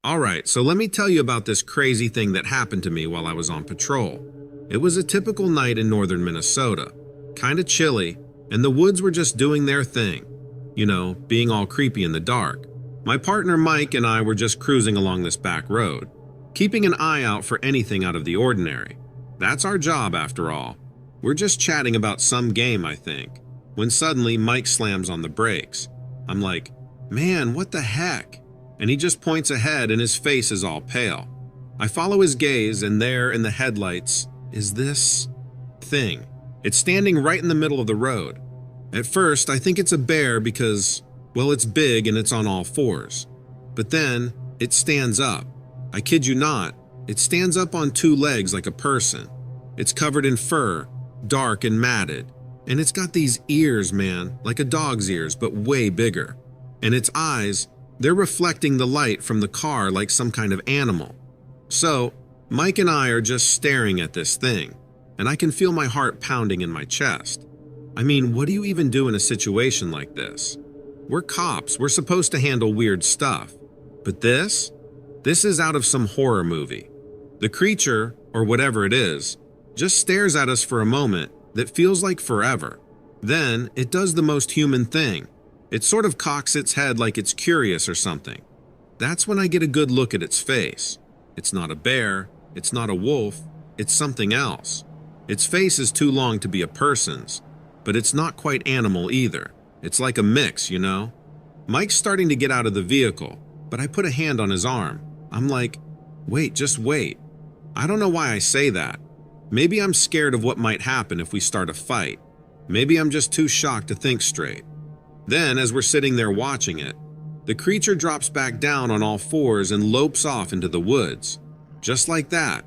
Alright, so let me tell you about this crazy thing that happened to me while I was on patrol. It was a typical night in northern Minnesota. Kinda chilly, and the woods were just doing their thing. You know, being all creepy in the dark. My partner Mike and I were just cruising along this back road, keeping an eye out for anything out of the ordinary. That's our job after all. We're just chatting about some game, I think, when suddenly Mike slams on the brakes. I'm like, man, what the heck? And he just points ahead and his face is all pale. I follow his gaze and there in the headlights is this thing. It's standing right in the middle of the road. At first, I think it's a bear because, well, it's big and it's on all fours. But then, it stands up. I kid you not, it stands up on two legs like a person. It's covered in fur, dark and matted. And it's got these ears, man, like a dog's ears, but way bigger. And its eyes, they're reflecting the light from the car like some kind of animal. So, Mike and I are just staring at this thing, and I can feel my heart pounding in my chest. I mean, what do you even do in a situation like this? We're cops, we're supposed to handle weird stuff. But this is out of some horror movie. The creature, or whatever it is, just stares at us for a moment that feels like forever. Then, it does the most human thing. It sort of cocks its head like it's curious or something. That's when I get a good look at its face. It's not a bear, it's not a wolf, it's something else. Its face is too long to be a person's, but it's not quite animal either. It's like a mix, you know? Mike's starting to get out of the vehicle, but I put a hand on his arm. I'm like, wait, just wait. I don't know why I say that. Maybe I'm scared of what might happen if we start a fight. Maybe I'm just too shocked to think straight. Then, as we're sitting there watching it, the creature drops back down on all fours and lopes off into the woods. Just like that.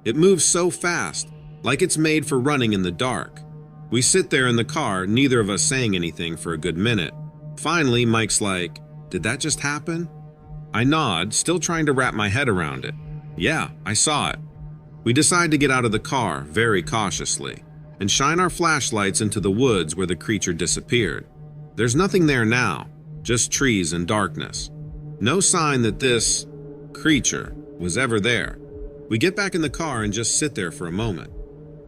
It moves so fast, like it's made for running in the dark. We sit there in the car, neither of us saying anything for a good minute. Finally, Mike's like, "Did that just happen?" I nod, still trying to wrap my head around it. Yeah, I saw it. We decide to get out of the car, very cautiously, and shine our flashlights into the woods where the creature disappeared. There's nothing there now, just trees and darkness. No sign that this creature was ever there. We get back in the car and just sit there for a moment.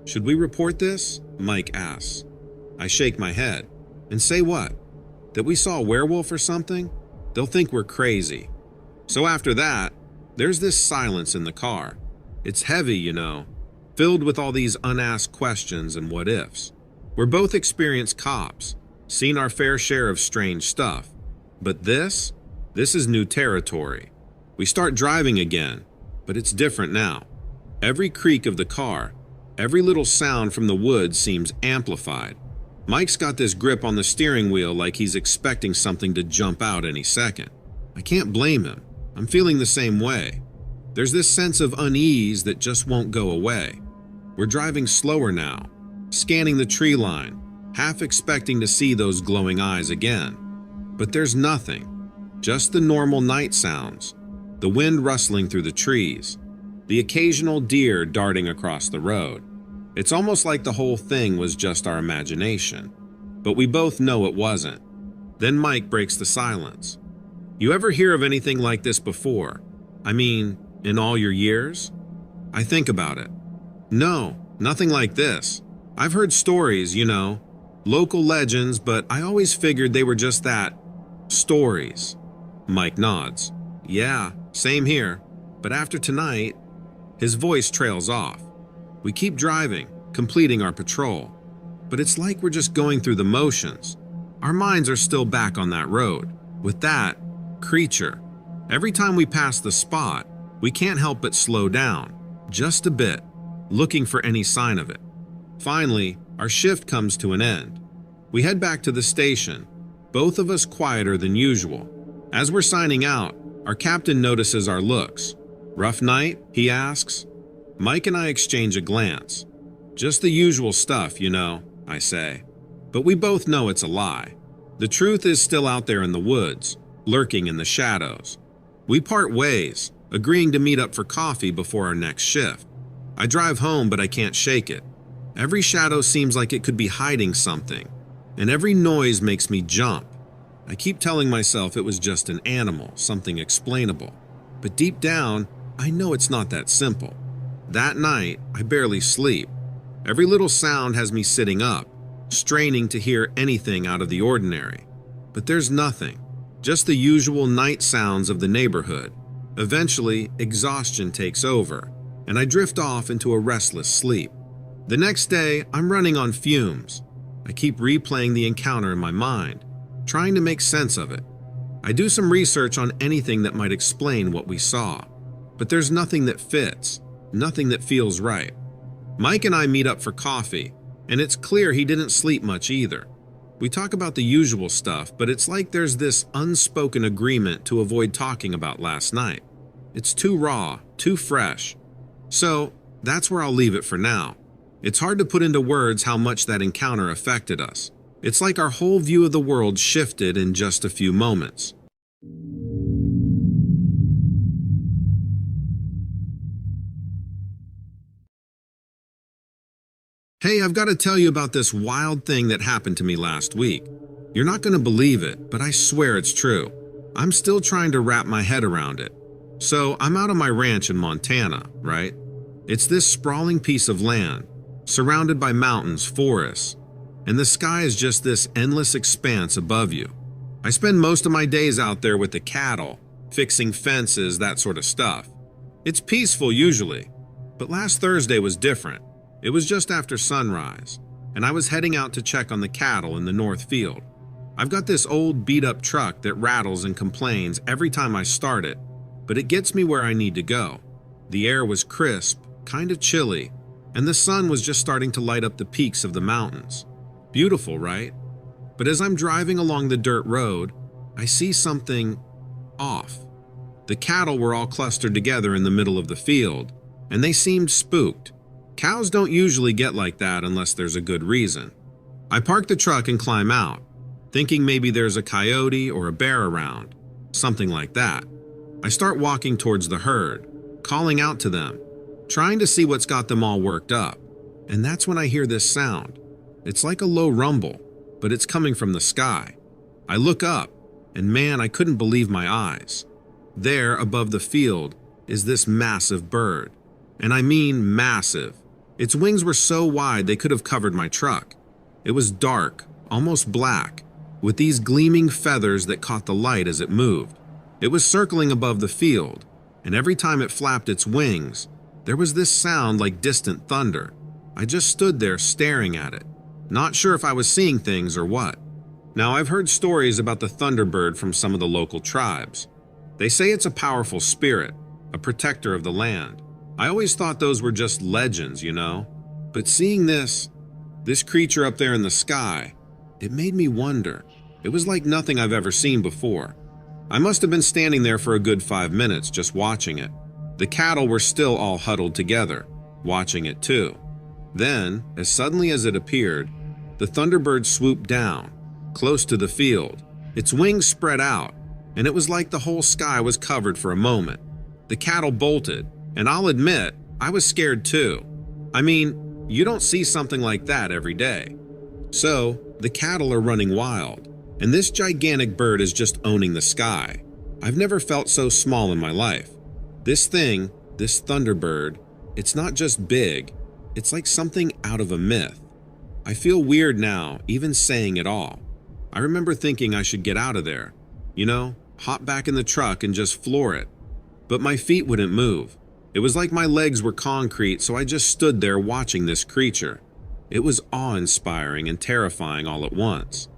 Should we report this? Mike asks. I shake my head. And say what? That we saw a werewolf or something? They'll think we're crazy. So after that, there's this silence in the car. It's heavy, you know, filled with all these unasked questions and what-ifs. We're both experienced cops, seen our fair share of strange stuff. But this is new territory. We start driving again, but it's different now. Every creak of the car, every little sound from the woods seems amplified. Mike's got this grip on the steering wheel like he's expecting something to jump out any second. I can't blame him. I'm feeling the same way. There's this sense of unease that just won't go away. We're driving slower now, scanning the tree line, half expecting to see those glowing eyes again. But there's nothing, just the normal night sounds, the wind rustling through the trees, the occasional deer darting across the road. It's almost like the whole thing was just our imagination, but we both know it wasn't. Then Mike breaks the silence. You ever hear of anything like this before? I mean, in all your years? I think about it. No, nothing like this. I've heard stories, you know, local legends, but I always figured they were just that, stories. Mike nods. Yeah, same here. But after tonight, his voice trails off. We keep driving, completing our patrol. But it's like we're just going through the motions. Our minds are still back on that road, with that creature. Every time we pass the spot, we can't help but slow down, just a bit, looking for any sign of it. Finally, our shift comes to an end. We head back to the station, both of us quieter than usual. As we're signing out, our captain notices our looks. Rough night? He asks. Mike and I exchange a glance. Just the usual stuff, you know, I say. But we both know it's a lie. The truth is still out there in the woods, lurking in the shadows. We part ways, agreeing to meet up for coffee before our next shift. I drive home, but I can't shake it. Every shadow seems like it could be hiding something, and every noise makes me jump. I keep telling myself it was just an animal, something explainable. But deep down, I know it's not that simple. That night, I barely sleep. Every little sound has me sitting up, straining to hear anything out of the ordinary. But there's nothing, just the usual night sounds of the neighborhood. Eventually, exhaustion takes over, and I drift off into a restless sleep. The next day, I'm running on fumes. I keep replaying the encounter in my mind, trying to make sense of it. I do some research on anything that might explain what we saw, but there's nothing that fits, nothing that feels right. Mike and I meet up for coffee, and it's clear he didn't sleep much either. We talk about the usual stuff, but it's like there's this unspoken agreement to avoid talking about last night. It's too raw, too fresh. So, that's where I'll leave it for now. It's hard to put into words how much that encounter affected us. It's like our whole view of the world shifted in just a few moments. Hey, I've got to tell you about this wild thing that happened to me last week. You're not going to believe it, but I swear it's true. I'm still trying to wrap my head around it. So, I'm out on my ranch in Montana, right? It's this sprawling piece of land, surrounded by mountains, forests, and the sky is just this endless expanse above you. I spend most of my days out there with the cattle, fixing fences, that sort of stuff. It's peaceful usually, but last Thursday was different. It was just after sunrise, and I was heading out to check on the cattle in the north field. I've got this old beat-up truck that rattles and complains every time I start it, but it gets me where I need to go. The air was crisp, kind of chilly, and the sun was just starting to light up the peaks of the mountains. Beautiful, right? But as I'm driving along the dirt road, I see something off. The cattle were all clustered together in the middle of the field, and they seemed spooked. Cows don't usually get like that unless there's a good reason. I park the truck and climb out, thinking maybe there's a coyote or a bear around, something like that. I start walking towards the herd, calling out to them, trying to see what's got them all worked up. And that's when I hear this sound. It's like a low rumble, but it's coming from the sky. I look up, and man, I couldn't believe my eyes. There, above the field, is this massive bird. And I mean massive. Its wings were so wide they could have covered my truck. It was dark, almost black, with these gleaming feathers that caught the light as it moved. It was circling above the field, and every time it flapped its wings, there was this sound like distant thunder. I just stood there staring at it, not sure if I was seeing things or what. Now, I've heard stories about the Thunderbird from some of the local tribes. They say it's a powerful spirit, a protector of the land. I always thought those were just legends, you know? But seeing this creature up there in the sky, it made me wonder. It was like nothing I've ever seen before. I must have been standing there for a good 5 minutes just watching it. The cattle were still all huddled together, watching it too. Then, as suddenly as it appeared, the Thunderbird swooped down, close to the field. Its wings spread out, and it was like the whole sky was covered for a moment. The cattle bolted, and I'll admit, I was scared too. I mean, you don't see something like that every day. So, the cattle are running wild, and this gigantic bird is just owning the sky. I've never felt so small in my life. This thing, this Thunderbird, it's not just big, it's like something out of a myth. I feel weird now, even saying it all. I remember thinking I should get out of there. You know, hop back in the truck and just floor it. But my feet wouldn't move. It was like my legs were concrete, so I just stood there watching this creature. It was awe-inspiring and terrifying all at once.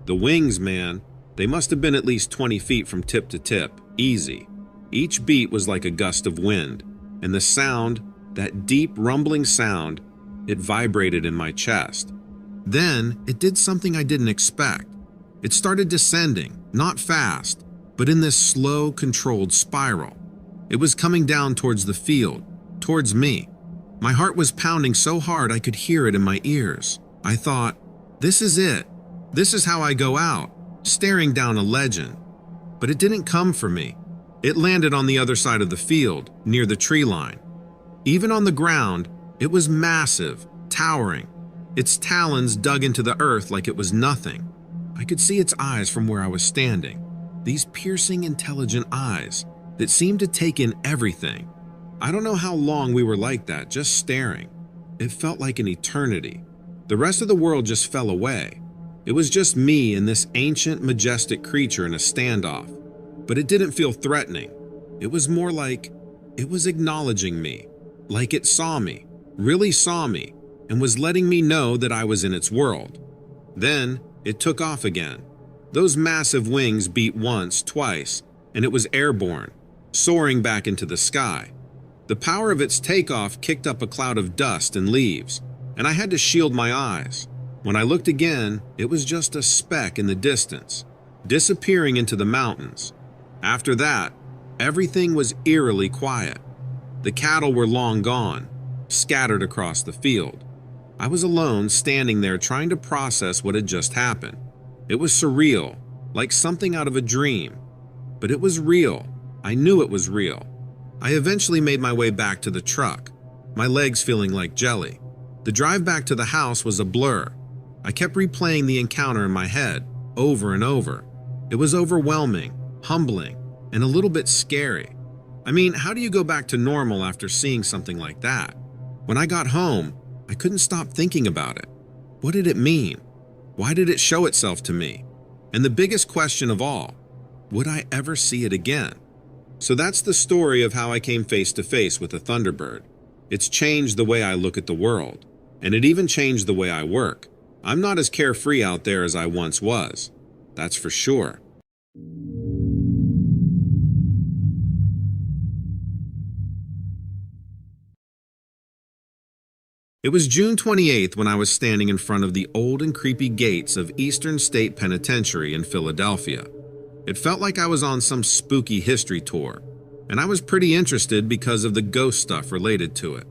The wings, man, they must have been at least 20 feet from tip to tip, easy. Each beat was like a gust of wind, and the sound, that deep rumbling sound, it vibrated in my chest. Then, it did something I didn't expect. It started descending, not fast, but in this slow, controlled spiral. It was coming down towards the field, towards me. My heart was pounding so hard I could hear it in my ears. I thought, this is it. This is how I go out, staring down a legend. But it didn't come for me. It landed on the other side of the field, near the tree line. Even on the ground, it was massive, towering. Its talons dug into the earth like it was nothing. I could see its eyes from where I was standing. These piercing, intelligent eyes. that seemed to take in everything. I don't know how long we were like that, just staring. It felt like an eternity. The rest of the world just fell away. It was just me and this ancient, majestic creature in a standoff. But it didn't feel threatening. It was more like it was acknowledging me, like it saw me, really saw me, and was letting me know that I was in its world. Then it took off again. Those massive wings beat once, twice, and it was airborne, soaring back into the sky. The power of its takeoff kicked up a cloud of dust and leaves, and I had to shield my eyes. When I looked again, it was just a speck in the distance, disappearing into the mountains. After that, everything was eerily quiet. The cattle were long gone, scattered across the field. I was alone, standing there trying to process what had just happened. It was surreal, like something out of a dream. But it was real. I knew it was real. I eventually made my way back to the truck, my legs feeling like jelly. The drive back to the house was a blur. I kept replaying the encounter in my head, over and over. It was overwhelming, humbling, and a little bit scary. I mean, how do you go back to normal after seeing something like that? When I got home, I couldn't stop thinking about it. What did it mean? Why did it show itself to me? And the biggest question of all, would I ever see it again? So that's the story of how I came face to face with a Thunderbird. It's changed the way I look at the world, and it even changed the way I work. I'm not as carefree out there as I once was. That's for sure. It was June 28th when I was standing in front of the old and creepy gates of Eastern State Penitentiary in Philadelphia. It felt like I was on some spooky history tour, and I was pretty interested because of the ghost stuff related to it.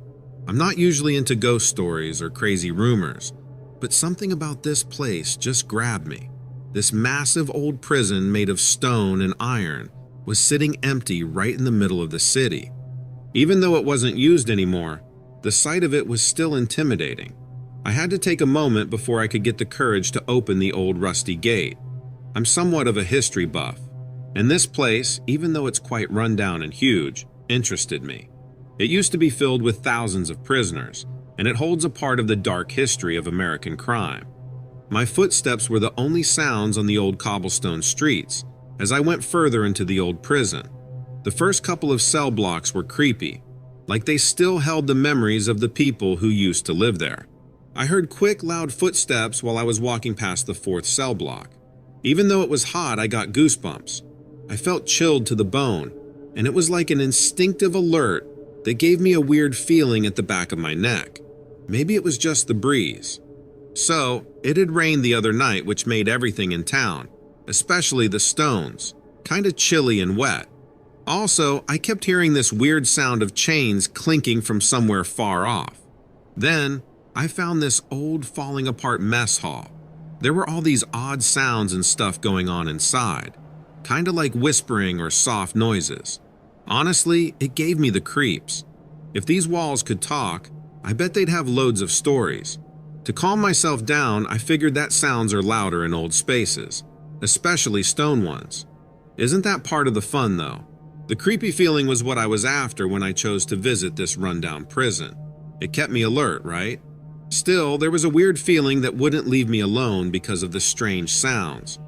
I'm not usually into ghost stories or crazy rumors, but something about this place just grabbed me. This massive old prison made of stone and iron was sitting empty right in the middle of the city. Even though it wasn't used anymore, the sight of it was still intimidating. I had to take a moment before I could get the courage to open the old rusty gate. I'm somewhat of a history buff, and this place, even though it's quite rundown and huge, interested me. It used to be filled with thousands of prisoners, and it holds a part of the dark history of American crime. My footsteps were the only sounds on the old cobblestone streets as I went further into the old prison. The first couple of cell blocks were creepy, like they still held the memories of the people who used to live there. I heard quick, loud footsteps while I was walking past the fourth cell block. Even though it was hot, I got goosebumps. I felt chilled to the bone, and it was like an instinctive alert that gave me a weird feeling at the back of my neck. Maybe it was just the breeze. So, it had rained the other night, which made everything in town, especially the stones, kind of chilly and wet. Also, I kept hearing this weird sound of chains clinking from somewhere far off. Then, I found this old falling apart mess hall. There were all these odd sounds and stuff going on inside, kind of like whispering or soft noises. Honestly, it gave me the creeps. If these walls could talk, I bet they'd have loads of stories. To calm myself down, I figured that sounds are louder in old spaces, especially stone ones. Isn't that part of the fun, though? The creepy feeling was what I was after when I chose to visit this rundown prison. It kept me alert, right? Still, there was a weird feeling that wouldn't leave me alone because of the strange sounds.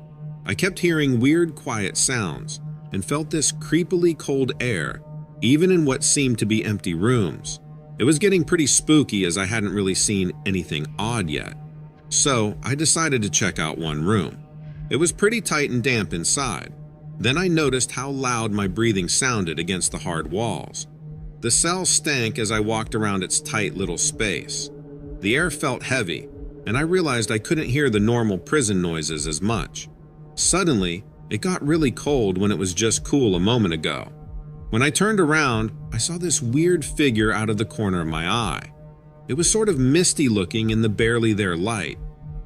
I kept hearing weird, quiet sounds and felt this creepily cold air, even in what seemed to be empty rooms. It was getting pretty spooky as I hadn't really seen anything odd yet. So, I decided to check out one room. It was pretty tight and damp inside. Then I noticed how loud my breathing sounded against the hard walls. The cell stank as I walked around its tight little space. The air felt heavy, and I realized I couldn't hear the normal prison noises as much. Suddenly, it got really cold when it was just cool a moment ago. When I turned around, I saw this weird figure out of the corner of my eye. It was sort of misty looking in the barely there light,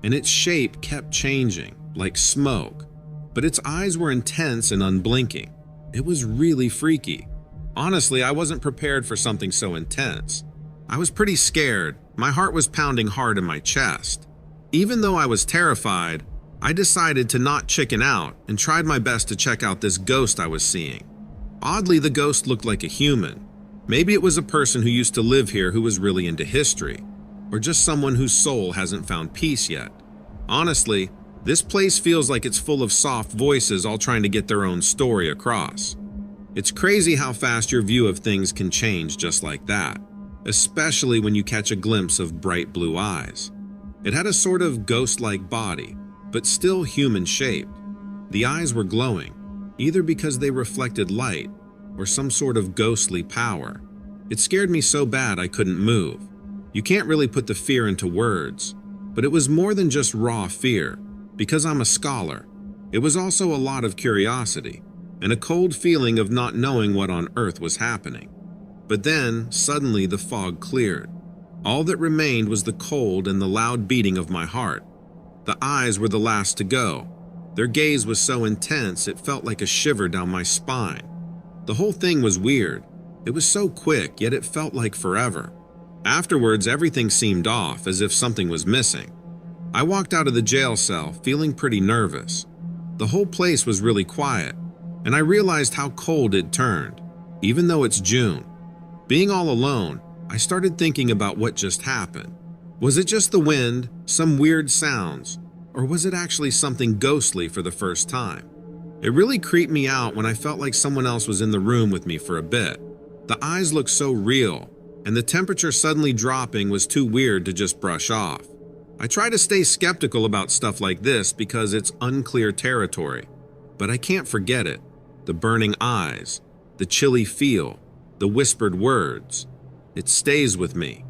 and its shape kept changing, like smoke. But its eyes were intense and unblinking. It was really freaky. Honestly, I wasn't prepared for something so intense. I was pretty scared. My heart was pounding hard in my chest. Even though I was terrified, I decided to not chicken out and tried my best to check out this ghost I was seeing. Oddly, the ghost looked like a human. Maybe it was a person who used to live here who was really into history, or just someone whose soul hasn't found peace yet. Honestly, this place feels like it's full of soft voices all trying to get their own story across. It's crazy how fast your view of things can change just like that, especially when you catch a glimpse of bright blue eyes. It had a sort of ghost-like body, but still human-shaped. The eyes were glowing, either because they reflected light or some sort of ghostly power. It scared me so bad I couldn't move. You can't really put the fear into words, but it was more than just raw fear. Because I'm a scholar, it was also a lot of curiosity and a cold feeling of not knowing what on earth was happening. But then, suddenly, the fog cleared. All that remained was the cold and the loud beating of my heart. The eyes were the last to go. Their gaze was so intense it felt like a shiver down my spine. The whole thing was weird. It was so quick, yet it felt like forever. Afterwards, everything seemed off, as if something was missing. I walked out of the jail cell feeling pretty nervous. The whole place was really quiet, and I realized how cold it turned, even though it's June. Being all alone, I started thinking about what just happened. Was it just the wind, some weird sounds, or was it actually something ghostly for the first time? It really creeped me out when I felt like someone else was in the room with me for a bit. The eyes looked so real, and the temperature suddenly dropping was too weird to just brush off. I try to stay skeptical about stuff like this because it's unclear territory, but I can't forget it. The burning eyes, the chilly feel, the whispered words. It stays with me.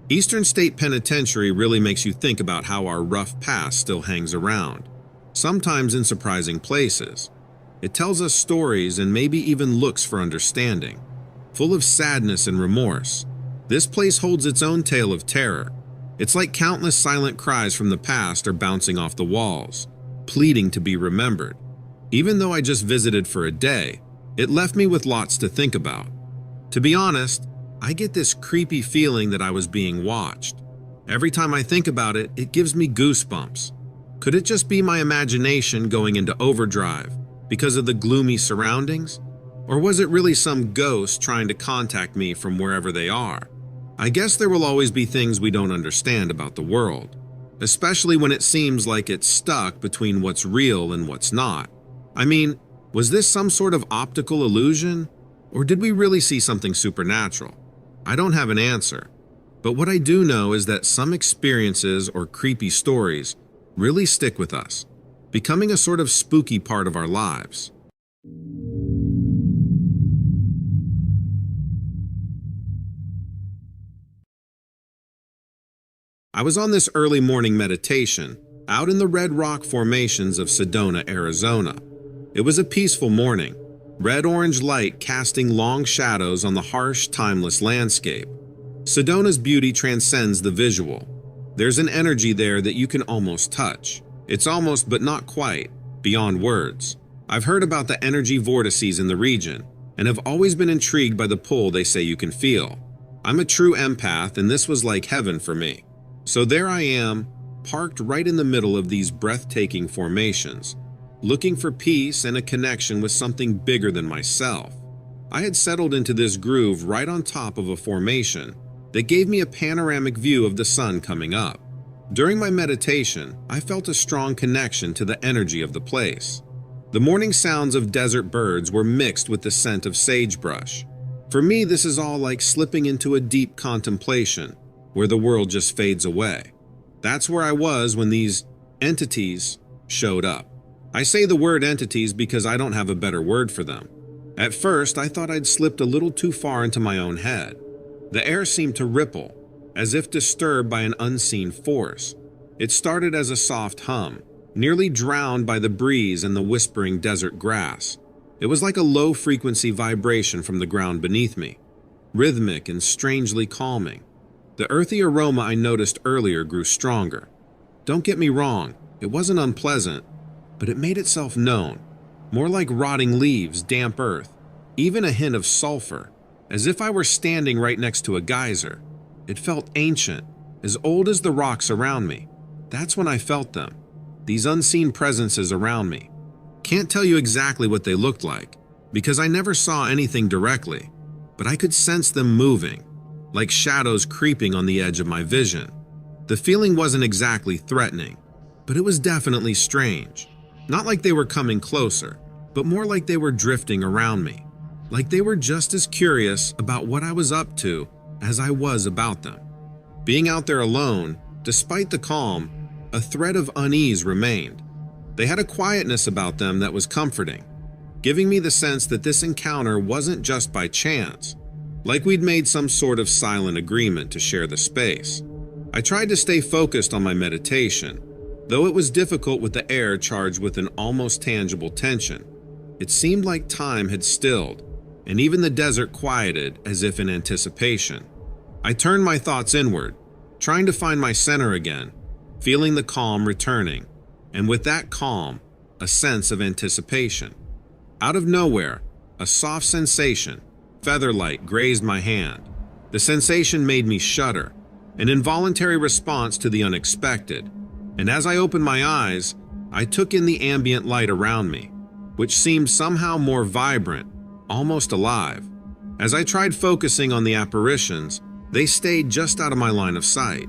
Eastern State Penitentiary really makes you think about how our rough past still hangs around, sometimes in surprising places. It tells us stories and maybe even looks for understanding. Full of sadness and remorse, this place holds its own tale of terror. It's like countless silent cries from the past are bouncing off the walls, pleading to be remembered. Even though I just visited for a day, it left me with lots to think about. To be honest, I get this creepy feeling that I was being watched. Every time I think about it, it gives me goosebumps. Could it just be my imagination going into overdrive because of the gloomy surroundings? Or was it really some ghost trying to contact me from wherever they are? I guess there will always be things we don't understand about the world, especially when it seems like it's stuck between what's real and what's not. I mean, was this some sort of optical illusion? Or did we really see something supernatural? I don't have an answer, but what I do know is that some experiences or creepy stories really stick with us, becoming a sort of spooky part of our lives. I was on this early morning meditation out in the red rock formations of Sedona, Arizona. It was a peaceful morning, red-orange light casting long shadows on the harsh, timeless landscape. Sedona's beauty transcends the visual. There's an energy there that you can almost touch. It's almost, but not quite, beyond words. I've heard about the energy vortices in the region and have always been intrigued by the pull they say you can feel. I'm a true empath, and this was like heaven for me. So there I am, parked right in the middle of these breathtaking formations, looking for peace and a connection with something bigger than myself. I had settled into this groove right on top of a formation that gave me a panoramic view of the sun coming up. During my meditation, I felt a strong connection to the energy of the place. The morning sounds of desert birds were mixed with the scent of sagebrush. For me, this is all like slipping into a deep contemplation, where the world just fades away. That's where I was when these entities showed up. I say the word entities because I don't have a better word for them. At first, I thought I'd slipped a little too far into my own head. The air seemed to ripple, as if disturbed by an unseen force. It started as a soft hum, nearly drowned by the breeze and the whispering desert grass. It was like a low-frequency vibration from the ground beneath me, rhythmic and strangely calming. The earthy aroma I noticed earlier grew stronger. Don't get me wrong, it wasn't unpleasant, but it made itself known, more like rotting leaves, damp earth, even a hint of sulfur, as if I were standing right next to a geyser. It felt ancient, as old as the rocks around me. That's when I felt them, these unseen presences around me. Can't tell you exactly what they looked like, because I never saw anything directly, but I could sense them moving, like shadows creeping on the edge of my vision. The feeling wasn't exactly threatening, but it was definitely strange. Not like they were coming closer, but more like they were drifting around me, like they were just as curious about what I was up to as I was about them. Being out there alone, despite the calm, a thread of unease remained. They had a quietness about them that was comforting, giving me the sense that this encounter wasn't just by chance, like we'd made some sort of silent agreement to share the space. I tried to stay focused on my meditation, though it was difficult with the air charged with an almost tangible tension. It seemed like time had stilled, and even the desert quieted as if in anticipation. I turned my thoughts inward, trying to find my center again, feeling the calm returning, and with that calm, a sense of anticipation. Out of nowhere, a soft sensation, feather-light, grazed my hand. The sensation made me shudder, an involuntary response to the unexpected, and as I opened my eyes, I took in the ambient light around me, which seemed somehow more vibrant, almost alive. As I tried focusing on the apparitions, they stayed just out of my line of sight.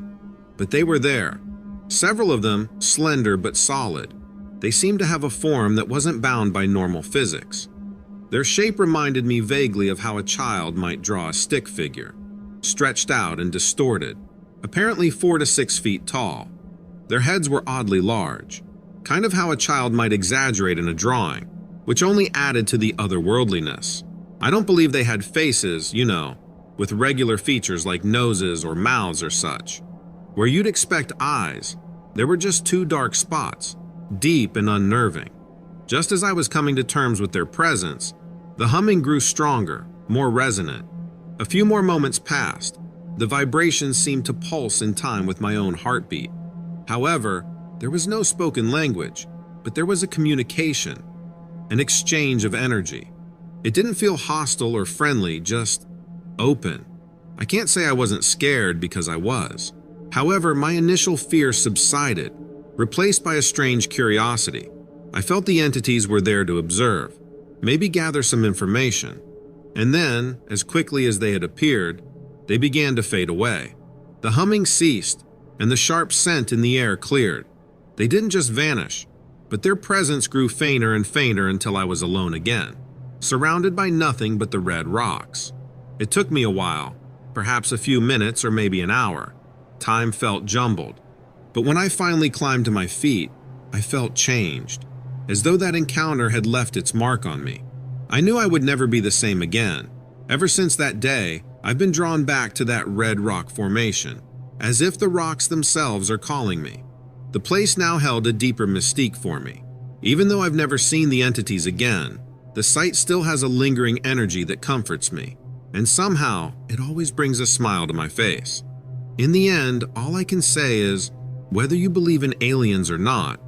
But they were there. Several of them slender but solid. They seemed to have a form that wasn't bound by normal physics. Their shape reminded me vaguely of how a child might draw a stick figure, stretched out and distorted, apparently 4 to 6 feet tall. Their heads were oddly large, kind of how a child might exaggerate in a drawing, which only added to the otherworldliness. I don't believe they had faces, with regular features like noses or mouths or such. Where you'd expect eyes, there were just 2 dark spots, deep and unnerving. Just as I was coming to terms with their presence, the humming grew stronger, more resonant. A few more moments passed. The vibrations seemed to pulse in time with my own heartbeat. However, there was no spoken language, but there was a communication, an exchange of energy. It didn't feel hostile or friendly, just open. I can't say I wasn't scared because I was. However, my initial fear subsided, replaced by a strange curiosity. I felt the entities were there to observe, maybe gather some information. And then, as quickly as they had appeared, they began to fade away. The humming ceased, and the sharp scent in the air cleared. They didn't just vanish, but their presence grew fainter and fainter until I was alone again, surrounded by nothing but the red rocks. It took me a while, perhaps a few minutes or maybe an hour. Time felt jumbled. But when I finally climbed to my feet, I felt changed, as though that encounter had left its mark on me. I knew I would never be the same again. Ever since that day, I've been drawn back to that red rock formation, as if the rocks themselves are calling me. The place now held a deeper mystique for me. Even though I've never seen the entities again, the site still has a lingering energy that comforts me, and somehow it always brings a smile to my face. In the end, all I can say is, whether you believe in aliens or not,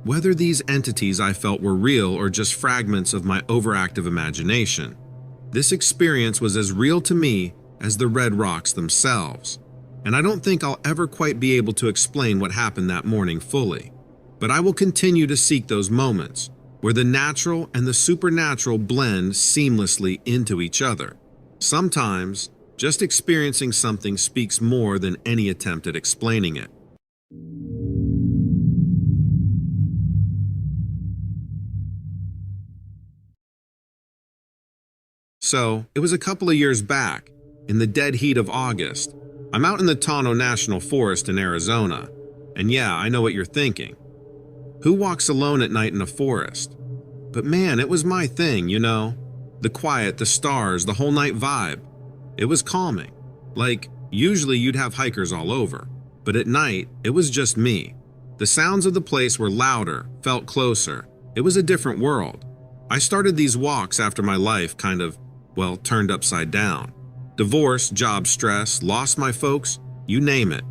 whether these entities I felt were real or just fragments of my overactive imagination, this experience was as real to me as the red rocks themselves. And I don't think I'll ever quite be able to explain what happened that morning fully. But I will continue to seek those moments where the natural and the supernatural blend seamlessly into each other. Sometimes, just experiencing something speaks more than any attempt at explaining it. So, it was a couple of years back, in the dead heat of August. I'm out in the Tonto National Forest in Arizona, and yeah, I know what you're thinking. Who walks alone at night in a forest? But man, it was my thing, The quiet, the stars, the whole night vibe. It was calming. Like, usually you'd have hikers all over, but at night, it was just me. The sounds of the place were louder, felt closer. It was a different world. I started these walks after my life turned upside down. Divorce, job stress, lost my folks, you name it.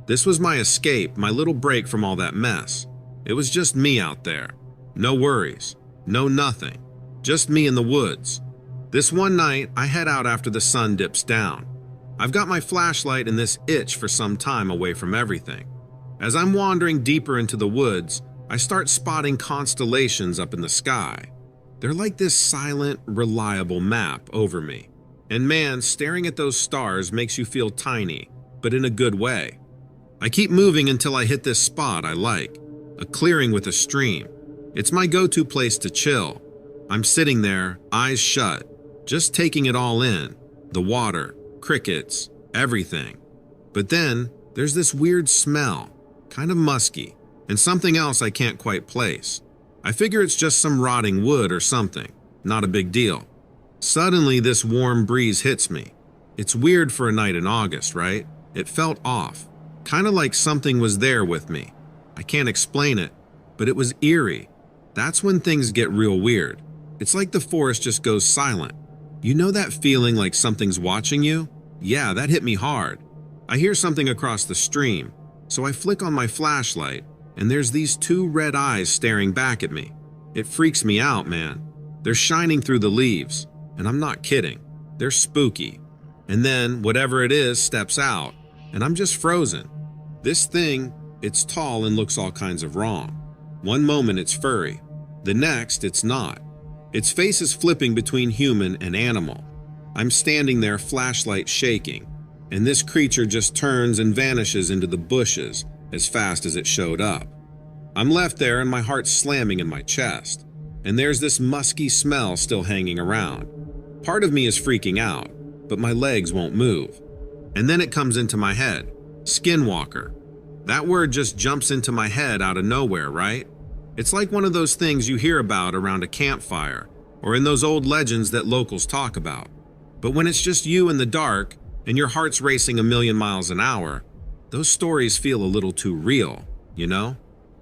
This was my escape, my little break from all that mess. It was just me out there. No worries, no nothing. Just me in the woods. This one night, I head out after the sun dips down. I've got my flashlight and this itch for some time away from everything. As I'm wandering deeper into the woods, I start spotting constellations up in the sky. They're like this silent, reliable map over me. And man, staring at those stars makes you feel tiny, but in a good way. I keep moving until I hit this spot I like, a clearing with a stream. It's my go-to place to chill. I'm sitting there, eyes shut, just taking it all in. The water, crickets, everything. But then, there's this weird smell, kind of musky, and something else I can't quite place. I figure it's just some rotting wood or something, not a big deal. Suddenly, this warm breeze hits me. It's weird for a night in August, right? It felt off, kind of like something was there with me. I can't explain it, but it was eerie. That's when things get real weird. It's like the forest just goes silent. You know that feeling like something's watching you? Yeah, that hit me hard. I hear something across the stream, so I flick on my flashlight, and there's these two red eyes staring back at me. It freaks me out, man. They're shining through the leaves, and I'm not kidding. They're spooky. And then, whatever it is steps out, and I'm just frozen. This thing, it's tall and looks all kinds of wrong. One moment it's furry, the next it's not. Its face is flipping between human and animal. I'm standing there, flashlight shaking, and this creature just turns and vanishes into the bushes as fast as it showed up. I'm left there and my heart's slamming in my chest, and there's this musky smell still hanging around. Part of me is freaking out, but my legs won't move. And then it comes into my head, skinwalker. That word just jumps into my head out of nowhere, right? It's like one of those things you hear about around a campfire or in those old legends that locals talk about. But when it's just you in the dark and your heart's racing 1,000,000 miles an hour, those stories feel a little too real, you know?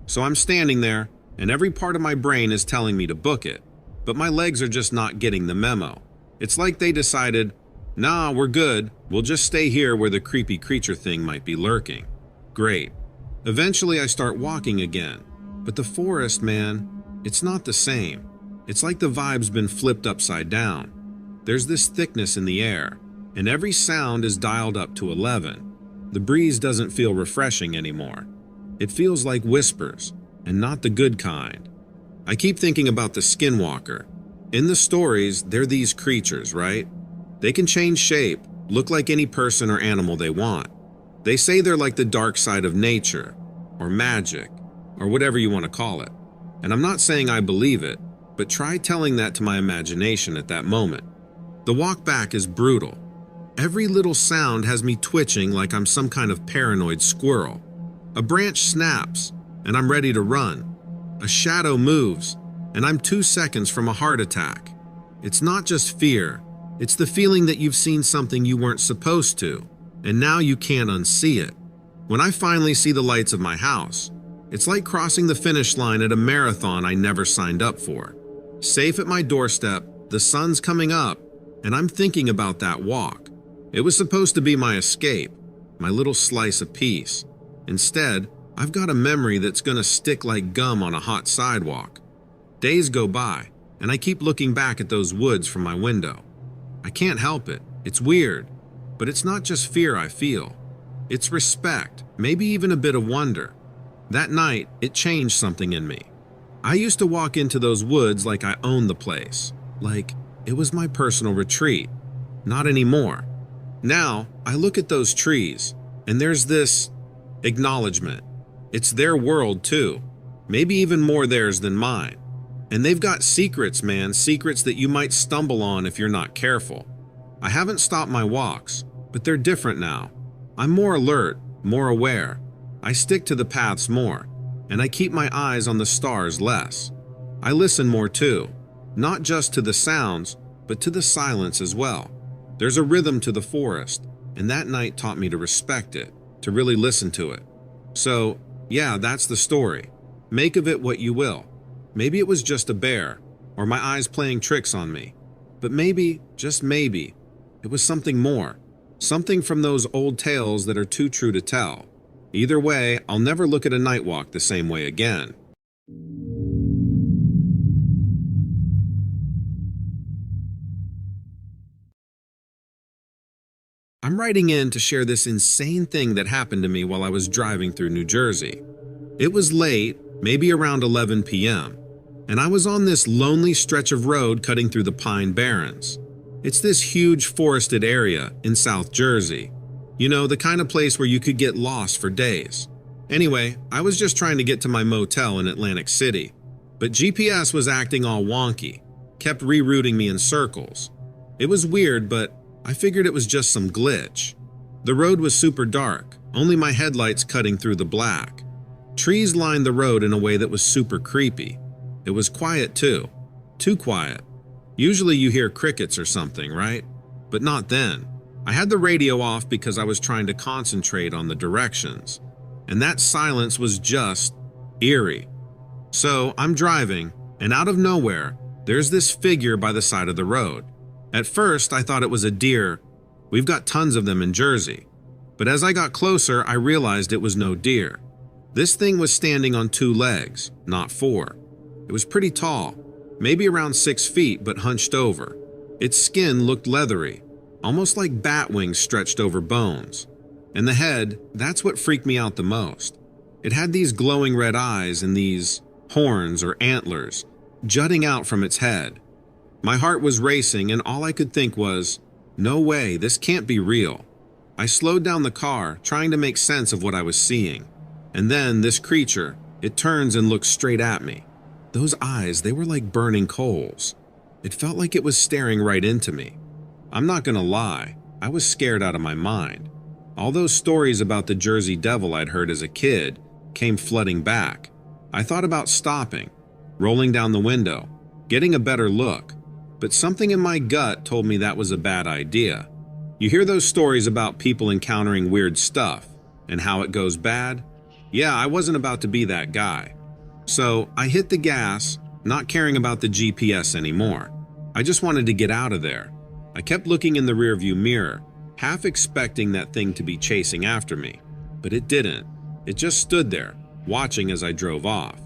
So I'm standing there and every part of my brain is telling me to book it, but my legs are just not getting the memo. It's like they decided, nah, we're good, we'll just stay here where the creepy creature thing might be lurking. Great. Eventually I start walking again, but the forest, man, it's not the same. It's like the vibe's been flipped upside down. There's this thickness in the air, and every sound is dialed up to 11. The breeze doesn't feel refreshing anymore. It feels like whispers, and not the good kind. I keep thinking about the skinwalker. In the stories, they're these creatures, right? They can change shape, look like any person or animal they want. They say they're like the dark side of nature, or magic, or whatever you want to call it. And I'm not saying I believe it, but try telling that to my imagination at that moment. The walk back is brutal. Every little sound has me twitching like I'm some kind of paranoid squirrel. A branch snaps, and I'm ready to run. A shadow moves, and I'm 2 seconds from a heart attack. It's not just fear, it's the feeling that you've seen something you weren't supposed to, and now you can't unsee it. When I finally see the lights of my house, it's like crossing the finish line at a marathon I never signed up for. Safe at my doorstep, the sun's coming up, and I'm thinking about that walk. It was supposed to be my escape, my little slice of peace. Instead, I've got a memory that's gonna stick like gum on a hot sidewalk. Days go by, and I keep looking back at those woods from my window. I can't help it. It's weird, but it's not just fear I feel. It's respect, maybe even a bit of wonder. That night, it changed something in me. I used to walk into those woods like I owned the place, like it was my personal retreat. Not anymore. Now, I look at those trees, and there's this acknowledgement. It's their world too, maybe even more theirs than mine. And they've got secrets, man, secrets that you might stumble on if you're not careful. I haven't stopped my walks, but they're different now. I'm more alert, more aware. I stick to the paths more, and I keep my eyes on the stars less. I listen more too, not just to the sounds, but to the silence as well. There's a rhythm to the forest, and that night taught me to respect it, to really listen to it. So, yeah, that's the story. Make of it what you will. Maybe it was just a bear, or my eyes playing tricks on me. But maybe, just maybe, it was something more. Something from those old tales that are too true to tell. Either way, I'll never look at a night walk the same way again. I'm writing in to share this insane thing that happened to me while I was driving through New Jersey. It was late, maybe around 11 p.m., and I was on this lonely stretch of road cutting through the Pine Barrens. It's this huge forested area in South Jersey. You know, the kind of place where you could get lost for days. Anyway, I was just trying to get to my motel in Atlantic City, but GPS was acting all wonky, kept rerouting me in circles. It was weird, but I figured it was just some glitch. The road was super dark, only my headlights cutting through the black. Trees lined the road in a way that was super creepy. It was quiet too. Too quiet. Usually you hear crickets or something, right? But not then. I had the radio off because I was trying to concentrate on the directions. And that silence was just eerie. So I'm driving, and out of nowhere, there's this figure by the side of the road. At first, I thought it was a deer. We've got tons of them in Jersey. But as I got closer, I realized it was no deer. This thing was standing on 2 legs, not 4. It was pretty tall, maybe around 6 feet, but hunched over. Its skin looked leathery, almost like bat wings stretched over bones. And the head, that's what freaked me out the most. It had these glowing red eyes and these horns or antlers jutting out from its head. My heart was racing, and all I could think was, no way, this can't be real. I slowed down the car, trying to make sense of what I was seeing. And then this creature, it turns and looks straight at me. Those eyes, they were like burning coals. It felt like it was staring right into me. I'm not gonna lie, I was scared out of my mind. All those stories about the Jersey Devil I'd heard as a kid came flooding back. I thought about stopping, rolling down the window, getting a better look, but something in my gut told me that was a bad idea. You hear those stories about people encountering weird stuff and how it goes bad? Yeah, I wasn't about to be that guy. So I hit the gas, not caring about the GPS anymore. I just wanted to get out of there. I kept looking in the rearview mirror, half expecting that thing to be chasing after me, but it didn't. It just stood there, watching as I drove off.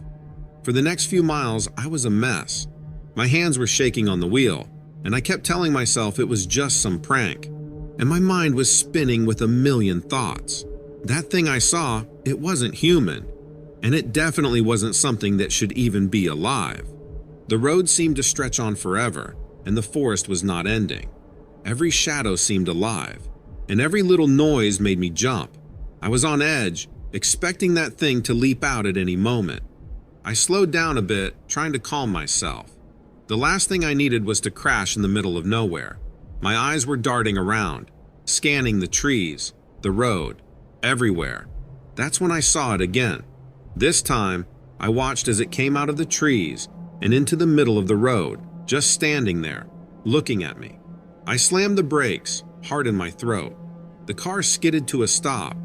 For the next few miles, I was a mess. My hands were shaking on the wheel, and I kept telling myself it was just some prank. And my mind was spinning with a million thoughts. That thing I saw, it wasn't human, and it definitely wasn't something that should even be alive. The road seemed to stretch on forever, and the forest was not ending. Every shadow seemed alive, and every little noise made me jump. I was on edge, expecting that thing to leap out at any moment. I slowed down a bit, trying to calm myself. The last thing I needed was to crash in the middle of nowhere. My eyes were darting around, scanning the trees, the road, everywhere. That's when I saw it again. This time, I watched as it came out of the trees and into the middle of the road, just standing there, looking at me. I slammed the brakes, hard in my throat. The car skidded to a stop,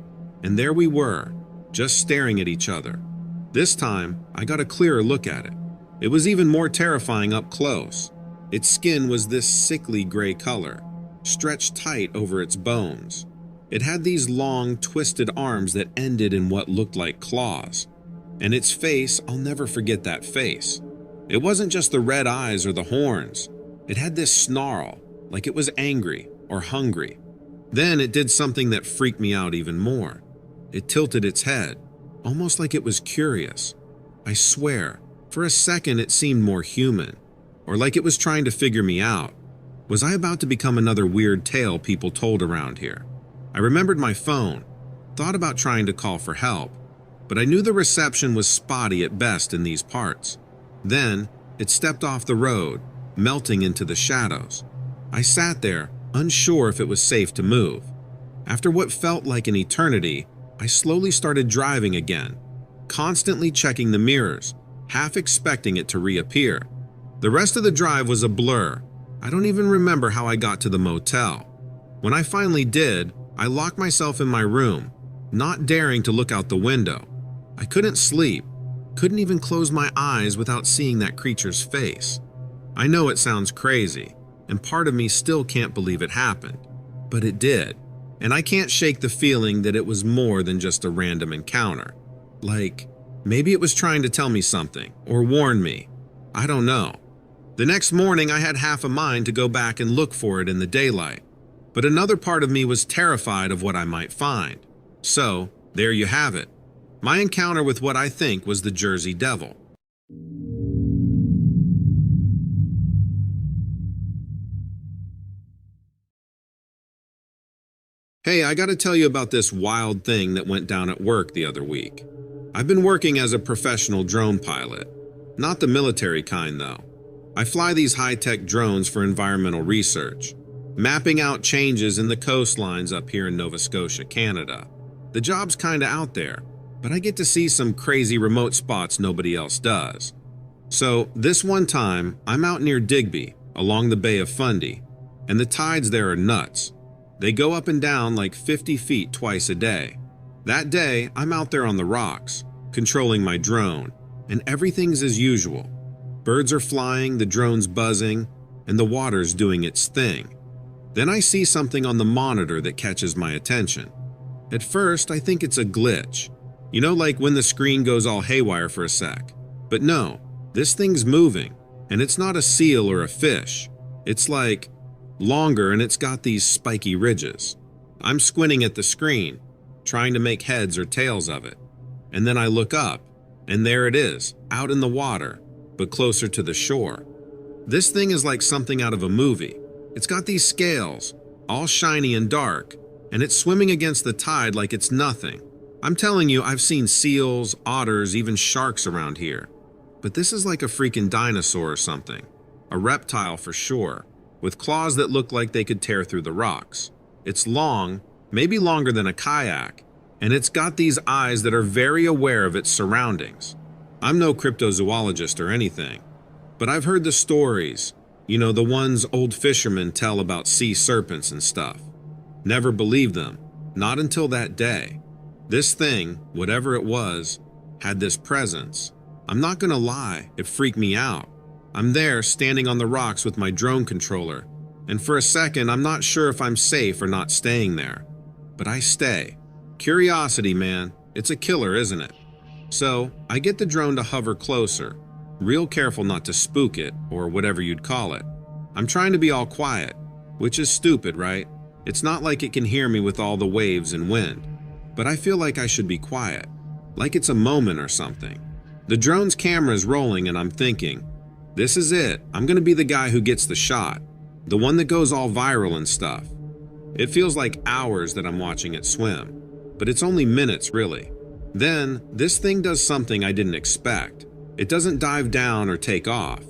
and there we were, just staring at each other. This time, I got a clearer look at it. It was even more terrifying up close. Its skin was this sickly gray color, stretched tight over its bones. It had these long, twisted arms that ended in what looked like claws. And its face, I'll never forget that face. It wasn't just the red eyes or the horns. It had this snarl, like it was angry or hungry. Then it did something that freaked me out even more. It tilted its head, almost like it was curious. I swear, for a second it seemed more human, or like it was trying to figure me out. Was I about to become another weird tale people told around here? I remembered my phone, thought about trying to call for help, but I knew the reception was spotty at best in these parts. Then, it stepped off the road, melting into the shadows. I sat there, unsure if it was safe to move. After what felt like an eternity, I slowly started driving again, constantly checking the mirrors, half expecting it to reappear. The rest of the drive was a blur. I don't even remember how I got to the motel. When I finally did, I locked myself in my room, not daring to look out the window. I couldn't sleep, couldn't even close my eyes without seeing that creature's face. I know it sounds crazy, and part of me still can't believe it happened, but it did. And I can't shake the feeling that it was more than just a random encounter. Like, maybe it was trying to tell me something, or warn me. I don't know. The next morning, I had half a mind to go back and look for it in the daylight, but another part of me was terrified of what I might find. So, there you have it. My encounter with what I think was the Jersey Devil. Hey, I gotta tell you about this wild thing that went down at work the other week. I've been working as a professional drone pilot. Not the military kind, though. I fly these high-tech drones for environmental research, mapping out changes in the coastlines up here in Nova Scotia, Canada. The job's kinda out there, but I get to see some crazy remote spots nobody else does. So, this one time, I'm out near Digby, along the Bay of Fundy, and the tides there are nuts. They go up and down like 50 feet twice a day. That day, I'm out there on the rocks, controlling my drone, and everything's as usual. Birds are flying, the drone's buzzing, and the water's doing its thing. Then I see something on the monitor that catches my attention. At first, I think it's a glitch. You know, like when the screen goes all haywire for a sec. But no, this thing's moving, and it's not a seal or a fish. It's like longer, and it's got these spiky ridges. I'm squinting at the screen, trying to make heads or tails of it. And then I look up, and there it is, out in the water, but closer to the shore. This thing is like something out of a movie. It's got these scales, all shiny and dark, and it's swimming against the tide like it's nothing. I'm telling you, I've seen seals, otters, even sharks around here. But this is like a freaking dinosaur or something. A reptile for sure, with claws that look like they could tear through the rocks. It's long, maybe longer than a kayak, and it's got these eyes that are very aware of its surroundings. I'm no cryptozoologist or anything, but I've heard the stories, you know, the ones old fishermen tell about sea serpents and stuff. Never believed them, not until that day. This thing, whatever it was, had this presence. I'm not gonna lie, it freaked me out. I'm there, standing on the rocks with my drone controller, and for a second I'm not sure if I'm safe or not staying there. But I stay. Curiosity, man, it's a killer, isn't it? So, I get the drone to hover closer, real careful not to spook it, or whatever you'd call it. I'm trying to be all quiet, which is stupid, right? It's not like it can hear me with all the waves and wind, but I feel like I should be quiet, like it's a moment or something. The drone's camera is rolling and I'm thinking, this is it, I'm gonna be the guy who gets the shot, the one that goes all viral and stuff. It feels like hours that I'm watching it swim, but it's only minutes really. Then, this thing does something I didn't expect. It doesn't dive down or take off.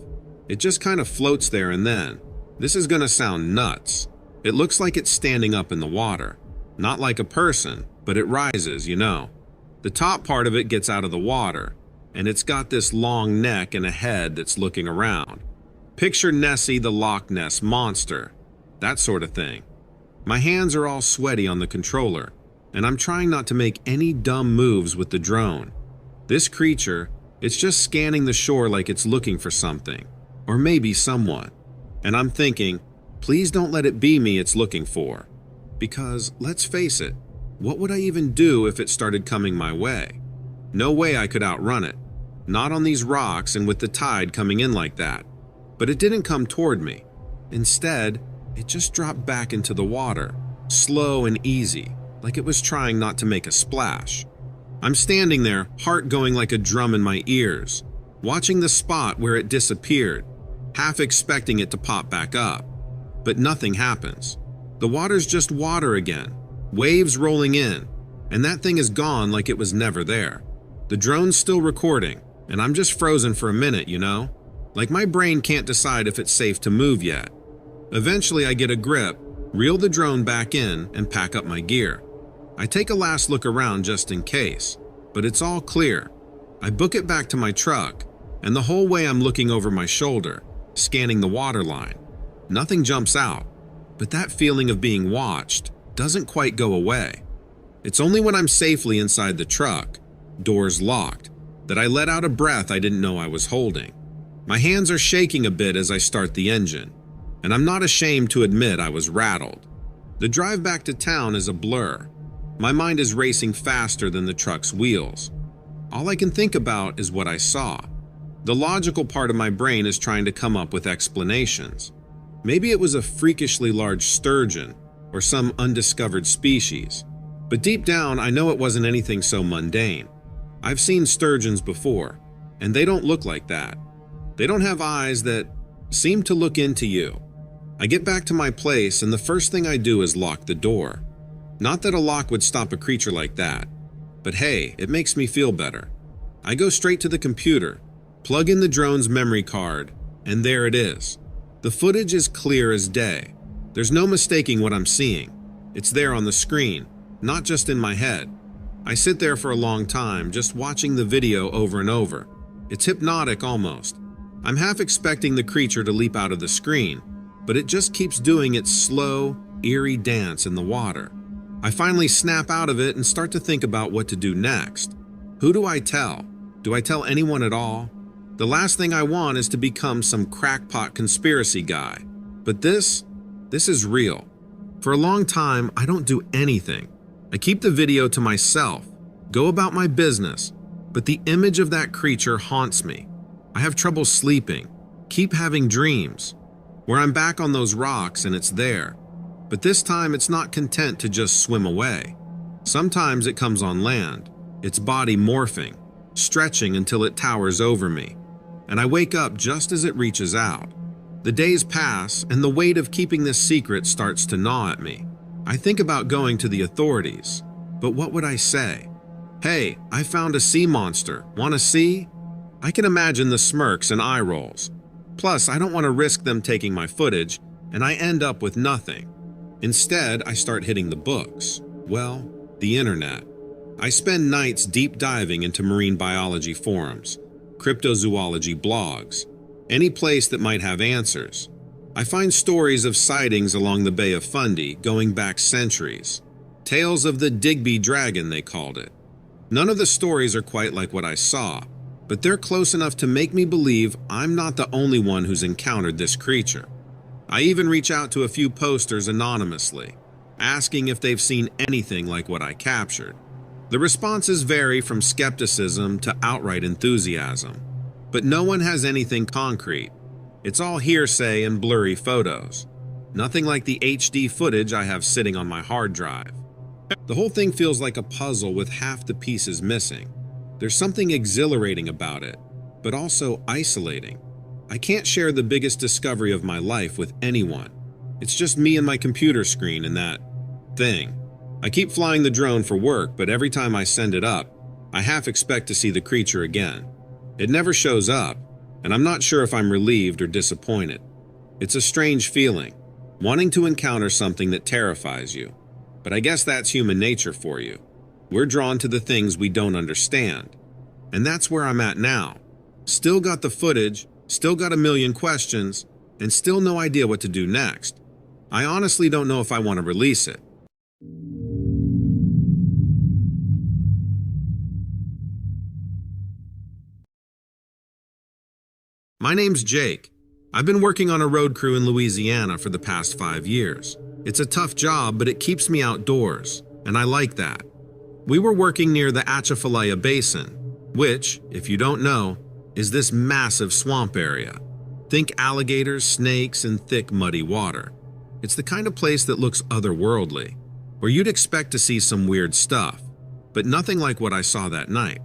It just kind of floats there, and then, this is gonna sound nuts, it looks like it's standing up in the water. Not like a person, but it rises, you know. The top part of it gets out of the water, and it's got this long neck and a head that's looking around. Picture Nessie the Loch Ness Monster, that sort of thing. My hands are all sweaty on the controller, and I'm trying not to make any dumb moves with the drone. This creature, it's just scanning the shore like it's looking for something, or maybe someone. And I'm thinking, please don't let it be me it's looking for. Because, let's face it, what would I even do if it started coming my way? No way I could outrun it. Not on these rocks and with the tide coming in like that. But it didn't come toward me. Instead, it just dropped back into the water, slow and easy, like it was trying not to make a splash. I'm standing there, heart going like a drum in my ears, watching the spot where it disappeared, half expecting it to pop back up. But nothing happens. The water's just water again, waves rolling in, and that thing is gone like it was never there. The drone's still recording, and I'm just frozen for a minute, you know? Like my brain can't decide if it's safe to move yet. Eventually I get a grip, reel the drone back in, and pack up my gear. I take a last look around just in case, but it's all clear. I book it back to my truck, and the whole way I'm looking over my shoulder, scanning the waterline. Nothing jumps out, but that feeling of being watched doesn't quite go away. It's only when I'm safely inside the truck, doors locked, that I let out a breath I didn't know I was holding. My hands are shaking a bit as I start the engine, and I'm not ashamed to admit I was rattled. The drive back to town is a blur. My mind is racing faster than the truck's wheels. All I can think about is what I saw. The logical part of my brain is trying to come up with explanations. Maybe it was a freakishly large sturgeon or some undiscovered species. But deep down, I know it wasn't anything so mundane. I've seen sturgeons before, and they don't look like that. They don't have eyes that seem to look into you. I get back to my place, and the first thing I do is lock the door. Not that a lock would stop a creature like that, but hey, it makes me feel better. I go straight to the computer, plug in the drone's memory card, and there it is. The footage is clear as day. There's no mistaking what I'm seeing. It's there on the screen, not just in my head. I sit there for a long time just watching the video over and over. It's hypnotic almost. I'm half expecting the creature to leap out of the screen, but it just keeps doing its slow, eerie dance in the water. I finally snap out of it and start to think about what to do next. Who do I tell? Do I tell anyone at all? The last thing I want is to become some crackpot conspiracy guy. But this is real. For a long time, I don't do anything. I keep the video to myself, go about my business, but the image of that creature haunts me. I have trouble sleeping, keep having dreams, where I'm back on those rocks and it's there. But this time it's not content to just swim away. Sometimes it comes on land, its body morphing, stretching until it towers over me, and I wake up just as it reaches out. The days pass, and the weight of keeping this secret starts to gnaw at me. I think about going to the authorities, but what would I say? Hey, I found a sea monster, wanna see? I can imagine the smirks and eye rolls. Plus, I don't want to risk them taking my footage, and I end up with nothing. Instead, I start hitting the books. Well, the internet. I spend nights deep diving into marine biology forums, cryptozoology blogs, any place that might have answers. I find stories of sightings along the Bay of Fundy going back centuries. Tales of the Digby Dragon, they called it. None of the stories are quite like what I saw, but they're close enough to make me believe I'm not the only one who's encountered this creature. I even reach out to a few posters anonymously, asking if they've seen anything like what I captured. The responses vary from skepticism to outright enthusiasm, but no one has anything concrete. It's all hearsay and blurry photos. Nothing like the HD footage I have sitting on my hard drive. The whole thing feels like a puzzle with half the pieces missing. There's something exhilarating about it, but also isolating. I can't share the biggest discovery of my life with anyone. It's just me and my computer screen and that thing. I keep flying the drone for work, but every time I send it up, I half expect to see the creature again. It never shows up, and I'm not sure if I'm relieved or disappointed. It's a strange feeling, wanting to encounter something that terrifies you. But I guess that's human nature for you. We're drawn to the things we don't understand. And that's where I'm at now. Still got the footage, still got a million questions, and still no idea what to do next. I honestly don't know if I want to release it. My name's Jake. I've been working on a road crew in Louisiana for the past 5 years. It's a tough job, but it keeps me outdoors, and I like that. We were working near the Atchafalaya Basin, which, if you don't know, is this massive swamp area. Think alligators, snakes, and thick, muddy water. It's the kind of place that looks otherworldly, where you'd expect to see some weird stuff, but nothing like what I saw that night.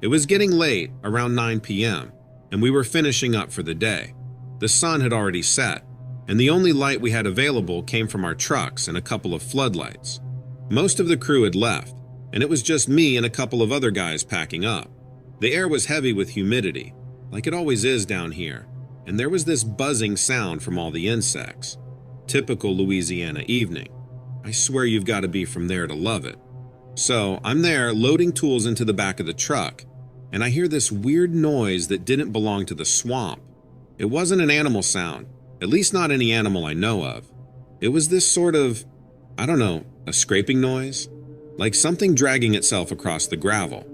It was getting late, around 9 p.m., and we were finishing up for the day. The sun had already set, and the only light we had available came from our trucks and a couple of floodlights. Most of the crew had left, and it was just me and a couple of other guys packing up. The air was heavy with humidity, like it always is down here, and there was this buzzing sound from all the insects. Typical Louisiana evening. I swear you've got to be from there to love it. So I'm there loading tools into the back of the truck, and I hear this weird noise that didn't belong to the swamp. It wasn't an animal sound, at least not any animal I know of. It was this sort of, I don't know, a scraping noise? Like something dragging itself across the gravel.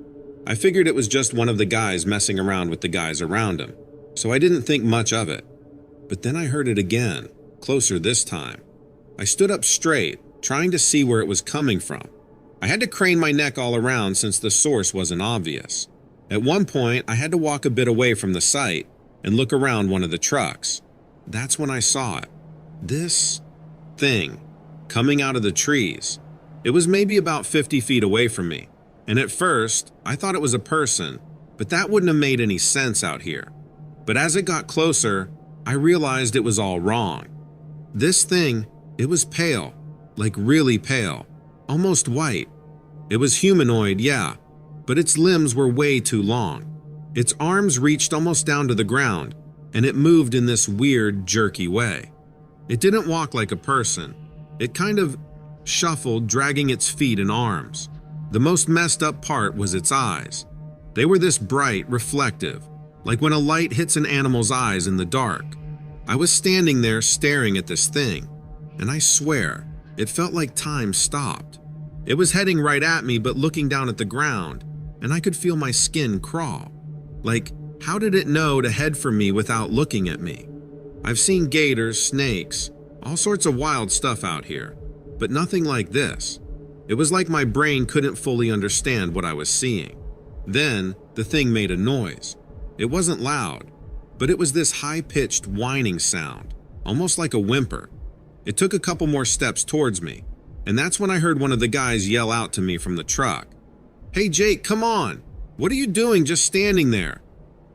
I figured it was just one of the guys messing around with the guys around him, so I didn't think much of it. But then I heard it again, closer this time. I stood up straight, trying to see where it was coming from. I had to crane my neck all around since the source wasn't obvious. At one point, I had to walk a bit away from the site and look around one of the trucks. That's when I saw it. This thing coming out of the trees. It was maybe about 50 feet away from me, and at first, I thought it was a person, but that wouldn't have made any sense out here. But as it got closer, I realized it was all wrong. This thing, it was pale, like really pale. almost white. It was humanoid, yeah, but its limbs were way too long. Its arms reached almost down to the ground, and it moved in this weird, jerky way. It didn't walk like a person. It kind of shuffled, dragging its feet and arms. The most messed up part was its eyes. They were this bright, reflective, like when a light hits an animal's eyes in the dark. I was standing there staring at this thing, and I swear, it felt like time stopped. It was heading right at me but looking down at the ground, and I could feel my skin crawl. Like, how did it know to head for me without looking at me? I've seen gators, snakes, all sorts of wild stuff out here, but nothing like this. It was like my brain couldn't fully understand what I was seeing. Then, the thing made a noise. It wasn't loud, but it was this high-pitched whining sound, almost like a whimper. It took a couple more steps towards me, and that's when I heard one of the guys yell out to me from the truck. "Hey Jake, come on! What are you doing just standing there?"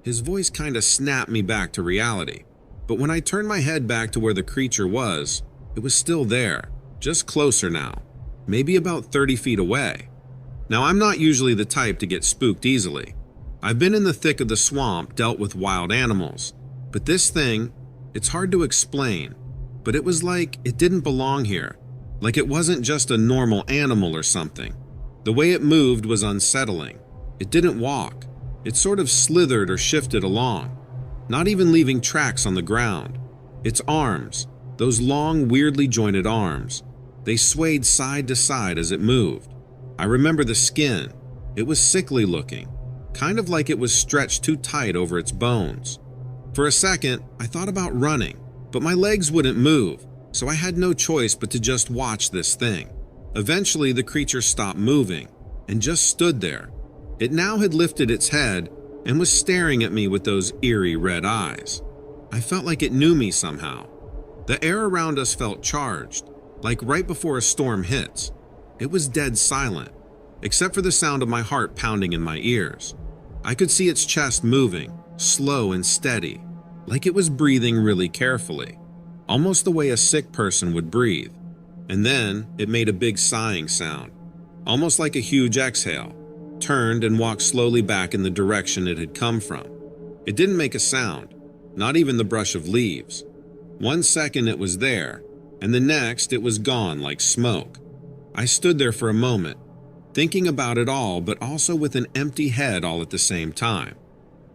His voice kind of snapped me back to reality, but when I turned my head back to where the creature was, it was still there, just closer now, maybe about 30 feet away. Now, I'm not usually the type to get spooked easily. I've been in the thick of the swamp, dealt with wild animals, but this thing, it's hard to explain, but it was like it didn't belong here, like it wasn't just a normal animal or something. The way it moved was unsettling. It didn't walk. It sort of slithered or shifted along, not even leaving tracks on the ground. Its arms, those long, weirdly jointed arms, they swayed side to side as it moved. I remember the skin. It was sickly looking, kind of like it was stretched too tight over its bones. For a second, I thought about running, but my legs wouldn't move, so I had no choice but to just watch this thing. Eventually, the creature stopped moving and just stood there. It now had lifted its head and was staring at me with those eerie red eyes. I felt like it knew me somehow. The air around us felt charged, like right before a storm hits. It was dead silent, except for the sound of my heart pounding in my ears. I could see its chest moving, slow and steady, like it was breathing really carefully, almost the way a sick person would breathe. And then it made a big sighing sound, almost like a huge exhale, turned and walked slowly back in the direction it had come from. It didn't make a sound, not even the brush of leaves. 1 second it was there, and the next it was gone like smoke. I stood there for a moment, thinking about it all, but also with an empty head all at the same time.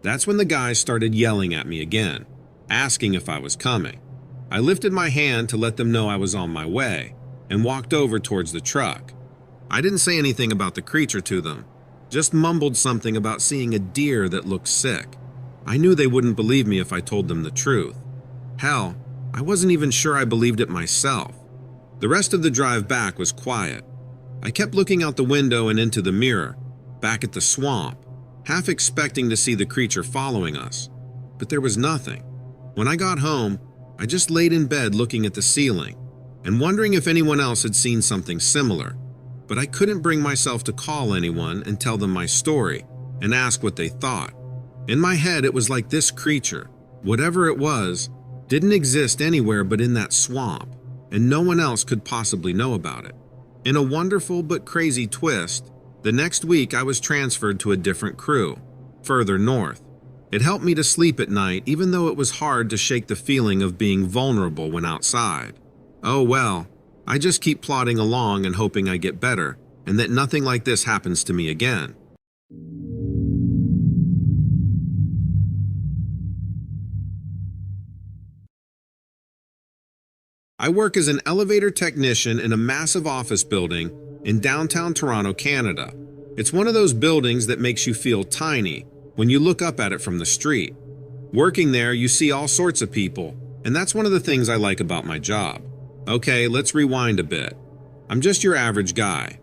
That's when the guys started yelling at me again, asking if I was coming. I lifted my hand to let them know I was on my way, and walked over towards the truck. I didn't say anything about the creature to them, just mumbled something about seeing a deer that looked sick. I knew they wouldn't believe me if I told them the truth. Hell, I wasn't even sure I believed it myself. The rest of the drive back was quiet. I kept looking out the window and into the mirror, back at the swamp, half expecting to see the creature following us. But there was nothing. When I got home, I just laid in bed looking at the ceiling and wondering if anyone else had seen something similar. But I couldn't bring myself to call anyone and tell them my story and ask what they thought. In my head, it was like this creature, whatever it was, didn't exist anywhere but in that swamp, and no one else could possibly know about it. In a wonderful but crazy twist, the next week I was transferred to a different crew, further north. It helped me to sleep at night, even though it was hard to shake the feeling of being vulnerable when outside. Oh well, I just keep plodding along and hoping I get better, and that nothing like this happens to me again. I work as an elevator technician in a massive office building in downtown Toronto, Canada. It's one of those buildings that makes you feel tiny when you look up at it from the street. Working there, you see all sorts of people, and that's one of the things I like about my job. Okay, let's rewind a bit. I'm just your average guy,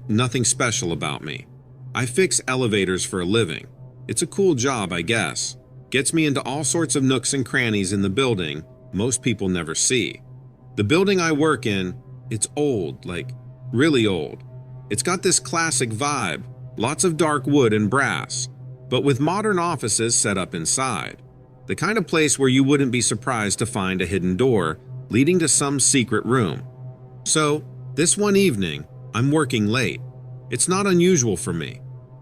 nothing special about me. I fix elevators for a living. It's a cool job, I guess. Gets me into all sorts of nooks and crannies in the building most people never see. The building I work in, it's old, like really old. It's got this classic vibe, lots of dark wood and brass, but with modern offices set up inside. The kind of place where you wouldn't be surprised to find a hidden door leading to some secret room. So, this one evening, I'm working late. It's not unusual for me.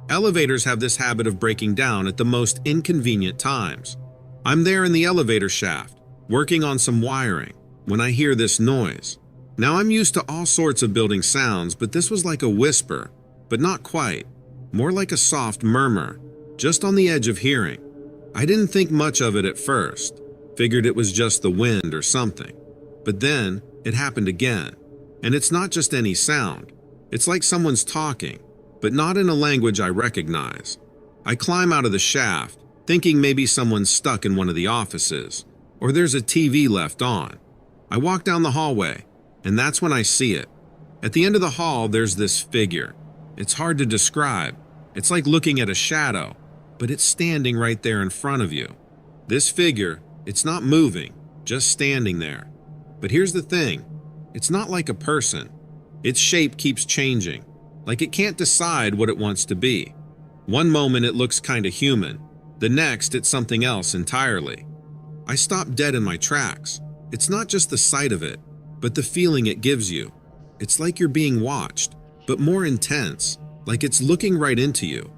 Elevators have this habit of breaking down at the most inconvenient times. I'm there in the elevator shaft, working on some wiring, when I hear this noise. Now I'm used to all sorts of building sounds, but this was like a whisper, but not quite. More like a soft murmur, just on the edge of hearing. I didn't think much of it at first, figured it was just the wind or something. But then, it happened again. And it's not just any sound. It's like someone's talking, but not in a language I recognize. I climb out of the shaft, thinking maybe someone's stuck in one of the offices, or there's a TV left on. I walk down the hallway, and that's when I see it. At the end of the hall, there's this figure. It's hard to describe. It's like looking at a shadow, but it's standing right there in front of you. This figure, it's not moving, just standing there. But here's the thing, it's not like a person. Its shape keeps changing, like it can't decide what it wants to be. One moment it looks kinda human, the next it's something else entirely. I stop dead in my tracks. It's not just the sight of it, but the feeling it gives you. It's like you're being watched, but more intense, like it's looking right into you.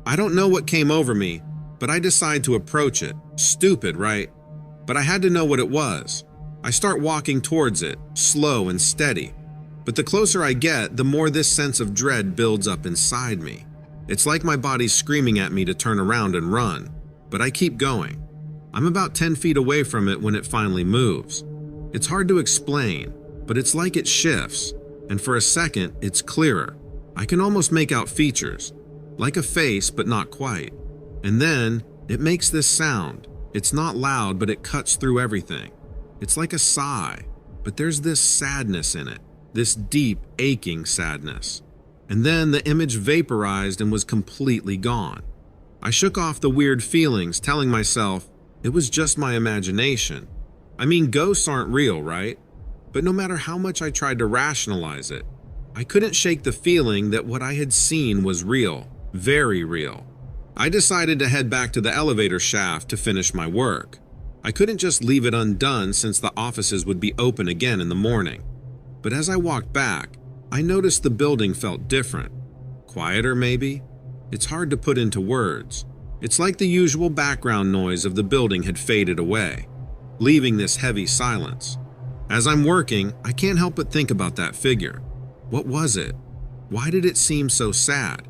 I don't know what came over me, but I decide to approach it. Stupid, right? But I had to know what it was. I start walking towards it, slow and steady. But the closer I get, the more this sense of dread builds up inside me. It's like my body's screaming at me to turn around and run, but I keep going. I'm about 10 feet away from it when it finally moves. It's hard to explain, but it's like it shifts, and for a second, it's clearer. I can almost make out features, like a face, but not quite. And then, it makes this sound. It's not loud, but it cuts through everything. It's like a sigh, but there's this sadness in it, this deep, aching sadness. And then the image vaporized and was completely gone. I shook off the weird feelings, telling myself it was just my imagination. I mean, ghosts aren't real, right? But no matter how much I tried to rationalize it, I couldn't shake the feeling that what I had seen was real, very real. I decided to head back to the elevator shaft to finish my work. I couldn't just leave it undone since the offices would be open again in the morning. But as I walked back, I noticed the building felt different. Quieter, maybe? It's hard to put into words. It's like the usual background noise of the building had faded away, leaving this heavy silence. As I'm working, I can't help but think about that figure. What was it? Why did it seem so sad?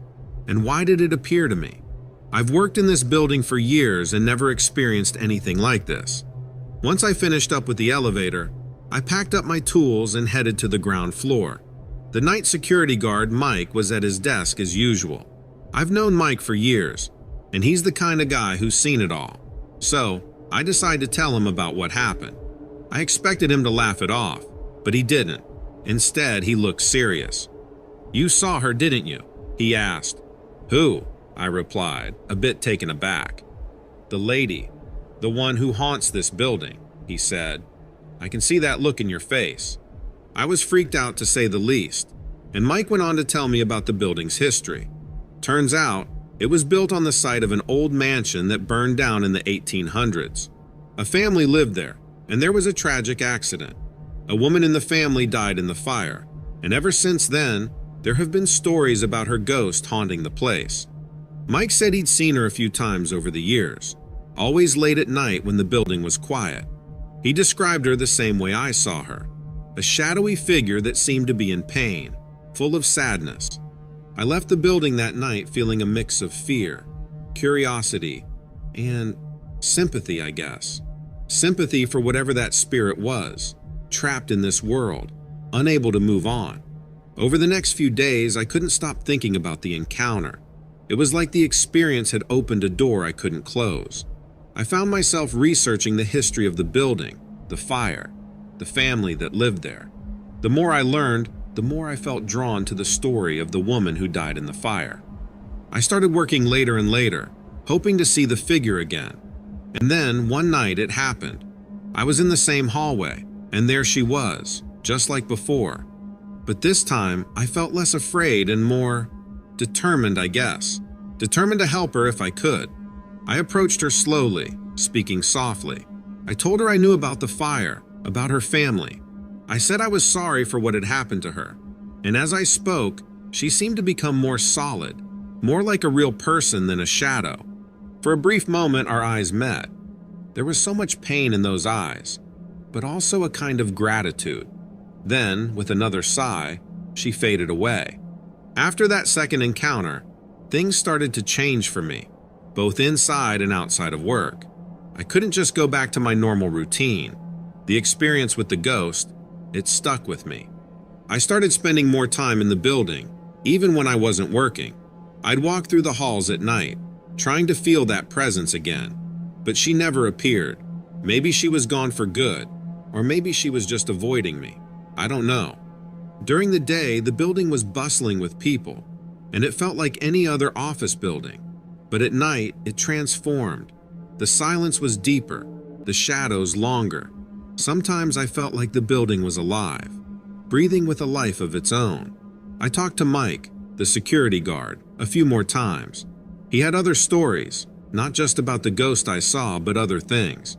And why did it appear to me? I've worked in this building for years and never experienced anything like this. Once I finished up with the elevator, I packed up my tools and headed to the ground floor. The night security guard, Mike, was at his desk as usual. I've known Mike for years, and he's the kind of guy who's seen it all. So, I decided to tell him about what happened. I expected him to laugh it off, but he didn't. Instead, he looked serious. "You saw her, didn't you?" he asked. "Who?" I replied, a bit taken aback. "The lady, the one who haunts this building," he said. "I can see that look in your face." I was freaked out to say the least, and Mike went on to tell me about the building's history. Turns out, it was built on the site of an old mansion that burned down in the 1800s. A family lived there, and there was a tragic accident. A woman in the family died in the fire, and ever since then, there have been stories about her ghost haunting the place. Mike said he'd seen her a few times over the years, always late at night when the building was quiet. He described her the same way I saw her, a shadowy figure that seemed to be in pain, full of sadness. I left the building that night feeling a mix of fear, curiosity, and sympathy, I guess. Sympathy for whatever that spirit was, trapped in this world, unable to move on. Over the next few days, I couldn't stop thinking about the encounter. It was like the experience had opened a door I couldn't close. I found myself researching the history of the building, the fire, the family that lived there. The more I learned, the more I felt drawn to the story of the woman who died in the fire. I started working later and later, hoping to see the figure again. And then, one night, it happened. I was in the same hallway, and there she was, just like before. But this time, I felt less afraid and more determined, I guess. Determined to help her if I could. I approached her slowly, speaking softly. I told her I knew about the fire, about her family. I said I was sorry for what had happened to her, and as I spoke, she seemed to become more solid, more like a real person than a shadow. For a brief moment, our eyes met. There was so much pain in those eyes, but also a kind of gratitude. Then, with another sigh, she faded away. After that second encounter, things started to change for me, both inside and outside of work. I couldn't just go back to my normal routine. The experience with the ghost, it stuck with me. I started spending more time in the building, even when I wasn't working. I'd walk through the halls at night, trying to feel that presence again. But she never appeared. Maybe she was gone for good, or maybe she was just avoiding me. I don't know. During the day, the building was bustling with people, and it felt like any other office building. But at night, it transformed. The silence was deeper, the shadows longer. Sometimes I felt like the building was alive, breathing with a life of its own. I talked to Mike, the security guard, a few more times. He had other stories, not just about the ghost I saw, but other things.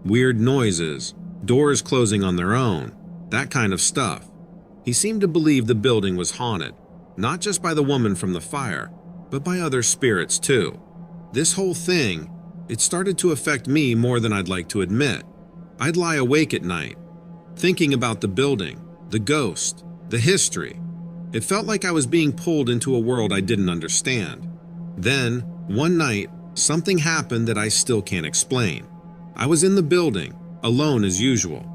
Weird noises, doors closing on their own, that kind of stuff. He seemed to believe the building was haunted, not just by the woman from the fire, but by other spirits too. This whole thing, it started to affect me more than I'd like to admit. I'd lie awake at night, thinking about the building, the ghost, the history. It felt like I was being pulled into a world I didn't understand. Then, one night, something happened that I still can't explain. I was in the building, alone as usual.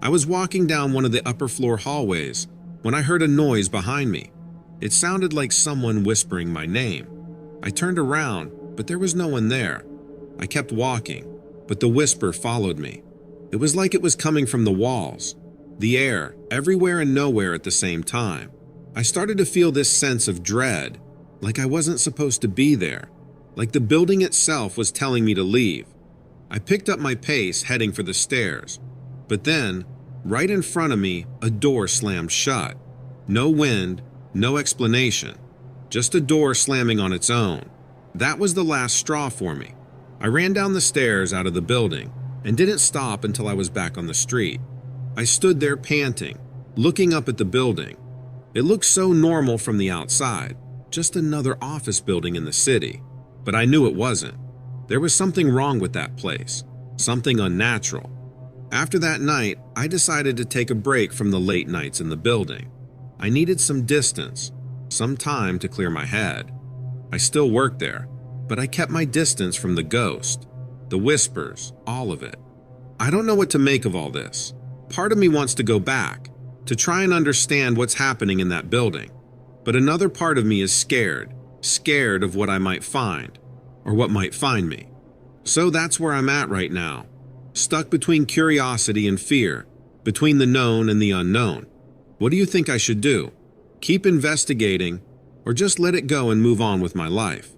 I was walking down one of the upper floor hallways when I heard a noise behind me. It sounded like someone whispering my name. I turned around, but there was no one there. I kept walking, but the whisper followed me. It was like it was coming from the walls, the air, everywhere and nowhere at the same time. I started to feel this sense of dread, like I wasn't supposed to be there, like the building itself was telling me to leave. I picked up my pace, heading for the stairs. But then, right in front of me, a door slammed shut. No wind, no explanation, just a door slamming on its own. That was the last straw for me. I ran down the stairs out of the building and didn't stop until I was back on the street. I stood there panting, looking up at the building. It looked so normal from the outside, just another office building in the city. But I knew it wasn't. There was something wrong with that place, something unnatural. After that night, I decided to take a break from the late nights in the building. I needed some distance, some time to clear my head. I still worked there, but I kept my distance from the ghost, the whispers, all of it. I don't know what to make of all this. Part of me wants to go back, to try and understand what's happening in that building. But another part of me is scared of what I might find, or what might find me. So that's where I'm at right now, stuck between curiosity and fear, between the known and the unknown. What do you think I should do? Keep investigating, or just let it go and move on with my life?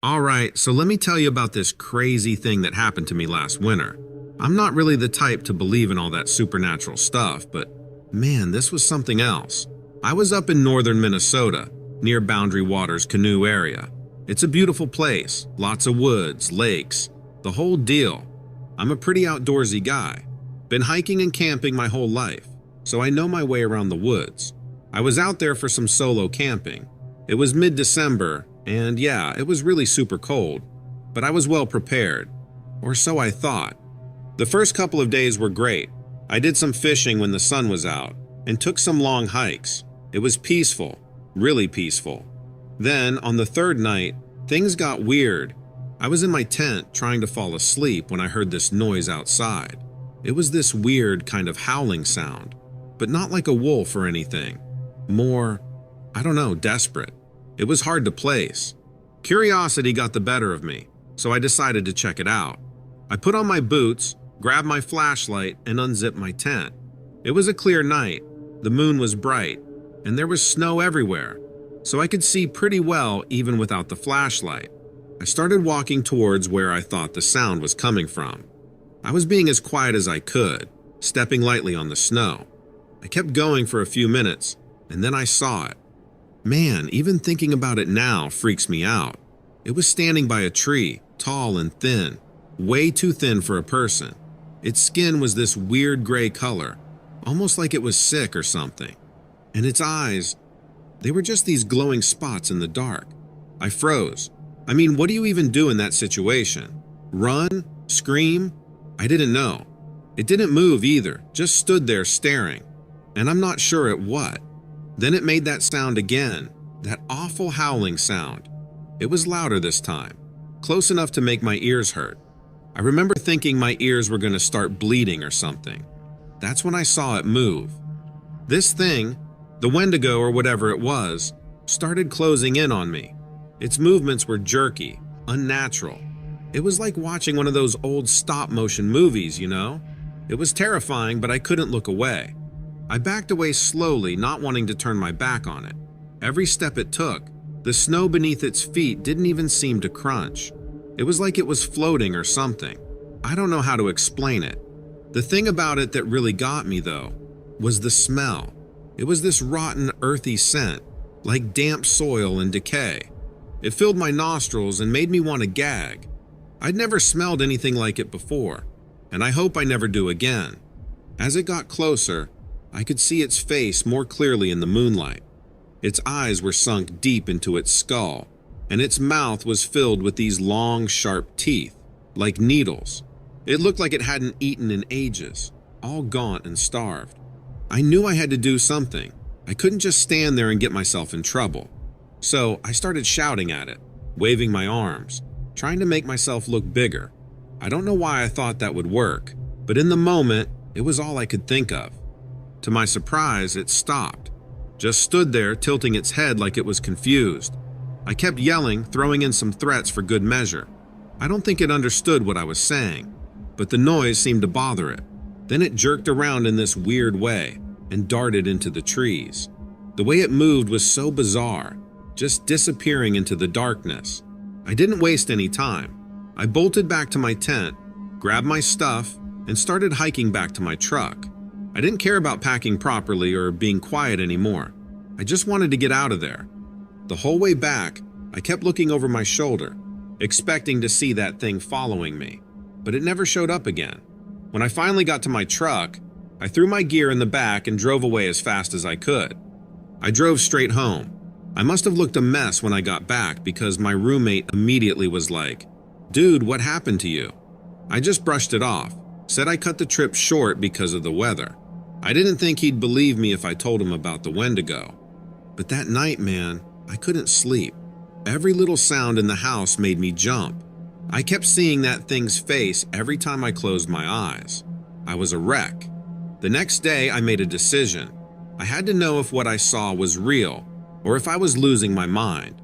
Alright, so let me tell you about this crazy thing that happened to me last winter. I'm not really the type to believe in all that supernatural stuff, but man, this was something else. I was up in northern Minnesota, near Boundary Waters Canoe area. It's a beautiful place, lots of woods, lakes, the whole deal. I'm a pretty outdoorsy guy. Been hiking and camping my whole life, so I know my way around the woods. I was out there for some solo camping. It was mid-December, and yeah, it was really super cold, but I was well prepared, or so I thought. The first couple of days were great. I did some fishing when the sun was out, and took some long hikes. It was peaceful, really peaceful. Then, on the third night, things got weird. I was in my tent trying to fall asleep when I heard this noise outside. It was this weird kind of howling sound, but not like a wolf or anything. More, I don't know, desperate. It was hard to place. Curiosity got the better of me, so I decided to check it out. I put on my boots, grabbed my flashlight, and unzipped my tent. It was a clear night, the moon was bright, and there was snow everywhere, so I could see pretty well even without the flashlight. I started walking towards where I thought the sound was coming from. I was being as quiet as I could, stepping lightly on the snow. I kept going for a few minutes, and then I saw it. Man, even thinking about it now freaks me out. It was standing by a tree, tall and thin. way too thin for a person. Its skin was this weird gray color, almost like it was sick or something. And its eyes, they were just these glowing spots in the dark. I froze. I mean, what do you even do in that situation? Run? Scream? I didn't know. It didn't move either, just stood there staring. And I'm not sure at what. Then it made that sound again, that awful howling sound. It was louder this time, close enough to make my ears hurt. I remember thinking my ears were going to start bleeding or something. That's when I saw it move. This thing, the Wendigo or whatever it was, started closing in on me. Its movements were jerky, unnatural. It was like watching one of those old stop-motion movies, you know? It was terrifying, but I couldn't look away. I backed away slowly, not wanting to turn my back on it. Every step it took, the snow beneath its feet didn't even seem to crunch. It was like it was floating or something. I don't know how to explain it. The thing about it that really got me, though, was the smell. It was this rotten, earthy scent, like damp soil and decay. It filled my nostrils and made me want to gag. I'd never smelled anything like it before, and I hope I never do again. As it got closer, I could see its face more clearly in the moonlight. Its eyes were sunk deep into its skull, and its mouth was filled with these long, sharp teeth, like needles. It looked like it hadn't eaten in ages, all gaunt and starved. I knew I had to do something. I couldn't just stand there and get myself in trouble. So I started shouting at it, waving my arms, trying to make myself look bigger. I don't know why I thought that would work, but in the moment, it was all I could think of. To my surprise, it stopped, just stood there tilting its head like it was confused. I kept yelling, throwing in some threats for good measure. I don't think it understood what I was saying, but the noise seemed to bother it. Then it jerked around in this weird way and darted into the trees. The way it moved was so bizarre, just disappearing into the darkness. I didn't waste any time. I bolted back to my tent, grabbed my stuff, and started hiking back to my truck. I didn't care about packing properly or being quiet anymore. I just wanted to get out of there. The whole way back, I kept looking over my shoulder, expecting to see that thing following me, but it never showed up again. When I finally got to my truck, I threw my gear in the back and drove away as fast as I could. I drove straight home. I must have looked a mess when I got back because my roommate immediately was like, "Dude, what happened to you?" I just brushed it off, said I cut the trip short because of the weather. I didn't think he'd believe me if I told him about the Wendigo. But that night, man, I couldn't sleep. Every little sound in the house made me jump. I kept seeing that thing's face every time I closed my eyes. I was a wreck. The next day, I made a decision. I had to know if what I saw was real or if I was losing my mind.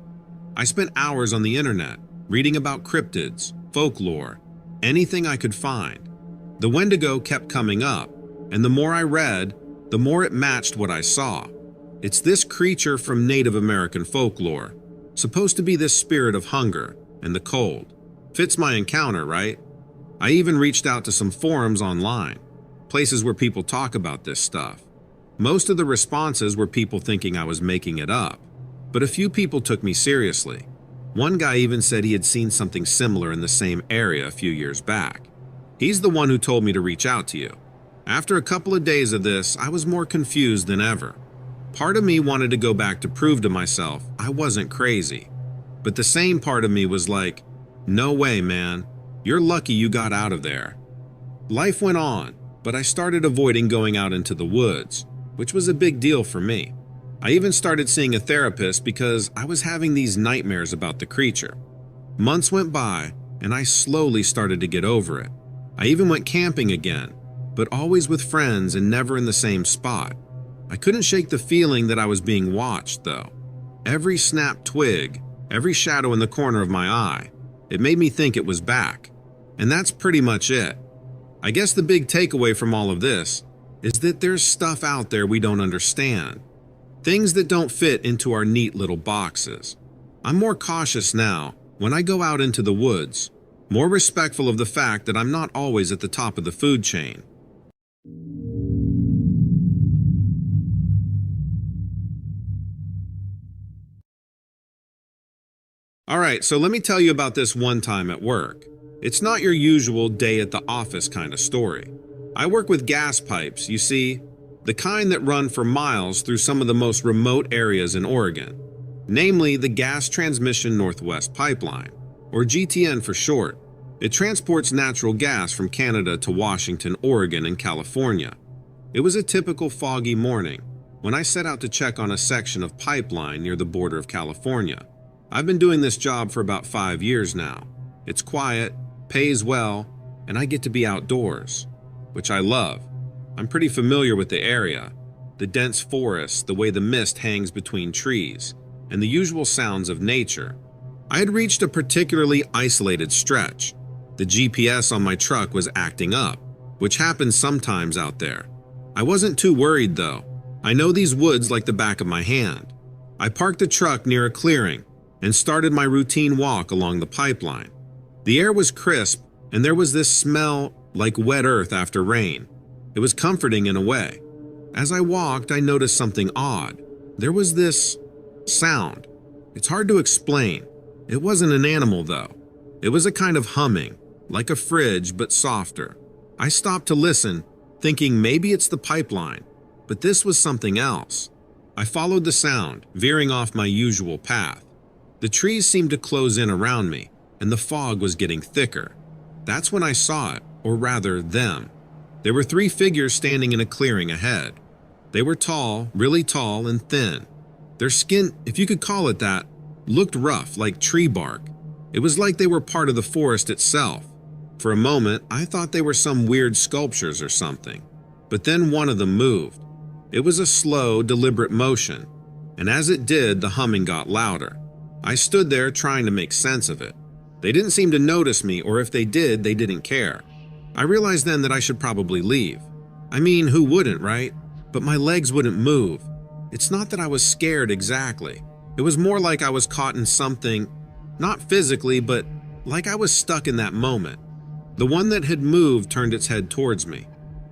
I spent hours on the internet, reading about cryptids, folklore, anything I could find. The Wendigo kept coming up, and the more I read, the more it matched what I saw. It's this creature from Native American folklore, supposed to be this spirit of hunger and the cold. Fits my encounter, right? I even reached out to some forums online, places where people talk about this stuff. Most of the responses were people thinking I was making it up, but a few people took me seriously. One guy even said he had seen something similar in the same area a few years back. He's the one who told me to reach out to you. After a couple of days of this, I was more confused than ever. Part of me wanted to go back to prove to myself I wasn't crazy, but the same part of me was like, no way, man. You're lucky you got out of there. Life went on, but I started avoiding going out into the woods, which was a big deal for me. I even started seeing a therapist because I was having these nightmares about the creature. Months went by, and I slowly started to get over it. I even went camping again, but always with friends and never in the same spot. I couldn't shake the feeling that I was being watched, though. Every snapped twig, every shadow in the corner of my eye, it made me think it was back. And that's pretty much it. I guess the big takeaway from all of this is that there's stuff out there we don't understand. Things that don't fit into our neat little boxes. I'm more cautious now when I go out into the woods, more respectful of the fact that I'm not always at the top of the food chain. Alright, so let me tell you about this one time at work. It's not your usual day at the office kind of story. I work with gas pipes, you see, the kind that run for miles through some of the most remote areas in Oregon, namely the Gas Transmission Northwest Pipeline, or GTN for short. It transports natural gas from Canada to Washington, Oregon, and California. It was a typical foggy morning when I set out to check on a section of pipeline near the border of California. I've been doing this job for about 5 years now. It's quiet, pays well, and I get to be outdoors, which I love. I'm pretty familiar with the area, the dense forests, the way the mist hangs between trees, and the usual sounds of nature. I had reached a particularly isolated stretch. The GPS on my truck was acting up, which happens sometimes out there. I wasn't too worried though. I know these woods like the back of my hand. I parked the truck near a clearing and started my routine walk along the pipeline. The air was crisp and there was this smell like wet earth after rain. It was comforting in a way. As I walked, I noticed something odd. There was this sound. It's hard to explain. It wasn't an animal though. It was a kind of humming, like a fridge but softer. I stopped to listen, thinking maybe it's the pipeline, but this was something else. I followed the sound, veering off my usual path. The trees seemed to close in around me, and the fog was getting thicker. That's when I saw it, or rather them. There were 3 figures standing in a clearing ahead. They were tall, really tall and thin. Their skin, if you could call it that, looked rough like tree bark. It was like they were part of the forest itself. For a moment, I thought they were some weird sculptures or something. But then one of them moved. It was a slow, deliberate motion, and as it did, the humming got louder. I stood there trying to make sense of it. They didn't seem to notice me, or if they did, they didn't care. I realized then that I should probably leave. I mean, who wouldn't, right? But my legs wouldn't move. It's not that I was scared exactly. It was more like I was caught in something, not physically, but like I was stuck in that moment. The one that had moved turned its head towards me.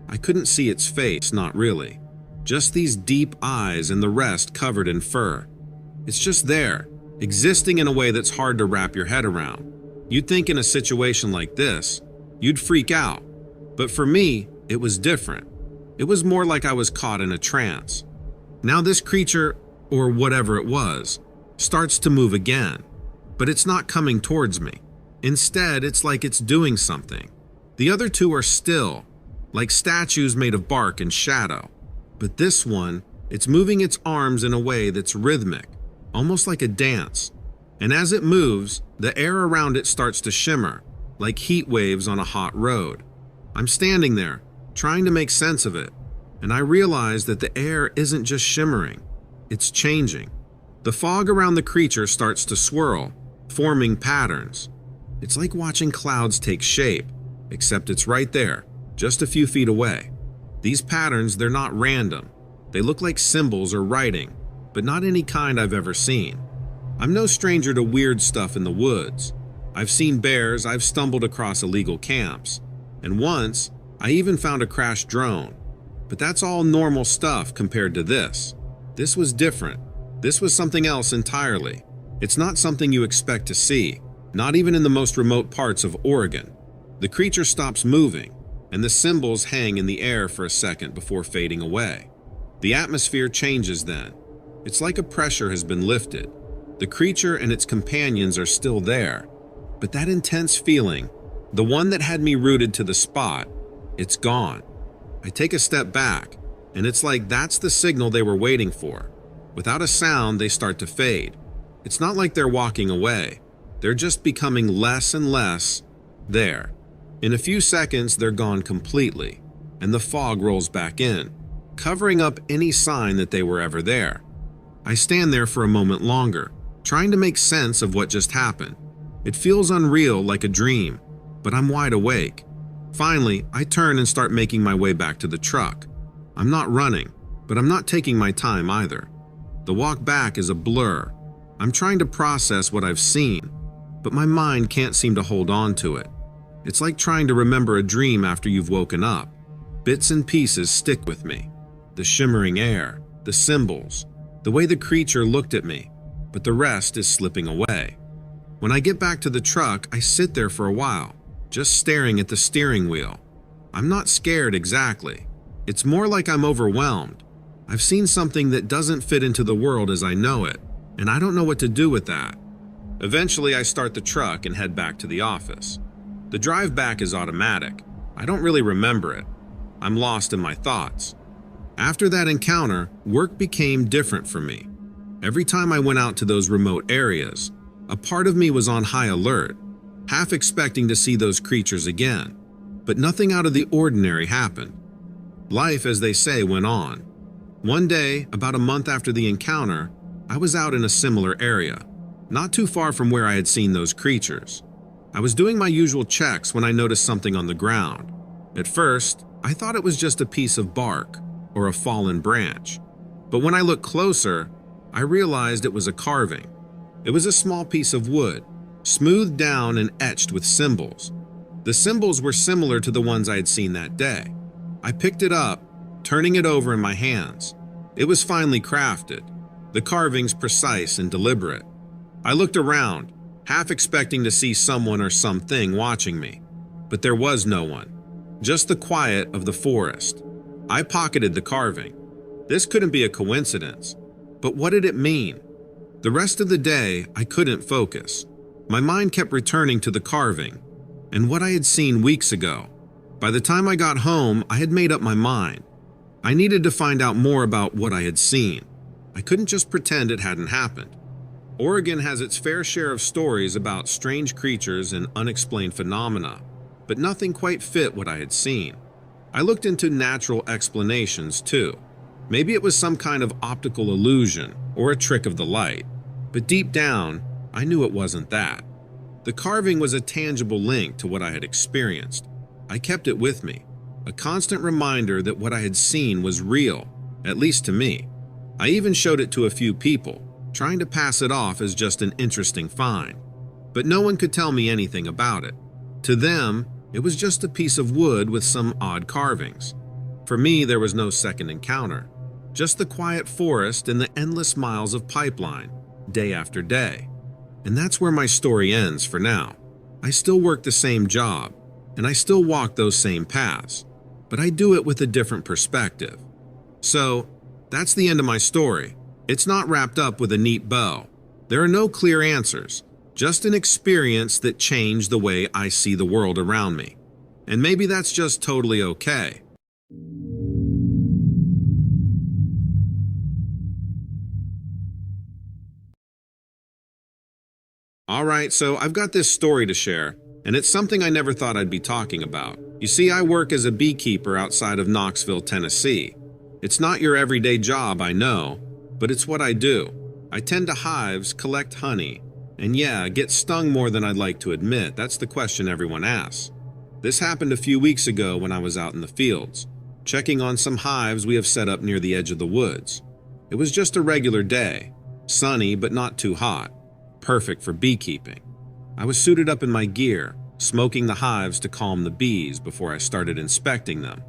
I couldn't see its face, not really. Just these deep eyes and the rest covered in fur. It's just there, existing in a way that's hard to wrap your head around. You'd think in a situation like this, you'd freak out. But for me, it was different. It was more like I was caught in a trance. Now this creature, or whatever it was, starts to move again. But it's not coming towards me. Instead, it's like it's doing something. The other 2 are still, like statues made of bark and shadow. But this one, it's moving its arms in a way that's rhythmic, almost like a dance. And as it moves, the air around it starts to shimmer, like heat waves on a hot road. I'm standing there, trying to make sense of it, and I realize that the air isn't just shimmering, it's changing. The fog around the creature starts to swirl, forming patterns. It's like watching clouds take shape, except it's right there, just a few feet away. These patterns, they're not random. They look like symbols or writing, but not any kind I've ever seen. I'm no stranger to weird stuff in the woods. I've seen bears, I've stumbled across illegal camps, and once, I even found a crashed drone. But that's all normal stuff compared to this. This was different. This was something else entirely. It's not something you expect to see, not even in the most remote parts of Oregon. The creature stops moving, and the symbols hang in the air for a second before fading away. The atmosphere changes then. It's like a pressure has been lifted. The creature and its companions are still there, but that intense feeling, the one that had me rooted to the spot, it's gone. I take a step back, and it's like that's the signal they were waiting for. Without a sound, they start to fade. It's not like they're walking away. They're just becoming less and less there. In a few seconds, they're gone completely, and the fog rolls back in, covering up any sign that they were ever there. I stand there for a moment longer, trying to make sense of what just happened. It feels unreal, like a dream, but I'm wide awake. Finally, I turn and start making my way back to the truck. I'm not running, but I'm not taking my time either. The walk back is a blur. I'm trying to process what I've seen, but my mind can't seem to hold on to it. It's like trying to remember a dream after you've woken up. Bits and pieces stick with me. The shimmering air, the symbols, the way the creature looked at me, but the rest is slipping away. When I get back to the truck, I sit there for a while, just staring at the steering wheel. I'm not scared exactly. It's more like I'm overwhelmed. I've seen something that doesn't fit into the world as I know it, and I don't know what to do with that. Eventually, I start the truck and head back to the office. The drive back is automatic. I don't really remember it. I'm lost in my thoughts. After that encounter, work became different for me. Every time I went out to those remote areas, a part of me was on high alert, half expecting to see those creatures again. But nothing out of the ordinary happened. Life, as they say, went on. One day, about a month after the encounter, I was out in a similar area, not too far from where I had seen those creatures. I was doing my usual checks when I noticed something on the ground. At first, I thought it was just a piece of bark or a fallen branch. But when I looked closer, I realized it was a carving. It was a small piece of wood, smoothed down and etched with symbols. The symbols were similar to the ones I had seen that day. I picked it up, turning it over in my hands. It was finely crafted, the carvings precise and deliberate. I looked around, half expecting to see someone or something watching me, but there was no one, just the quiet of the forest. I pocketed the carving. This couldn't be a coincidence, but what did it mean? The rest of the day, I couldn't focus. My mind kept returning to the carving and what I had seen weeks ago. By the time I got home, I had made up my mind. I needed to find out more about what I had seen. I couldn't just pretend it hadn't happened. Oregon has its fair share of stories about strange creatures and unexplained phenomena, but nothing quite fit what I had seen. I looked into natural explanations too. Maybe it was some kind of optical illusion or a trick of the light, but deep down, I knew it wasn't that. The carving was a tangible link to what I had experienced. I kept it with me, a constant reminder that what I had seen was real, at least to me. I even showed it to a few people, trying to pass it off as just an interesting find. But no one could tell me anything about it. To them, it was just a piece of wood with some odd carvings. For me, there was no second encounter, just the quiet forest and the endless miles of pipeline, day after day. And that's where my story ends for now. I still work the same job, and I still walk those same paths, but I do it with a different perspective. So, that's the end of my story. It's not wrapped up with a neat bow. There are no clear answers, just an experience that changed the way I see the world around me. And maybe that's just totally okay. Alright, so I've got this story to share, and it's something I never thought I'd be talking about. You see, I work as a beekeeper outside of Knoxville, Tennessee. It's not your everyday job, I know, but it's what I do. I tend to hives, collect honey, and yeah, get stung more than I'd like to admit. That's the question everyone asks. This happened a few weeks ago when I was out in the fields, checking on some hives we have set up near the edge of the woods. It was just a regular day, sunny but not too hot, perfect for beekeeping. I was suited up in my gear, smoking the hives to calm the bees before I started inspecting them.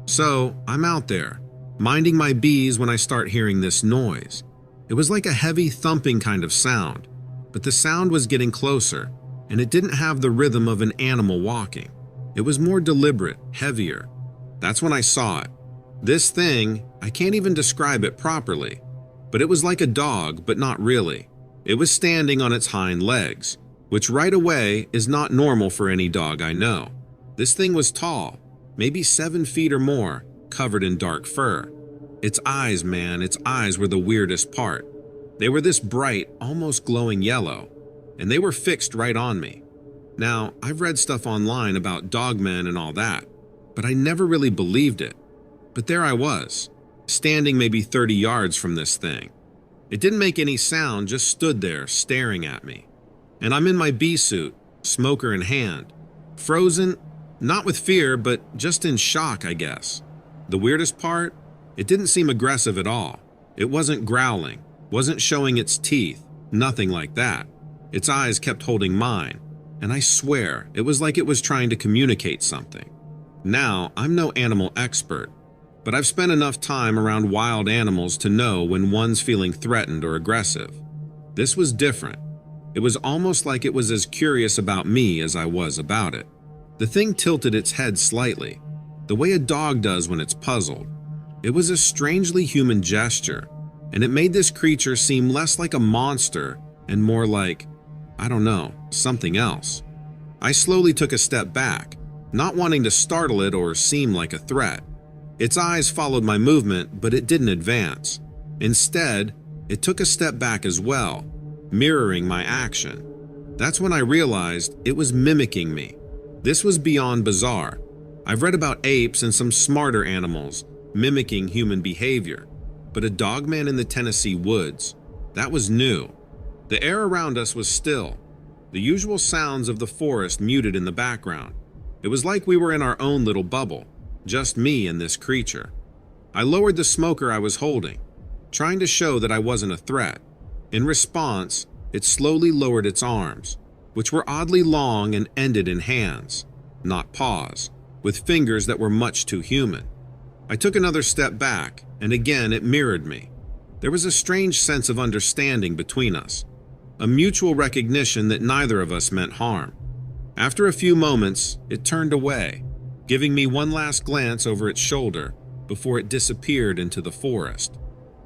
So, I'm out there, minding my bees when I start hearing this noise. It was like a heavy thumping kind of sound, but the sound was getting closer, and it didn't have the rhythm of an animal walking. It was more deliberate, heavier. That's when I saw it. This thing, I can't even describe it properly, but it was like a dog, but not really. It was standing on its hind legs, which right away is not normal for any dog I know. This thing was tall, maybe 7 feet or more, covered in dark fur. Its eyes, man, its eyes were the weirdest part. They were this bright, almost glowing yellow, and they were fixed right on me. Now, I've read stuff online about dogmen and all that, but I never really believed it. But there I was, standing maybe 30 yards from this thing. It didn't make any sound, just stood there staring at me. And I'm in my bee suit, smoker in hand, frozen, not with fear, but just in shock, I guess. The weirdest part? It didn't seem aggressive at all. It wasn't growling, wasn't showing its teeth, nothing like that. Its eyes kept holding mine, and I swear it was like it was trying to communicate something. Now, I'm no animal expert, but I've spent enough time around wild animals to know when one's feeling threatened or aggressive. This was different. It was almost like it was as curious about me as I was about it. The thing tilted its head slightly, the way a dog does when it's puzzled. It was a strangely human gesture, and it made this creature seem less like a monster and more like, I don't know, something else. I slowly took a step back, not wanting to startle it or seem like a threat. Its eyes followed my movement, but it didn't advance. Instead, it took a step back as well, mirroring my action. That's when I realized it was mimicking me. This was beyond bizarre. I've read about apes and some smarter animals mimicking human behavior, but a dogman in the Tennessee woods, that was new. The air around us was still, the usual sounds of the forest muted in the background. It was like we were in our own little bubble, just me and this creature. I lowered the smoker I was holding, trying to show that I wasn't a threat. In response, it slowly lowered its arms, which were oddly long and ended in hands, not paws, with fingers that were much too human. I took another step back, and again it mirrored me. There was a strange sense of understanding between us, a mutual recognition that neither of us meant harm. After a few moments, it turned away, giving me one last glance over its shoulder before it disappeared into the forest.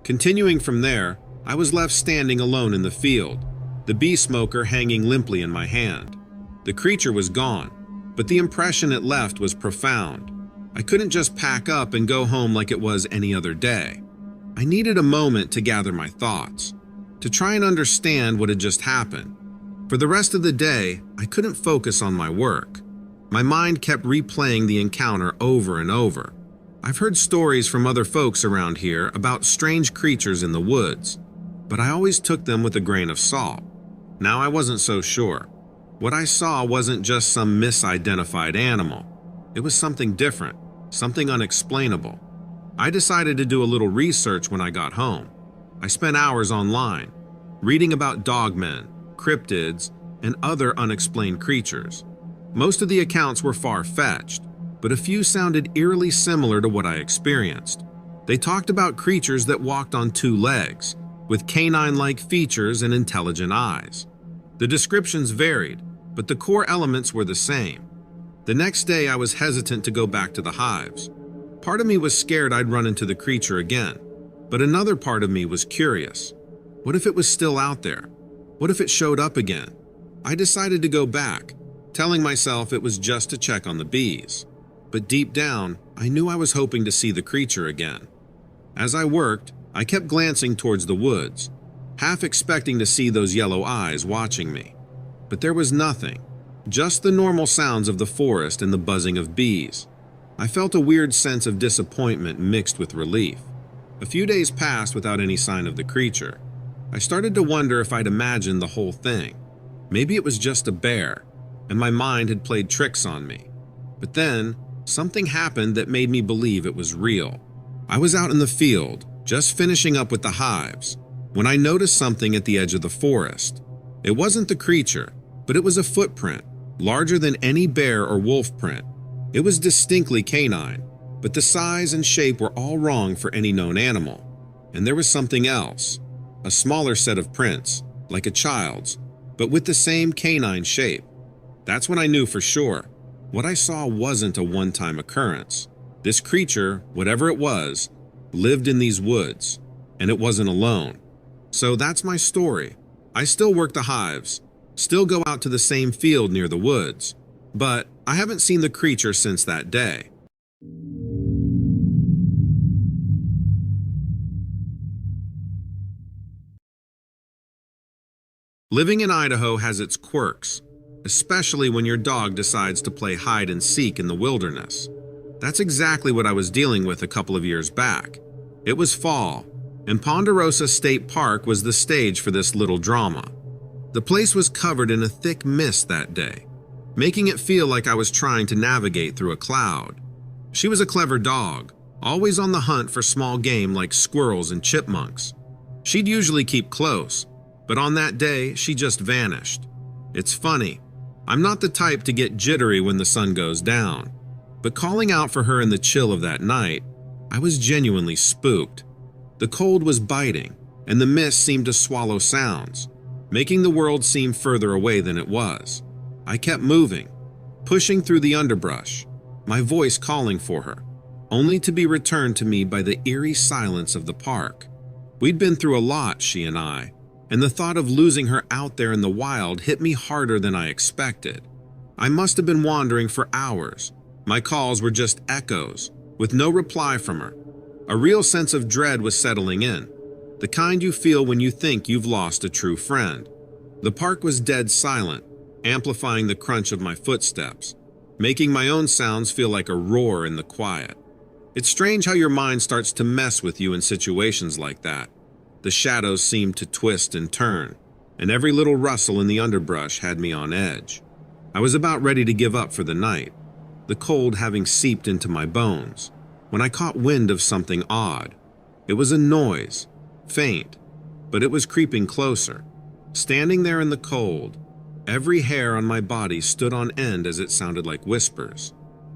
Continuing from there, I was left standing alone in the field, the bee smoker hanging limply in my hand. The creature was gone, but the impression it left was profound. I couldn't just pack up and go home like it was any other day. I needed a moment to gather my thoughts, to try and understand what had just happened. For the rest of the day, I couldn't focus on my work. My mind kept replaying the encounter over and over. I've heard stories from other folks around here about strange creatures in the woods, but I always took them with a grain of salt. Now I wasn't so sure. What I saw wasn't just some misidentified animal. It was something different, something unexplainable. I decided to do a little research when I got home. I spent hours online, reading about dogmen, cryptids, and other unexplained creatures. Most of the accounts were far-fetched, but a few sounded eerily similar to what I experienced. They talked about creatures that walked on two legs, with canine-like features and intelligent eyes. The descriptions varied, but the core elements were the same. The next day, I was hesitant to go back to the hives. Part of me was scared I'd run into the creature again, but another part of me was curious. What if it was still out there? What if it showed up again? I decided to go back, telling myself it was just to check on the bees. But deep down, I knew I was hoping to see the creature again. As I worked, I kept glancing towards the woods, half expecting to see those yellow eyes watching me. But there was nothing, just the normal sounds of the forest and the buzzing of bees. I felt a weird sense of disappointment mixed with relief. A few days passed without any sign of the creature. I started to wonder if I'd imagined the whole thing. Maybe it was just a bear, and my mind had played tricks on me. But then, something happened that made me believe it was real. I was out in the field, just finishing up with the hives, when I noticed something at the edge of the forest. It wasn't the creature, but it was a footprint, larger than any bear or wolf print. It was distinctly canine, but the size and shape were all wrong for any known animal. And there was something else, a smaller set of prints, like a child's, but with the same canine shape. That's when I knew for sure. What I saw wasn't a one-time occurrence. This creature, whatever it was, lived in these woods, and it wasn't alone. So that's my story. I still work the hives, still go out to the same field near the woods, but I haven't seen the creature since that day. Living in Idaho has its quirks, especially when your dog decides to play hide and seek in the wilderness. That's exactly what I was dealing with a couple of years back. It was fall, and Ponderosa State Park was the stage for this little drama. The place was covered in a thick mist that day, making it feel like I was trying to navigate through a cloud. She was a clever dog, always on the hunt for small game like squirrels and chipmunks. She'd usually keep close, but on that day, she just vanished. It's funny, I'm not the type to get jittery when the sun goes down, but calling out for her in the chill of that night, I was genuinely spooked. The cold was biting, and the mist seemed to swallow sounds, making the world seem further away than it was. I kept moving, pushing through the underbrush, my voice calling for her, only to be returned to me by the eerie silence of the park. We'd been through a lot, she and I, and the thought of losing her out there in the wild hit me harder than I expected. I must have been wandering for hours. My calls were just echoes, with no reply from her. A real sense of dread was settling in, the kind you feel when you think you've lost a true friend. The park was dead silent, amplifying the crunch of my footsteps, making my own sounds feel like a roar in the quiet. It's strange how your mind starts to mess with you in situations like that. The shadows seemed to twist and turn, and every little rustle in the underbrush had me on edge. I was about ready to give up for the night, the cold having seeped into my bones, when I caught wind of something odd. It was a noise, faint, but it was creeping closer. Standing there in the cold, every hair on my body stood on end as it sounded like whispers.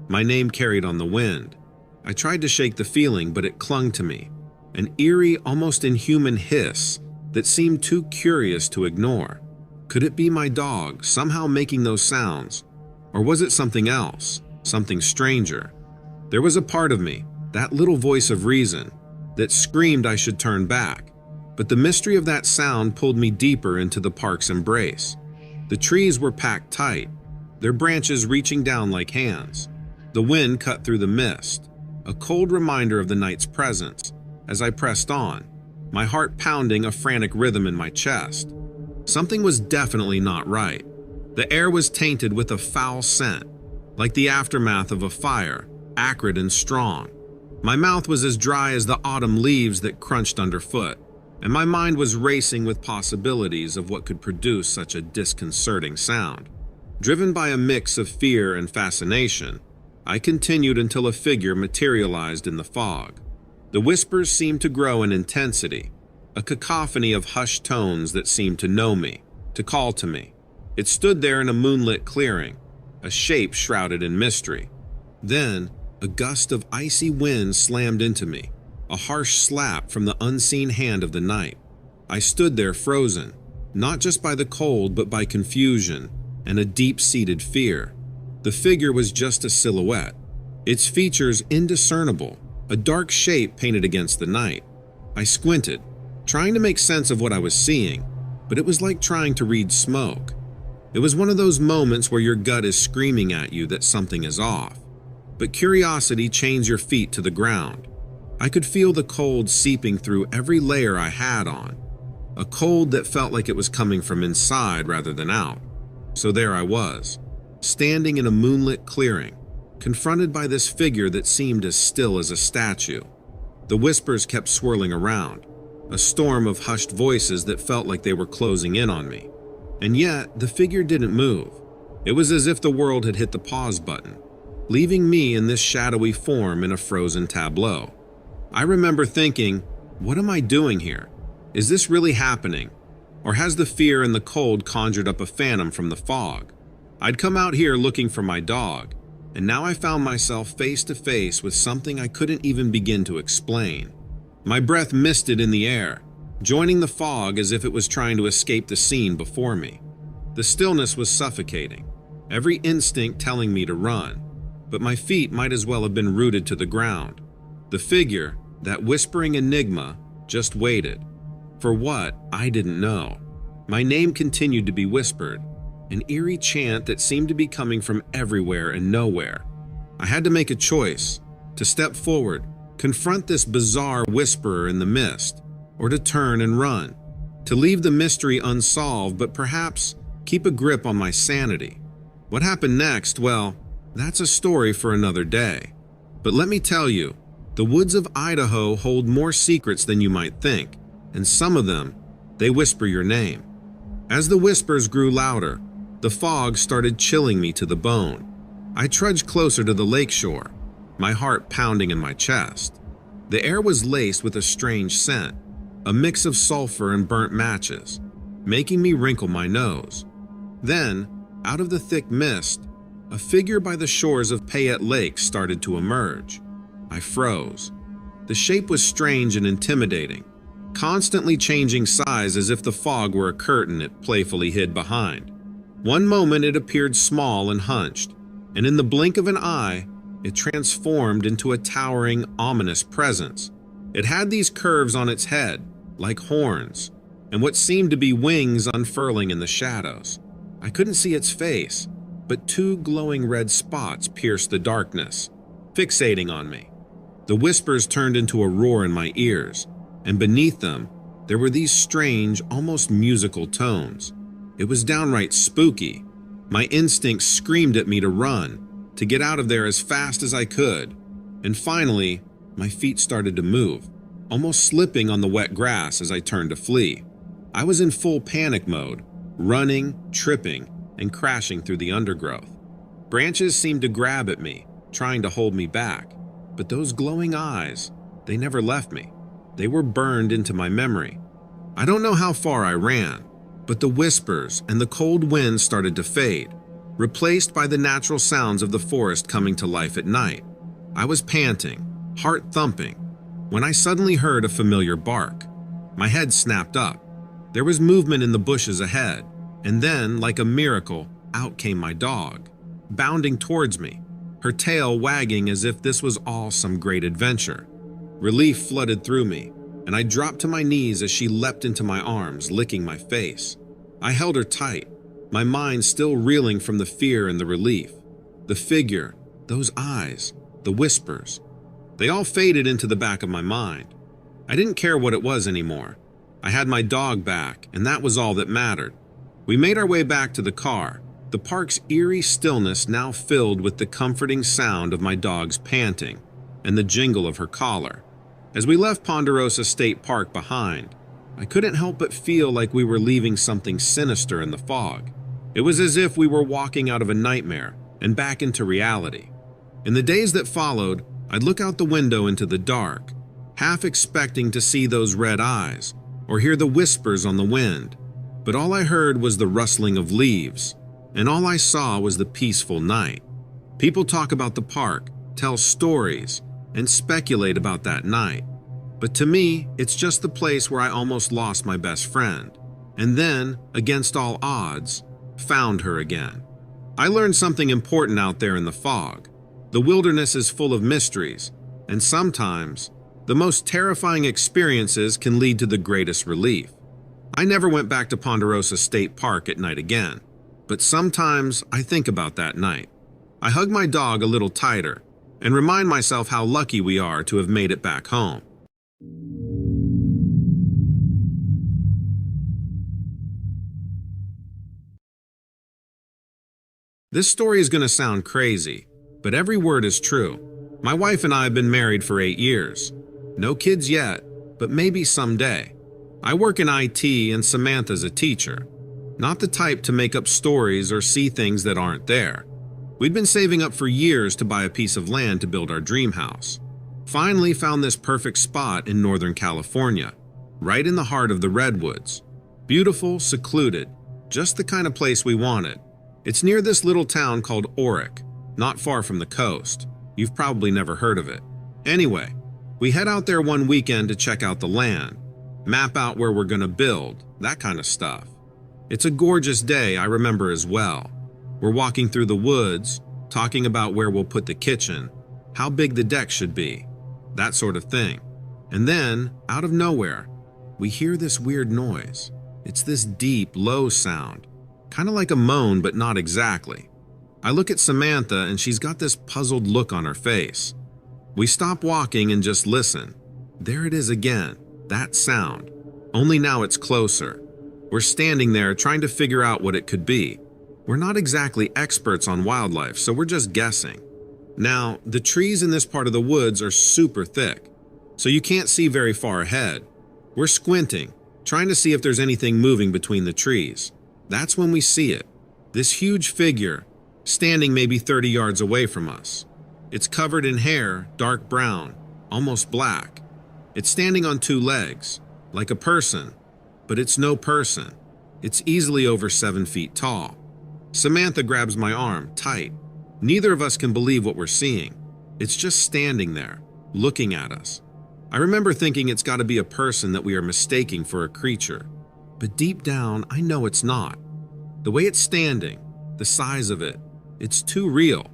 My name carried on the wind. I tried to shake the feeling, but it clung to me, an eerie, almost inhuman hiss that seemed too curious to ignore. Could it be my dog somehow making those sounds? Or was it something else, something stranger? There was a part of me, that little voice of reason, that screamed I should turn back, but the mystery of that sound pulled me deeper into the park's embrace. The trees were packed tight, their branches reaching down like hands. The wind cut through the mist, a cold reminder of the night's presence. As I pressed on, my heart pounding a frantic rhythm in my chest. Something was definitely not right. The air was tainted with a foul scent, like the aftermath of a fire, acrid and strong. My mouth was as dry as the autumn leaves that crunched underfoot, and my mind was racing with possibilities of what could produce such a disconcerting sound. Driven by a mix of fear and fascination, I continued until a figure materialized in the fog. The whispers seemed to grow in intensity, a cacophony of hushed tones that seemed to know me, to call to me. It stood there in a moonlit clearing, a shape shrouded in mystery. Then, a gust of icy wind slammed into me, a harsh slap from the unseen hand of the night. I stood there frozen, not just by the cold but by confusion and a deep-seated fear. The figure was just a silhouette, its features indiscernible, a dark shape painted against the night. I squinted, trying to make sense of what I was seeing, but it was like trying to read smoke. It was one of those moments where your gut is screaming at you that something is off, but curiosity chains your feet to the ground. I could feel the cold seeping through every layer I had on, a cold that felt like it was coming from inside rather than out. So there I was, standing in a moonlit clearing, confronted by this figure that seemed as still as a statue. The whispers kept swirling around, a storm of hushed voices that felt like they were closing in on me. And yet, the figure didn't move. It was as if the world had hit the pause button, leaving me in this shadowy form in a frozen tableau. I remember thinking, what am I doing here? Is this really happening? Or has the fear and the cold conjured up a phantom from the fog? I'd come out here looking for my dog, and now I found myself face to face with something I couldn't even begin to explain. My breath misted in the air, joining the fog as if it was trying to escape the scene before me. The stillness was suffocating, every instinct telling me to run, but my feet might as well have been rooted to the ground. The figure, that whispering enigma, just waited. For what, I didn't know. My name continued to be whispered, an eerie chant that seemed to be coming from everywhere and nowhere. I had to make a choice, to step forward, confront this bizarre whisperer in the mist, or to turn and run, to leave the mystery unsolved but perhaps keep a grip on my sanity. What happened next, well, that's a story for another day. But let me tell you, the woods of Idaho hold more secrets than you might think, and some of them, they whisper your name. As the whispers grew louder, the fog started chilling me to the bone. I trudged closer to the lakeshore, my heart pounding in my chest. The air was laced with a strange scent, a mix of sulfur and burnt matches, making me wrinkle my nose. Then, out of the thick mist, a figure by the shores of Eight.Lake started to emerge. I froze. The shape was strange and intimidating, constantly changing size as if the fog were a curtain it playfully hid behind. One moment it appeared small and hunched, and in the blink of an eye, it transformed into a towering, ominous presence. It had these curves on its head, like horns, and what seemed to be wings unfurling in the shadows. I couldn't see its face, but two glowing red spots pierced the darkness, fixating on me. The whispers turned into a roar in my ears, and beneath them, there were these strange, almost musical tones. It was downright spooky. My instincts screamed at me to run, to get out of there as fast as I could. And finally, my feet started to move, almost slipping on the wet grass as I turned to flee. I was in full panic mode, running, tripping, and crashing through the undergrowth. Branches seemed to grab at me, trying to hold me back. But those glowing eyes, they never left me. They were burned into my memory. I don't know how far I ran, but the whispers and the cold wind started to fade, replaced by the natural sounds of the forest coming to life at night. I was panting, heart thumping, when I suddenly heard a familiar bark. My head snapped up. There was movement in the bushes ahead, and then, like a miracle, out came my dog, bounding towards me, her tail wagging as if this was all some great adventure. Relief flooded through me, and I dropped to my knees as she leapt into my arms, licking my face. I held her tight, my mind still reeling from the fear and the relief. The figure, those eyes, the whispers, they all faded into the back of my mind. I didn't care what it was anymore. I had my dog back, and that was all that mattered. We made our way back to the car, the park's eerie stillness now filled with the comforting sound of my dog's panting and the jingle of her collar. As we left Ponderosa State Park behind, I couldn't help but feel like we were leaving something sinister in the fog. It was as if we were walking out of a nightmare and back into reality. In the days that followed, I'd look out the window into the dark, half expecting to see those red eyes or hear the whispers on the wind. But all I heard was the rustling of leaves, and all I saw was the peaceful night. People talk about the park, tell stories, and speculate about that night. But to me, it's just the place where I almost lost my best friend, and then, against all odds, found her again. I learned something important out there in the fog. The wilderness is full of mysteries, and sometimes, the most terrifying experiences can lead to the greatest relief. I never went back to Ponderosa State Park at night again, but sometimes I think about that night. I hug my dog a little tighter and remind myself how lucky we are to have made it back home. This story is going to sound crazy, but every word is true. My wife and I have been married for 8 years. No kids yet, but maybe someday. I work in IT and Samantha's a teacher. Not the type to make up stories or see things that aren't there. We'd been saving up for years to buy a piece of land to build our dream house. Finally found this perfect spot in Northern California, right in the heart of the redwoods. Beautiful, secluded, just the kind of place we wanted. It's near this little town called Orick, not far from the coast. You've probably never heard of it. Anyway, we head out there one weekend to check out the land, map out where we're gonna build, that kind of stuff. It's a gorgeous day, I remember as well. We're walking through the woods, talking about where we'll put the kitchen, how big the deck should be, that sort of thing. And then, out of nowhere, we hear this weird noise. It's this deep, low sound, kind of like a moan, but not exactly. I look at Samantha and she's got this puzzled look on her face. We stop walking and just listen. There it is again, that sound, only now it's closer. We're standing there trying to figure out what it could be. We're not exactly experts on wildlife, so we're just guessing. Now, the trees in this part of the woods are super thick, so you can't see very far ahead. We're squinting, trying to see if there's anything moving between the trees. That's when we see it. This huge figure, standing maybe 30 yards away from us. It's covered in hair, dark brown, almost black. It's standing on 2 legs, like a person, but it's no person. It's easily over 7 feet tall. Samantha grabs my arm, tight. Neither of us can believe what we're seeing. It's just standing there, looking at us. I remember thinking it's got to be a person that we are mistaking for a creature. But deep down, I know it's not. The way it's standing, the size of it, it's too real.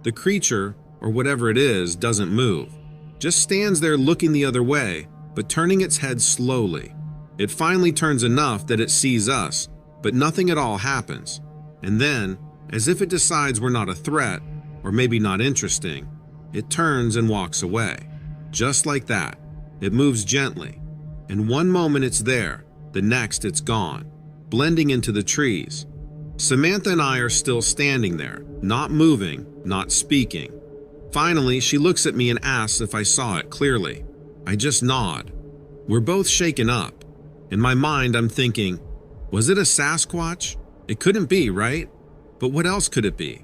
The creature, or whatever it is, doesn't move. Just stands there looking the other way, but turning its head slowly. It finally turns enough that it sees us, but nothing at all happens. And then, as if it decides we're not a threat, or maybe not interesting, it turns and walks away. Just like that. It moves gently. And one moment it's there, the next it's gone, blending into the trees. Samantha and I are still standing there, not moving, not speaking. Finally, she looks at me and asks if I saw it clearly. I just nod. We're both shaken up. In my mind, I'm thinking, was it a Sasquatch? It couldn't be, right? But what else could it be?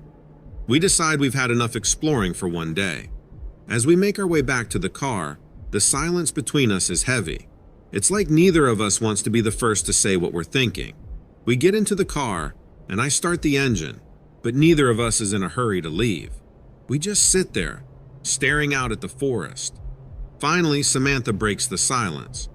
We decide we've had enough exploring for one day. As we make our way back to the car, the silence between us is heavy. It's like neither of us wants to be the first to say what we're thinking. We get into the car, and I start the engine, but neither of us is in a hurry to leave. We just sit there, staring out at the forest. Finally, Samantha breaks the silence.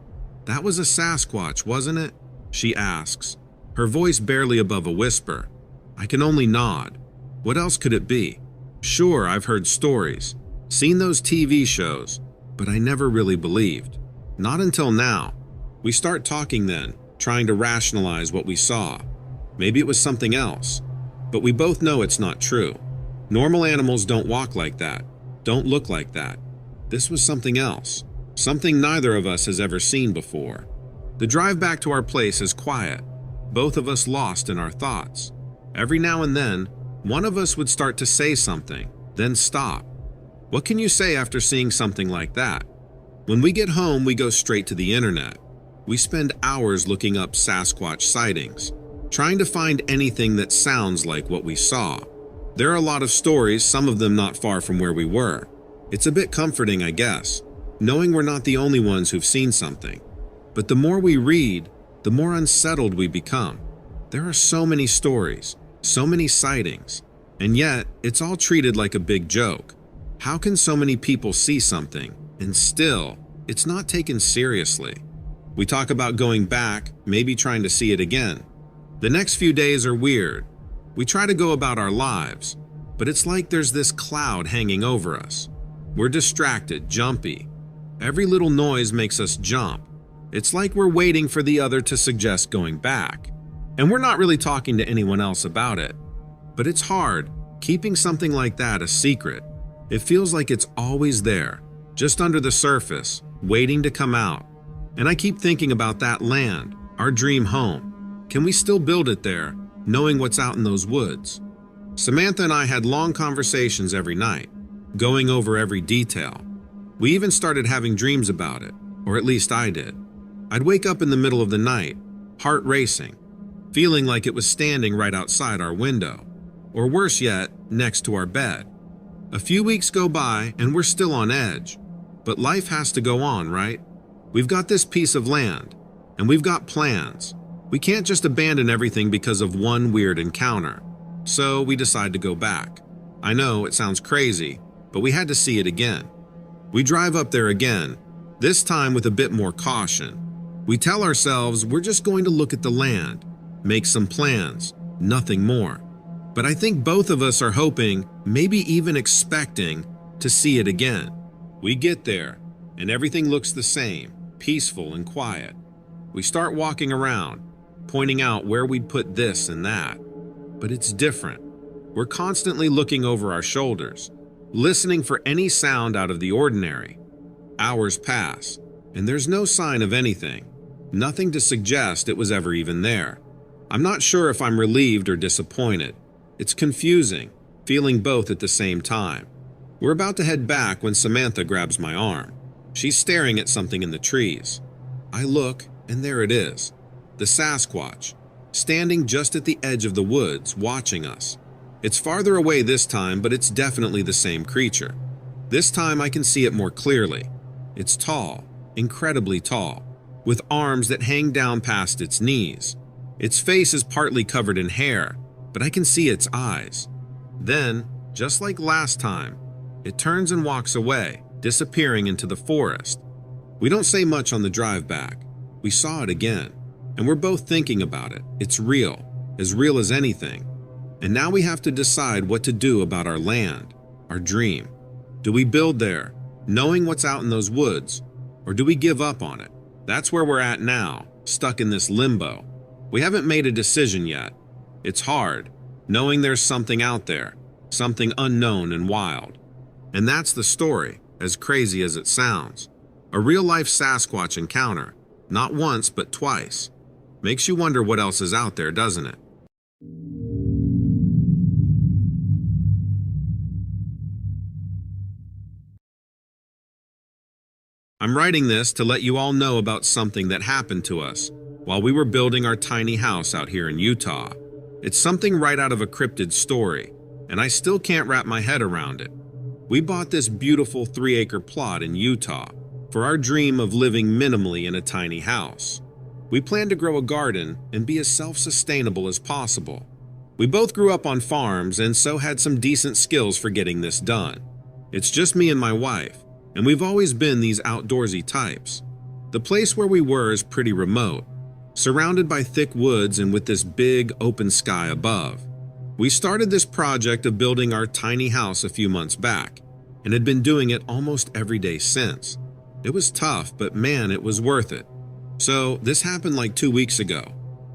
"That was a Sasquatch, wasn't it?" she asks, her voice barely above a whisper. I can only nod. What else could it be? Sure, I've heard stories, seen those TV shows, but I never really believed. Not until now. We start talking then, trying to rationalize what we saw. Maybe it was something else, but we both know it's not true. Normal animals don't walk like that, don't look like that. This was something else, something neither of us has ever seen before. The drive back to our place is quiet, both of us lost in our thoughts. Every now and then, one of us would start to say something, then stop. What can you say after seeing something like that? When we get home, we go straight to the internet. We spend hours looking up Sasquatch sightings, trying to find anything that sounds like what we saw. There are a lot of stories, some of them not far from where we were. It's a bit comforting, I guess, knowing we're not the only ones who've seen something. But the more we read, the more unsettled we become. There are so many stories, so many sightings, and yet it's all treated like a big joke. How can so many people see something, and still, it's not taken seriously? We talk about going back, maybe trying to see it again. The next few days are weird. We try to go about our lives, but it's like there's this cloud hanging over us. We're distracted, jumpy. Every little noise makes us jump. It's like we're waiting for the other to suggest going back. And we're not really talking to anyone else about it. But it's hard, keeping something like that a secret. It feels like it's always there, just under the surface, waiting to come out. And I keep thinking about that land, our dream home. Can we still build it there, knowing what's out in those woods? Samantha and I had long conversations every night, going over every detail. We even started having dreams about it, or at least I did. I'd wake up in the middle of the night, heart racing, feeling like it was standing right outside our window, or worse yet, next to our bed. A few weeks go by and we're still on edge, but life has to go on, right? We've got this piece of land, and we've got plans. We can't just abandon everything because of one weird encounter. So we decide to go back. I know it sounds crazy, but we had to see it again. We drive up there again, this time with a bit more caution. We tell ourselves we're just going to look at the land, make some plans, nothing more. But I think both of us are hoping, maybe even expecting, to see it again. We get there, and everything looks the same, peaceful and quiet. We start walking around, pointing out where we'd put this and that. But it's different. We're constantly looking over our shoulders, listening for any sound out of the ordinary. Hours pass, and there's no sign of anything. Nothing to suggest it was ever even there. I'm not sure if I'm relieved or disappointed. It's confusing, feeling both at the same time. We're about to head back when Samantha grabs my arm. She's staring at something in the trees. I look, and there it is, the Sasquatch, standing just at the edge of the woods, watching us. It's farther away this time, but it's definitely the same creature. This time I can see it more clearly. It's tall, incredibly tall, with arms that hang down past its knees. Its face is partly covered in hair, but I can see its eyes. Then, just like last time, it turns and walks away, disappearing into the forest. We don't say much on the drive back. We saw it again, and we're both thinking about it. It's real as anything. And now we have to decide what to do about our land. our dream? Do we build there, knowing what's out in those woods, or do we give up on it? That's where we're at now, stuck in this limbo. We haven't made a decision yet. It's hard, knowing there's something out there, something unknown and wild. And that's the story, as crazy as it sounds. A real-life Sasquatch encounter, not once but twice. Makes you wonder what else is out there, doesn't it? I'm writing this to let you all know about something that happened to us while we were building our tiny house out here in Utah. It's something right out of a cryptid story, and I still can't wrap my head around it. We bought this beautiful 3-acre plot in Utah for our dream of living minimally in a tiny house. We planned to grow a garden and be as self-sustainable as possible. We both grew up on farms and so had some decent skills for getting this done. It's just me and my wife, and we've always been these outdoorsy types. The place where we were is pretty remote, surrounded by thick woods and with this big open sky above. We started this project of building our tiny house a few months back, and had been doing it almost every day since. It was tough, but man, it was worth it. So this happened like 2 weeks ago.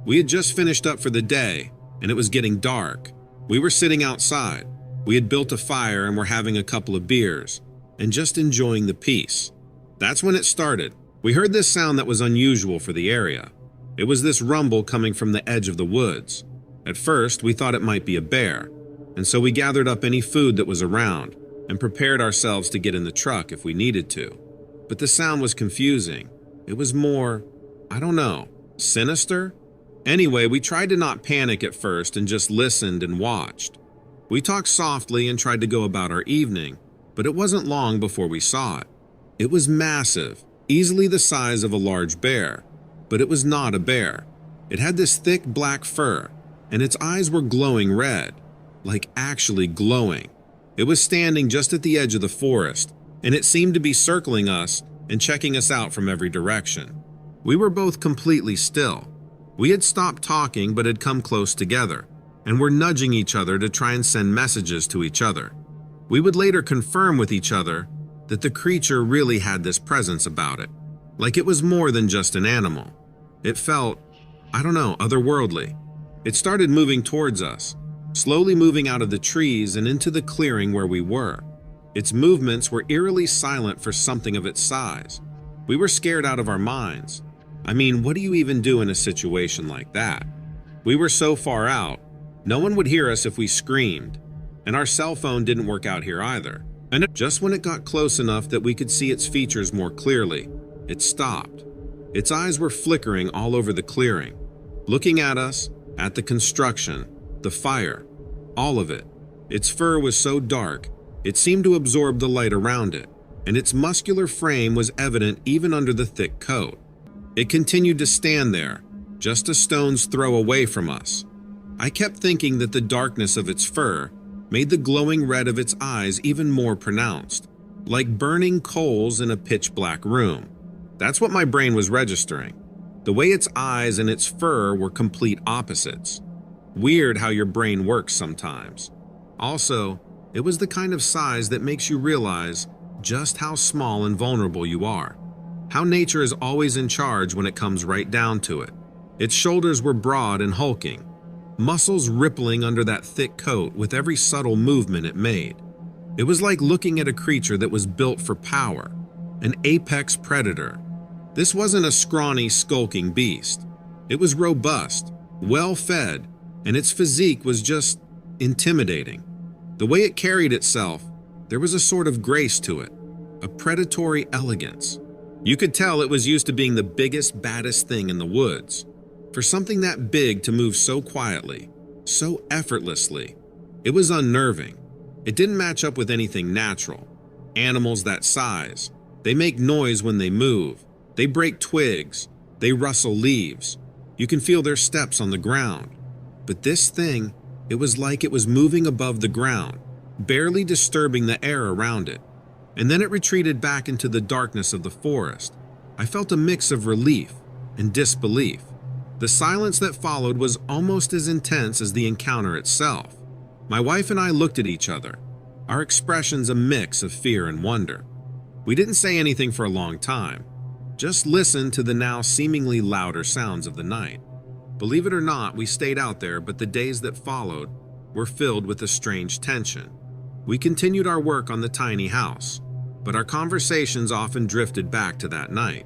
We had just finished up for the day, and it was getting dark. We were sitting outside. We had built a fire and were having a couple of beers, and just enjoying the peace. That's when it started. We heard this sound that was unusual for the area. It was this rumble coming from the edge of the woods. At first, we thought it might be a bear, and so we gathered up any food that was around and prepared ourselves to get in the truck if we needed to. But the sound was confusing. It was more, I don't know, sinister? Anyway, we tried to not panic at first and just listened and watched. We talked softly and tried to go about our evening, but it wasn't long before we saw it. It was massive, easily the size of a large bear, but it was not a bear. It had this thick black fur, and its eyes were glowing red, like actually glowing. It was standing just at the edge of the forest, and it seemed to be circling us and checking us out from every direction. We were both completely still. We had stopped talking but had come close together, and were nudging each other to try and send messages to each other. We would later confirm with each other that the creature really had this presence about it, like it was more than just an animal. It felt, I don't know, otherworldly. It started moving towards us, slowly moving out of the trees and into the clearing where we were. Its movements were eerily silent for something of its size. We were scared out of our minds. I mean, what do you even do in a situation like that? We were so far out, no one would hear us if we screamed, and our cell phone didn't work out here either. And just when it got close enough that we could see its features more clearly, it stopped. Its eyes were flickering all over the clearing, looking at us, at the construction, the fire, all of it. Its fur was so dark, it seemed to absorb the light around it, and its muscular frame was evident even under the thick coat. It continued to stand there, just a stone's throw away from us. I kept thinking that the darkness of its fur made the glowing red of its eyes even more pronounced, like burning coals in a pitch-black room. That's what my brain was registering. The way its eyes and its fur were complete opposites. Weird how your brain works sometimes. Also, it was the kind of size that makes you realize just how small and vulnerable you are. How nature is always in charge when it comes right down to it. Its shoulders were broad and hulking, muscles rippling under that thick coat with every subtle movement it made. It was like looking at a creature that was built for power, an apex predator. This wasn't a scrawny, skulking beast. It was robust, well-fed, and its physique was just intimidating. The way it carried itself, there was a sort of grace to it, a predatory elegance. You could tell it was used to being the biggest, baddest thing in the woods. For something that big to move so quietly, so effortlessly, it was unnerving. It didn't match up with anything natural. Animals that size, they make noise when they move. They break twigs. They rustle leaves. You can feel their steps on the ground. But this thing, it was like it was moving above the ground, barely disturbing the air around it. And then it retreated back into the darkness of the forest. I felt a mix of relief and disbelief. The silence that followed was almost as intense as the encounter itself. My wife and I looked at each other. our expressions a mix of fear and wonder. We didn't say anything for a long time, just listened to the now seemingly louder sounds of the night. Believe it or not, we stayed out there, but the days that followed were filled with a strange tension. We continued our work on the tiny house, but our conversations often drifted back to that night.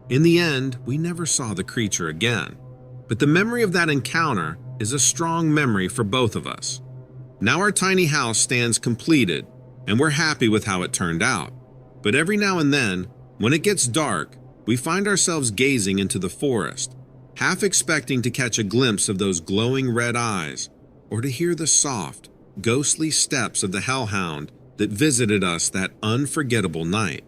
In the end, we never saw the creature again, but the memory of that encounter is a strong memory for both of us. Now our tiny house stands completed, and we're happy with how it turned out. But every now and then, when it gets dark, we find ourselves gazing into the forest, half expecting to catch a glimpse of those glowing red eyes, or to hear the soft, ghostly steps of the hellhound that visited us that unforgettable night.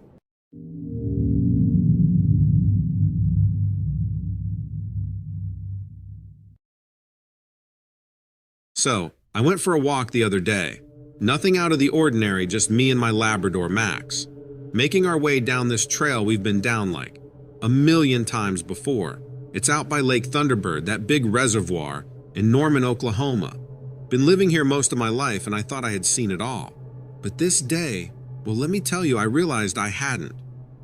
So, I went for a walk the other day. Nothing out of the ordinary, just me and my Labrador Max, making our way down this trail we've been down like a million times before. It's out by Lake Thunderbird, that big reservoir in Norman, Oklahoma. Been living here most of my life and I thought I had seen it all. But this day, well, let me tell you, I realized I hadn't.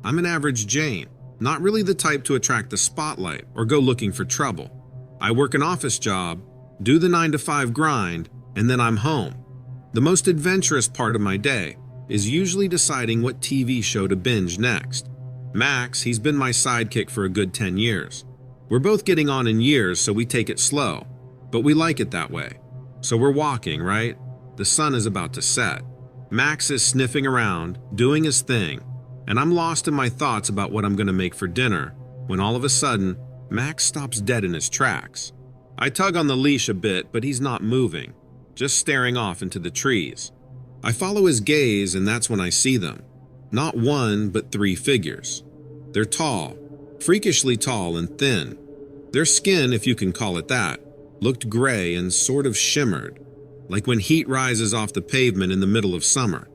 I'm an average Jane, not really the type to attract the spotlight or go looking for trouble. I work an office job, do the 9 to 5 grind, and then I'm home. The most adventurous part of my day is usually deciding what TV show to binge next. Max, he's been my sidekick for a good 10 years. We're both getting on in years, so we take it slow, but we like it that way. So we're walking, right? The sun is about to set. Max is sniffing around, doing his thing, and I'm lost in my thoughts about what I'm going to make for dinner, when all of a sudden, Max stops dead in his tracks. I tug on the leash a bit, but he's not moving, just staring off into the trees. I follow his gaze, and that's when I see them. Not one, but 3 figures. They're tall, freakishly tall and thin. Their skin, if you can call it that, looked gray and sort of shimmered, like when heat rises off the pavement in the middle of summer.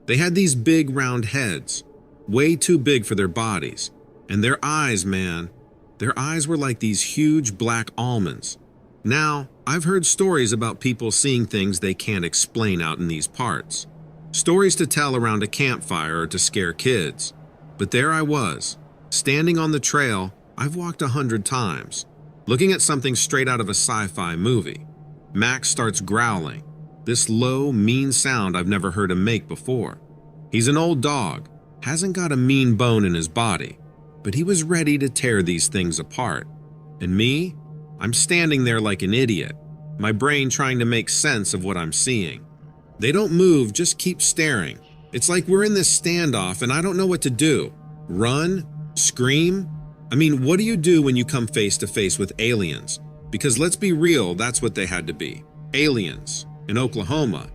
They had these big round heads, way too big for their bodies, and their eyes, man, their eyes were like these huge black almonds. Now, I've heard stories about people seeing things they can't explain out in these parts. Stories to tell around a campfire or to scare kids. But there I was, standing on the trail I've walked 100 times, looking at something straight out of a sci-fi movie. Max starts growling, this low, mean sound I've never heard him make before. He's an old dog, hasn't got a mean bone in his body, but he was ready to tear these things apart. And me? I'm standing there like an idiot, my brain trying to make sense of what I'm seeing. They don't move, just keep staring. It's like we're in this standoff and I don't know what to do. Run? Scream? I mean, what do you do when you come face to face with aliens? Because let's be real, that's what they had to be. Aliens in Oklahoma.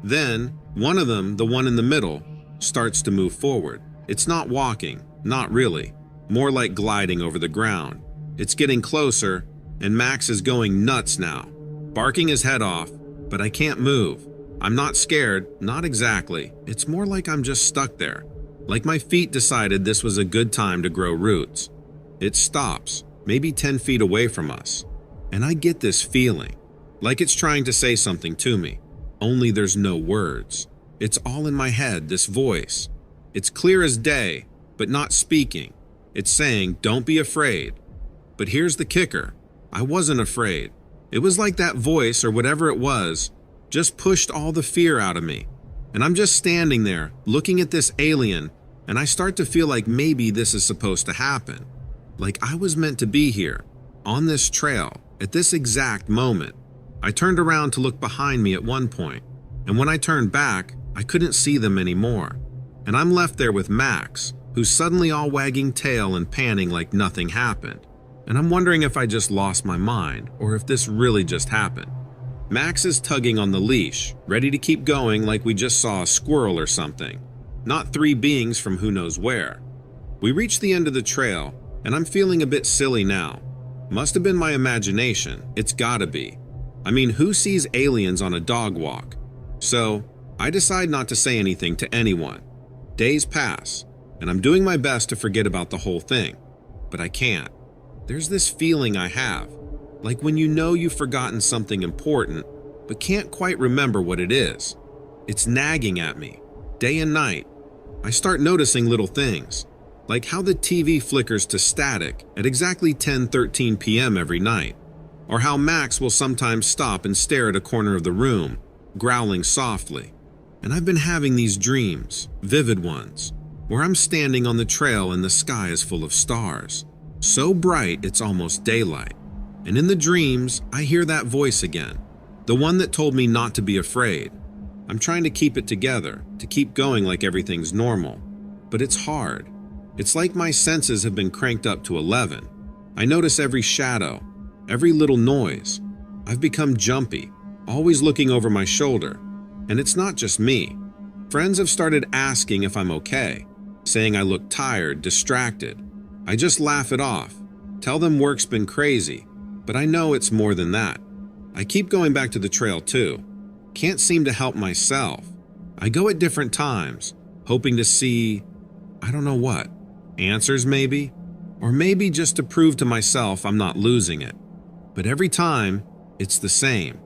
Then, one of them, the one in the middle, starts to move forward. It's not walking, not really. More like gliding over the ground. It's getting closer, and Max is going nuts now, barking his head off, but I can't move. I'm not scared, not exactly. It's more like I'm just stuck there. Like my feet decided this was a good time to grow roots. It stops, maybe 10 feet away from us. And I get this feeling, like it's trying to say something to me, only there's no words. It's all in my head, this voice. It's clear as day, but not speaking. It's saying, don't be afraid. But here's the kicker. I wasn't afraid. It was like that voice, or whatever it was, just pushed all the fear out of me. And I'm just standing there, looking at this alien, and I start to feel like maybe this is supposed to happen. Like I was meant to be here, on this trail, at this exact moment. I turned around to look behind me at one point, and when I turned back, I couldn't see them anymore. And I'm left there with Max, who's suddenly all wagging tail and panning like nothing happened. And I'm wondering if I just lost my mind, or if this really just happened. Max is tugging on the leash, ready to keep going like we just saw a squirrel or something. Not 3 beings from who knows where. We reach the end of the trail, and I'm feeling a bit silly now. Must have been my imagination, it's gotta be. I mean, who sees aliens on a dog walk? So, I decide not to say anything to anyone. Days pass, and I'm doing my best to forget about the whole thing. But I can't. There's this feeling I have, like when you know you've forgotten something important, but can't quite remember what it is. It's nagging at me, day and night. I start noticing little things, like how the TV flickers to static at exactly 10:13 p.m. every night, or how Max will sometimes stop and stare at a corner of the room, growling softly. And I've been having these dreams, vivid ones, where I'm standing on the trail and the sky is full of stars, so bright it's almost daylight. And in the dreams, I hear that voice again, the one that told me not to be afraid. I'm trying to keep it together, to keep going like everything's normal, but it's hard. It's like my senses have been cranked up to 11. I notice every shadow, every little noise. I've become jumpy, always looking over my shoulder. And it's not just me. Friends have started asking if I'm okay, saying I look tired, distracted. I just laugh it off, tell them work's been crazy, but I know it's more than that. I keep going back to the trail too. Can't seem to help myself. I go at different times, hoping to see, I don't know what, answers maybe? Or maybe just to prove to myself I'm not losing it. But every time, it's the same.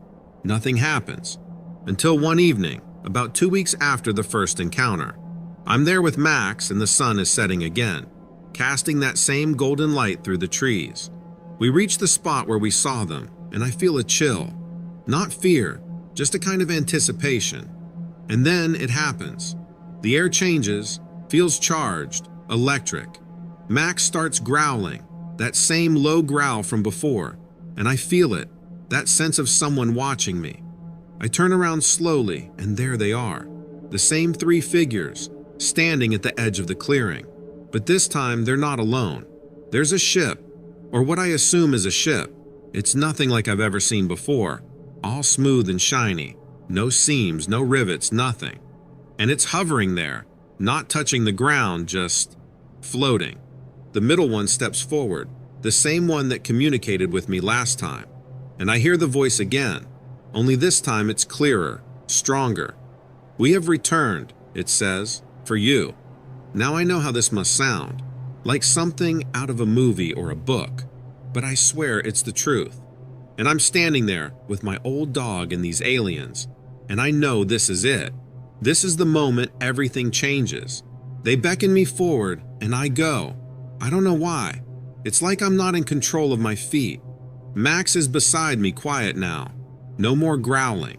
Nothing happens. Until one evening, about 2 weeks after the first encounter. I'm there with Max and the sun is setting again, casting that same golden light through the trees. We reach the spot where we saw them, and I feel a chill. Not fear, just a kind of anticipation. And then it happens. The air changes, feels charged, electric. Max starts growling, that same low growl from before, and I feel it, that sense of someone watching me. I turn around slowly, and there they are, the same 3 figures, standing at the edge of the clearing. But this time, they're not alone. There's a ship, or what I assume is a ship. It's nothing like I've ever seen before, all smooth and shiny, no seams, no rivets, nothing. And it's hovering there, not touching the ground, just floating. The middle one steps forward, the same one that communicated with me last time. And I hear the voice again. Only this time it's clearer, stronger. "We have returned," it says, "for you." Now I know how this must sound, like something out of a movie or a book, but I swear it's the truth. And I'm standing there with my old dog and these aliens, and I know this is it. This is the moment everything changes. They beckon me forward, and I go. I don't know why. It's like I'm not in control of my feet. Max is beside me, quiet now. No more growling.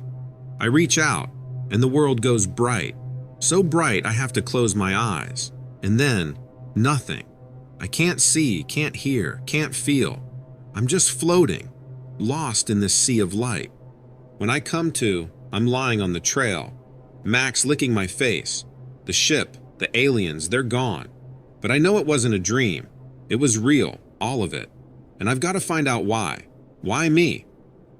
I reach out, and the world goes bright. So bright I have to close my eyes. And then, nothing. I can't see, can't hear, can't feel. I'm just floating, lost in this sea of light. When I come to, I'm lying on the trail. Max licking my face. The ship, the aliens, they're gone. But I know it wasn't a dream. It was real, all of it. And I've got to find out why. Why me?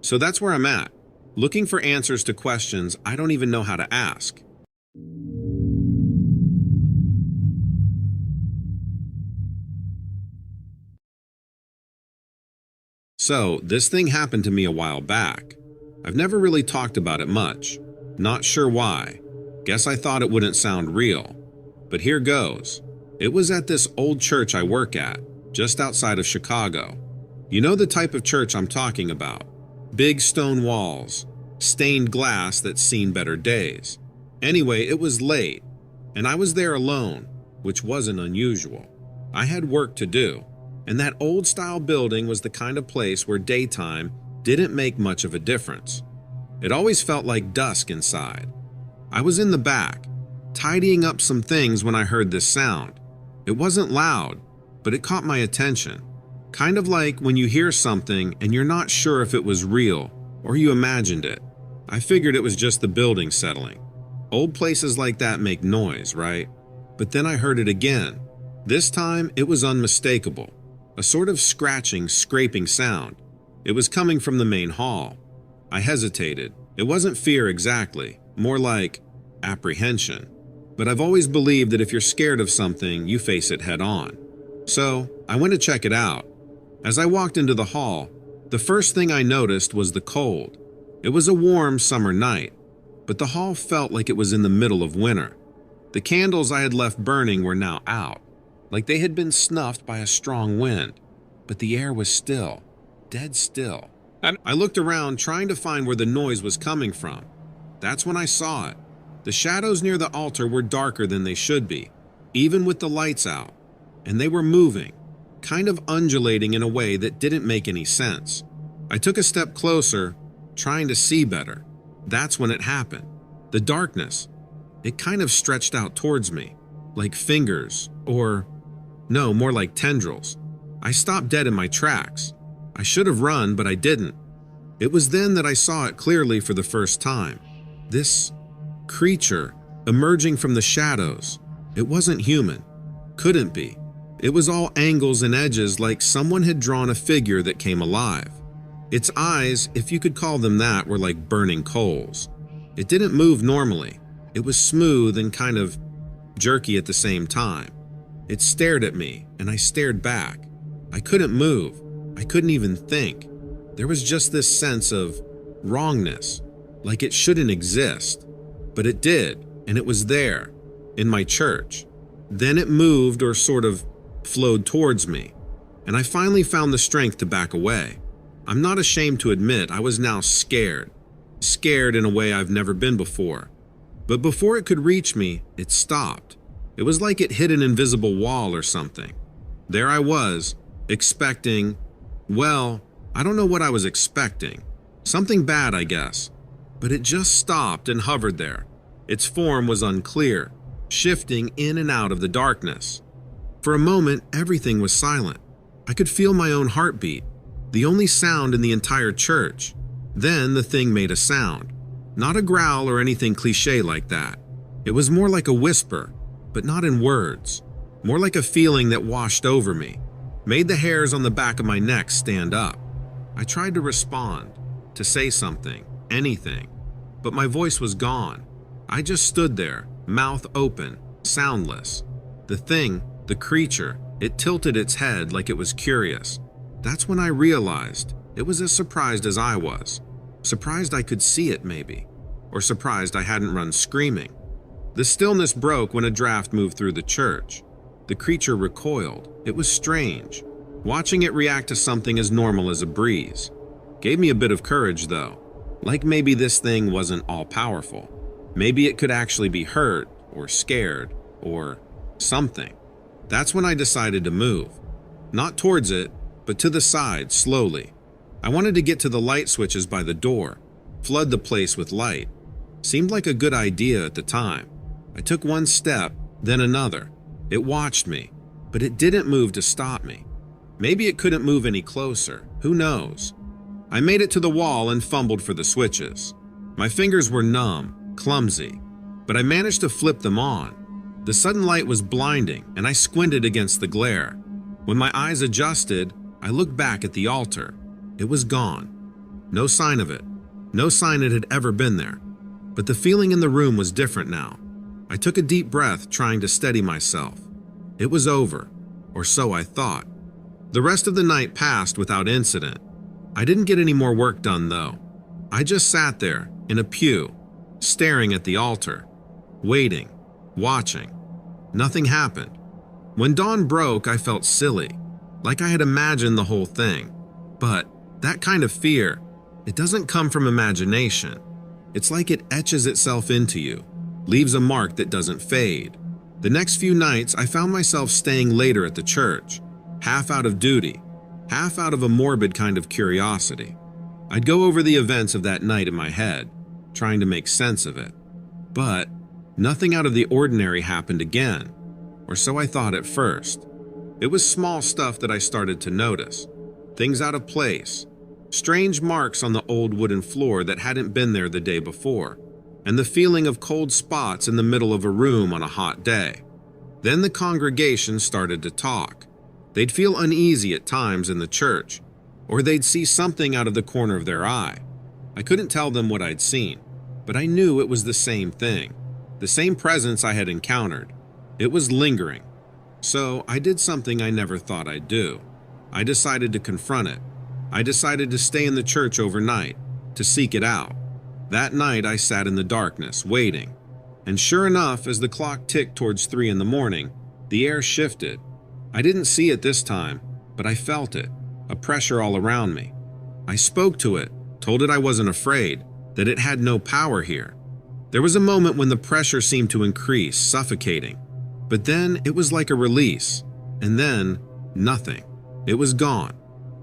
So that's where I'm at, looking for answers to questions I don't even know how to ask. So, this thing happened to me a while back. I've never really talked about it much. Not sure why. Guess I thought it wouldn't sound real. But here goes. It was at this old church I work at, just outside of Chicago. You know the type of church I'm talking about. Big stone walls, stained glass that's seen better days. Anyway, it was late, and I was there alone, which wasn't unusual. I had work to do, and that old-style building was the kind of place where daytime didn't make much of a difference. It always felt like dusk inside. I was in the back, tidying up some things when I heard this sound. It wasn't loud, but it caught my attention. Kind of like when you hear something and you're not sure if it was real or you imagined it. I figured it was just the building settling. Old places like that make noise, right? But then I heard it again. This time it was unmistakable. A sort of scratching, scraping sound. It was coming from the main hall. I hesitated. It wasn't fear exactly, more like apprehension. But I've always believed that if you're scared of something, you face it head on. So I went to check it out. As I walked into the hall, the first thing I noticed was the cold. It was a warm summer night, but the hall felt like it was in the middle of winter. The candles I had left burning were now out, like they had been snuffed by a strong wind, but the air was still, dead still. I looked around trying to find where the noise was coming from. That's when I saw it. The shadows near the altar were darker than they should be, even with the lights out, and they were moving, kind of undulating in a way that didn't make any sense. I took a step closer, trying to see better. That's when it happened. The darkness, it kind of stretched out towards me, like fingers, or no, more like tendrils. I stopped dead in my tracks. I should have run, but I didn't. It was then that I saw it clearly for the first time. This creature emerging from the shadows. It wasn't human. Couldn't be. It was all angles and edges, like someone had drawn a figure that came alive. Its eyes, if you could call them that, were like burning coals. It didn't move normally. It was smooth and kind of jerky at the same time. It stared at me, and I stared back. I couldn't move. I couldn't even think. There was just this sense of wrongness, like it shouldn't exist. But it did, and it was there, in my church. Then it moved, or sort of flowed towards me, and I finally found the strength to back away. I'm not ashamed to admit I was now scared. Scared in a way I've never been before. But before it could reach me, it stopped. It was like it hit an invisible wall or something. There I was, expecting, well, I don't know what I was expecting. Something bad, I guess. But it just stopped and hovered there. Its form was unclear, shifting in and out of the darkness. For a moment, everything was silent. I could feel my own heartbeat, the only sound in the entire church. Then the thing made a sound. Not a growl or anything cliché like that. It was more like a whisper, but not in words. More like a feeling that washed over me, made the hairs on the back of my neck stand up. I tried to respond, to say something, anything, but my voice was gone. I just stood there, mouth open, soundless. The thing, the creature, it tilted its head like it was curious. That's when I realized it was as surprised as I was. Surprised I could see it, maybe. Or surprised I hadn't run screaming. The stillness broke when a draft moved through the church. The creature recoiled. It was strange. Watching it react to something as normal as a breeze. Gave me a bit of courage, though. Like maybe this thing wasn't all-powerful. Maybe it could actually be hurt, or scared, or something. That's when I decided to move. Not towards it, but to the side, slowly. I wanted to get to the light switches by the door, flood the place with light. Seemed like a good idea at the time. I took one step, then another. It watched me, but it didn't move to stop me. Maybe it couldn't move any closer, who knows? I made it to the wall and fumbled for the switches. My fingers were numb, clumsy, but I managed to flip them on. The sudden light was blinding, and I squinted against the glare. When my eyes adjusted, I looked back at the altar. It was gone. No sign of it. No sign it had ever been there. But the feeling in the room was different now. I took a deep breath, trying to steady myself. It was over, or so I thought. The rest of the night passed without incident. I didn't get any more work done, though. I just sat there, in a pew, staring at the altar, waiting, watching. Nothing happened. When dawn broke, I felt silly, like I had imagined the whole thing. But that kind of fear, it doesn't come from imagination. It's like it etches itself into you, leaves a mark that doesn't fade. The next few nights, I found myself staying later at the church, half out of duty, half out of a morbid kind of curiosity. I'd go over the events of that night in my head, trying to make sense of it. But nothing out of the ordinary happened again, or so I thought at first. It was small stuff that I started to notice. Things out of place, strange marks on the old wooden floor that hadn't been there the day before, and the feeling of cold spots in the middle of a room on a hot day. Then the congregation started to talk. They'd feel uneasy at times in the church, or they'd see something out of the corner of their eye. I couldn't tell them what I'd seen, but I knew it was the same thing, the same presence I had encountered. It was lingering. So I did something I never thought I'd do. I decided to confront it. I decided to stay in the church overnight, to seek it out. That night I sat in the darkness, waiting. And sure enough, as the clock ticked towards 3 in the morning, the air shifted. I didn't see it this time, but I felt it, a pressure all around me. I spoke to it, told it I wasn't afraid, that it had no power here. There was a moment when the pressure seemed to increase, suffocating. But then it was like a release. And then, nothing. It was gone.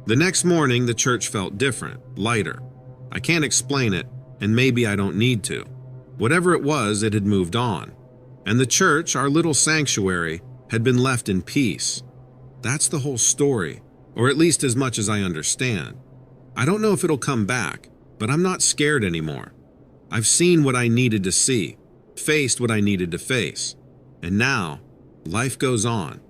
The next morning, the church felt different, lighter. I can't explain it, and maybe I don't need to. Whatever it was, it had moved on. And the church, our little sanctuary, had been left in peace. That's the whole story, or at least as much as I understand. I don't know if it'll come back, but I'm not scared anymore. I've seen what I needed to see, faced what I needed to face, and now, life goes on.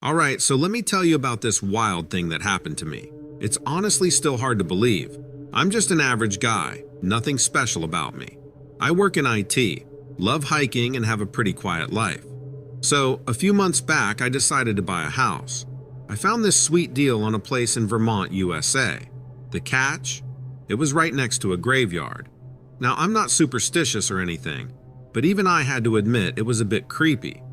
Alright, so let me tell you about this wild thing that happened to me. It's honestly still hard to believe. I'm just an average guy, nothing special about me. I work in IT, love hiking, and have a pretty quiet life. So, a few months back, I decided to buy a house. I found this sweet deal on a place in Vermont, USA. The catch? It was right next to a graveyard. Now, I'm not superstitious or anything, but even I had to admit it was a bit creepy.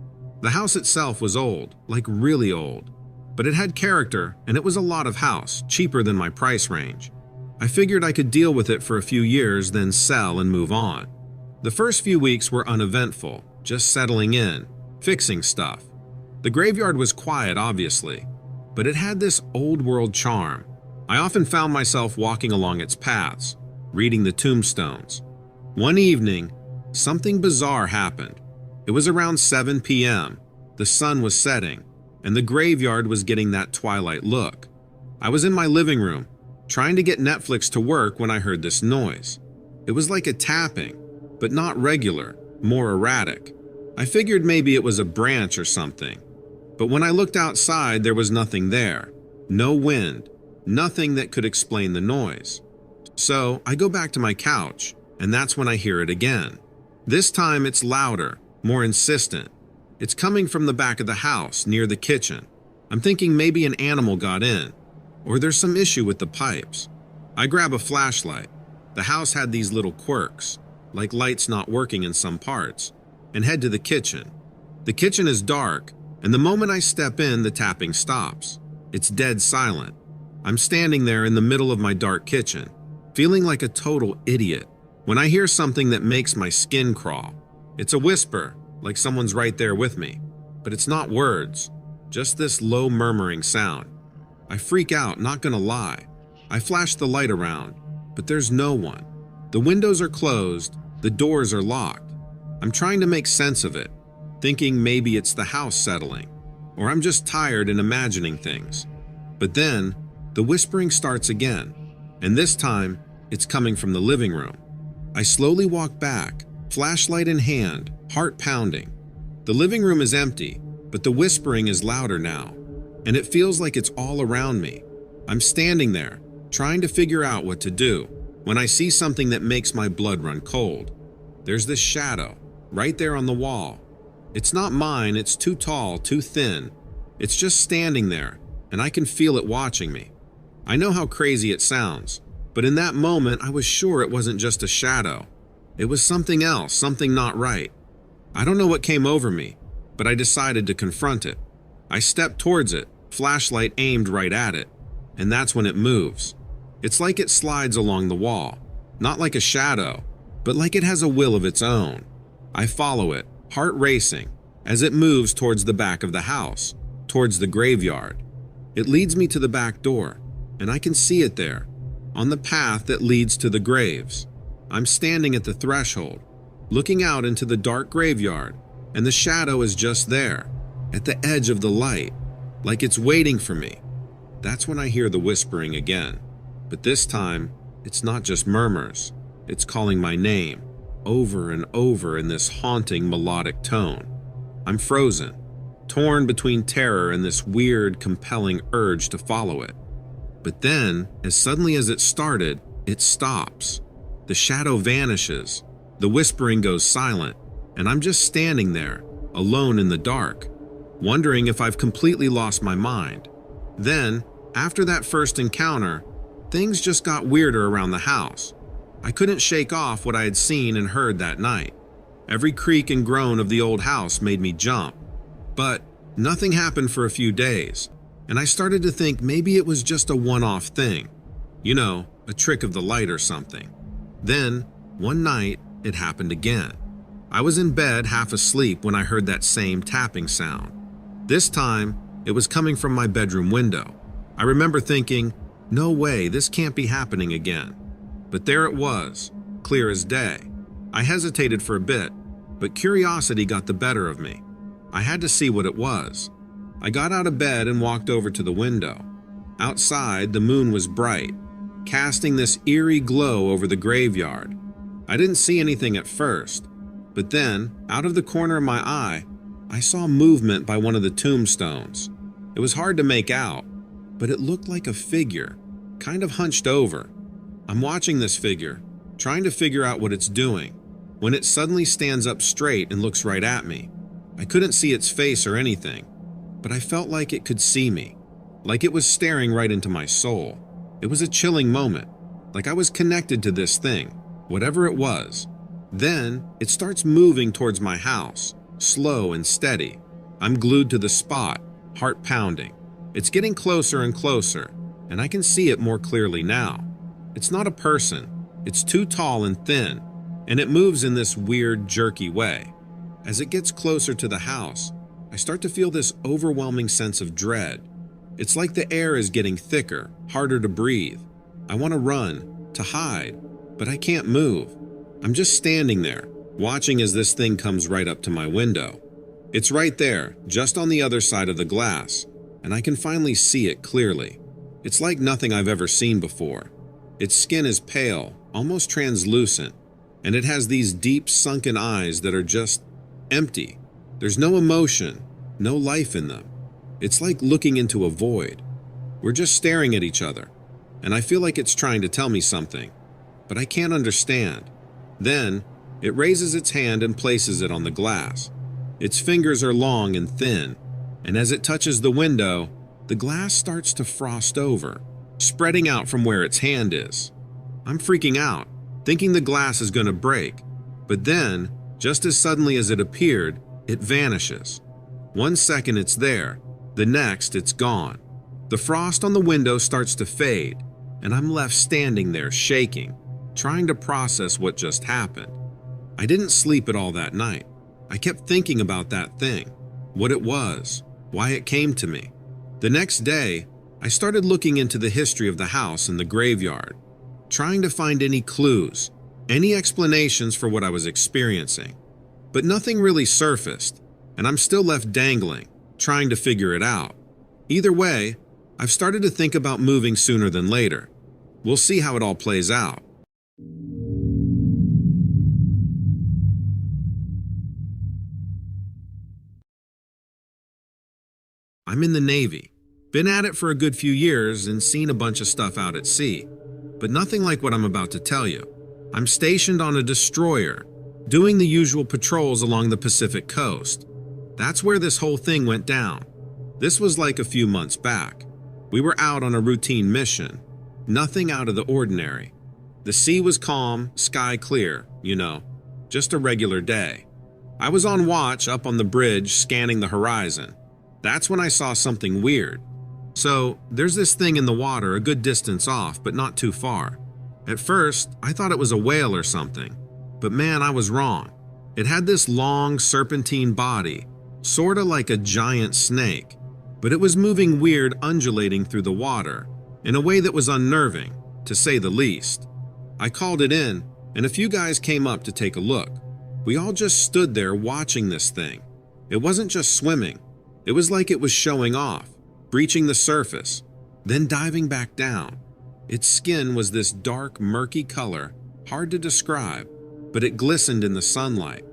The house itself was old, like really old, but it had character and it was a lot of house, cheaper than my price range. I figured I could deal with it for a few years, then sell and move on. The first few weeks were uneventful, just settling in, fixing stuff. The graveyard was quiet, obviously, but it had this old-world charm. I often found myself walking along its paths, reading the tombstones. One evening, something bizarre happened. It was around 7 p.m., the sun was setting, and the graveyard was getting that twilight look. I was in my living room, trying to get Netflix to work when I heard this noise. It was like a tapping, but not regular, more erratic. I figured maybe it was a branch or something. But when I looked outside, there was nothing there. No wind, nothing that could explain the noise. So I go back to my couch, and that's when I hear it again. This time it's louder, more insistent. It's coming from the back of the house, near the kitchen. I'm thinking maybe an animal got in, or there's some issue with the pipes. I grab a flashlight. The house had these little quirks, like lights not working in some parts, and head to the kitchen. The kitchen is dark, and the moment I step in, the tapping stops. It's dead silent. I'm standing there in the middle of my dark kitchen, feeling like a total idiot, when I hear something that makes my skin crawl. It's a whisper, like someone's right there with me, but it's not words, just this low murmuring sound. I freak out, not gonna lie. I flash the light around, but there's no one. The windows are closed, the doors are locked. I'm trying to make sense of it, thinking maybe it's the house settling, or I'm just tired and imagining things. But then, the whispering starts again, and this time, it's coming from the living room. I slowly walk back, flashlight in hand, heart pounding. The living room is empty, but the whispering is louder now, and it feels like it's all around me. I'm standing there, trying to figure out what to do, when I see something that makes my blood run cold. There's this shadow, right there on the wall. It's not mine, it's too tall, too thin. It's just standing there, and I can feel it watching me. I know how crazy it sounds, but in that moment I was sure it wasn't just a shadow. It was something else, something not right. I don't know what came over me, but I decided to confront it. I stepped towards it, flashlight aimed right at it, and that's when it moves. It's like it slides along the wall, not like a shadow, but like it has a will of its own. I follow it, heart racing, as it moves towards the back of the house, towards the graveyard. It leads me to the back door, and I can see it there, on the path that leads to the graves. I'm standing at the threshold, looking out into the dark graveyard, and the shadow is just there, at the edge of the light, like it's waiting for me. That's when I hear the whispering again, but this time, it's not just murmurs. It's calling my name, over and over in this haunting melodic tone. I'm frozen, torn between terror and this weird, compelling urge to follow it. But then, as suddenly as it started, it stops. The shadow vanishes, the whispering goes silent, and I'm just standing there, alone in the dark, wondering if I've completely lost my mind. Then, after that first encounter, things just got weirder around the house. I couldn't shake off what I had seen and heard that night. Every creak and groan of the old house made me jump. But nothing happened for a few days. and I started to think maybe it was just a one-off thing. You know, a trick of the light or something. Then, one night, it happened again. I was in bed half asleep when I heard that same tapping sound. This time, it was coming from my bedroom window. I remember thinking, no way, this can't be happening again. But there it was, clear as day. I hesitated for a bit, but curiosity got the better of me. I had to see what it was. I got out of bed and walked over to the window. Outside, the moon was bright, casting this eerie glow over the graveyard. I didn't see anything at first, but then, out of the corner of my eye, I saw movement by one of the tombstones. It was hard to make out, but it looked like a figure, kind of hunched over. I'm watching this figure, trying to figure out what it's doing, when it suddenly stands up straight and looks right at me. I couldn't see its face or anything, but I felt like it could see me, like it was staring right into my soul. It was a chilling moment, like I was connected to this thing, whatever it was. Then, it starts moving towards my house, slow and steady. I'm glued to the spot, heart pounding. It's getting closer and closer, and I can see it more clearly now. It's not a person. It's too tall and thin, and it moves in this weird, jerky way. As it gets closer to the house, I start to feel this overwhelming sense of dread. It's like the air is getting thicker, harder to breathe. I want to run, to hide, but I can't move. I'm just standing there, watching as this thing comes right up to my window. It's right there, just on the other side of the glass, and I can finally see it clearly. It's like nothing I've ever seen before. Its skin is pale, almost translucent, and it has these deep, sunken eyes that are just empty. There's no emotion, no life in them. It's like looking into a void. We're just staring at each other, and I feel like it's trying to tell me something, but I can't understand. Then, it raises its hand and places it on the glass. Its fingers are long and thin, and as it touches the window, the glass starts to frost over, spreading out from where its hand is. I'm freaking out, thinking the glass is going to break, but then, just as suddenly as it appeared, it vanishes. 1 second it's there, the next it's gone. The frost on the window starts to fade, and I'm left standing there shaking, trying to process what just happened. I didn't sleep at all that night. I kept thinking about that thing, what it was, why it came to me. The next day, I started looking into the history of the house and the graveyard, trying to find any clues, any explanations for what I was experiencing. But nothing really surfaced, and I'm still left dangling, trying to figure it out. Either way, I've started to think about moving sooner than later. We'll see how it all plays out. I'm in the Navy. Been at it for a good few years and seen a bunch of stuff out at sea, but nothing like what I'm about to tell you. I'm stationed on a destroyer, doing the usual patrols along the Pacific coast. That's where this whole thing went down. This was like a few months back. We were out on a routine mission, nothing out of the ordinary. The sea was calm, sky clear, just a regular day. I was on watch up on the bridge scanning the horizon. That's when I saw something weird. So, there's this thing in the water a good distance off, but not too far. At first, I thought it was a whale or something, but man, I was wrong. It had this long, serpentine body, sorta like a giant snake, but it was moving weird, undulating through the water, in a way that was unnerving, to say the least. I called it in, and a few guys came up to take a look. We all just stood there watching this thing. It wasn't just swimming. It was like it was showing off, breaching the surface, then diving back down. Its skin was this dark, murky color, hard to describe, but it glistened in the sunlight.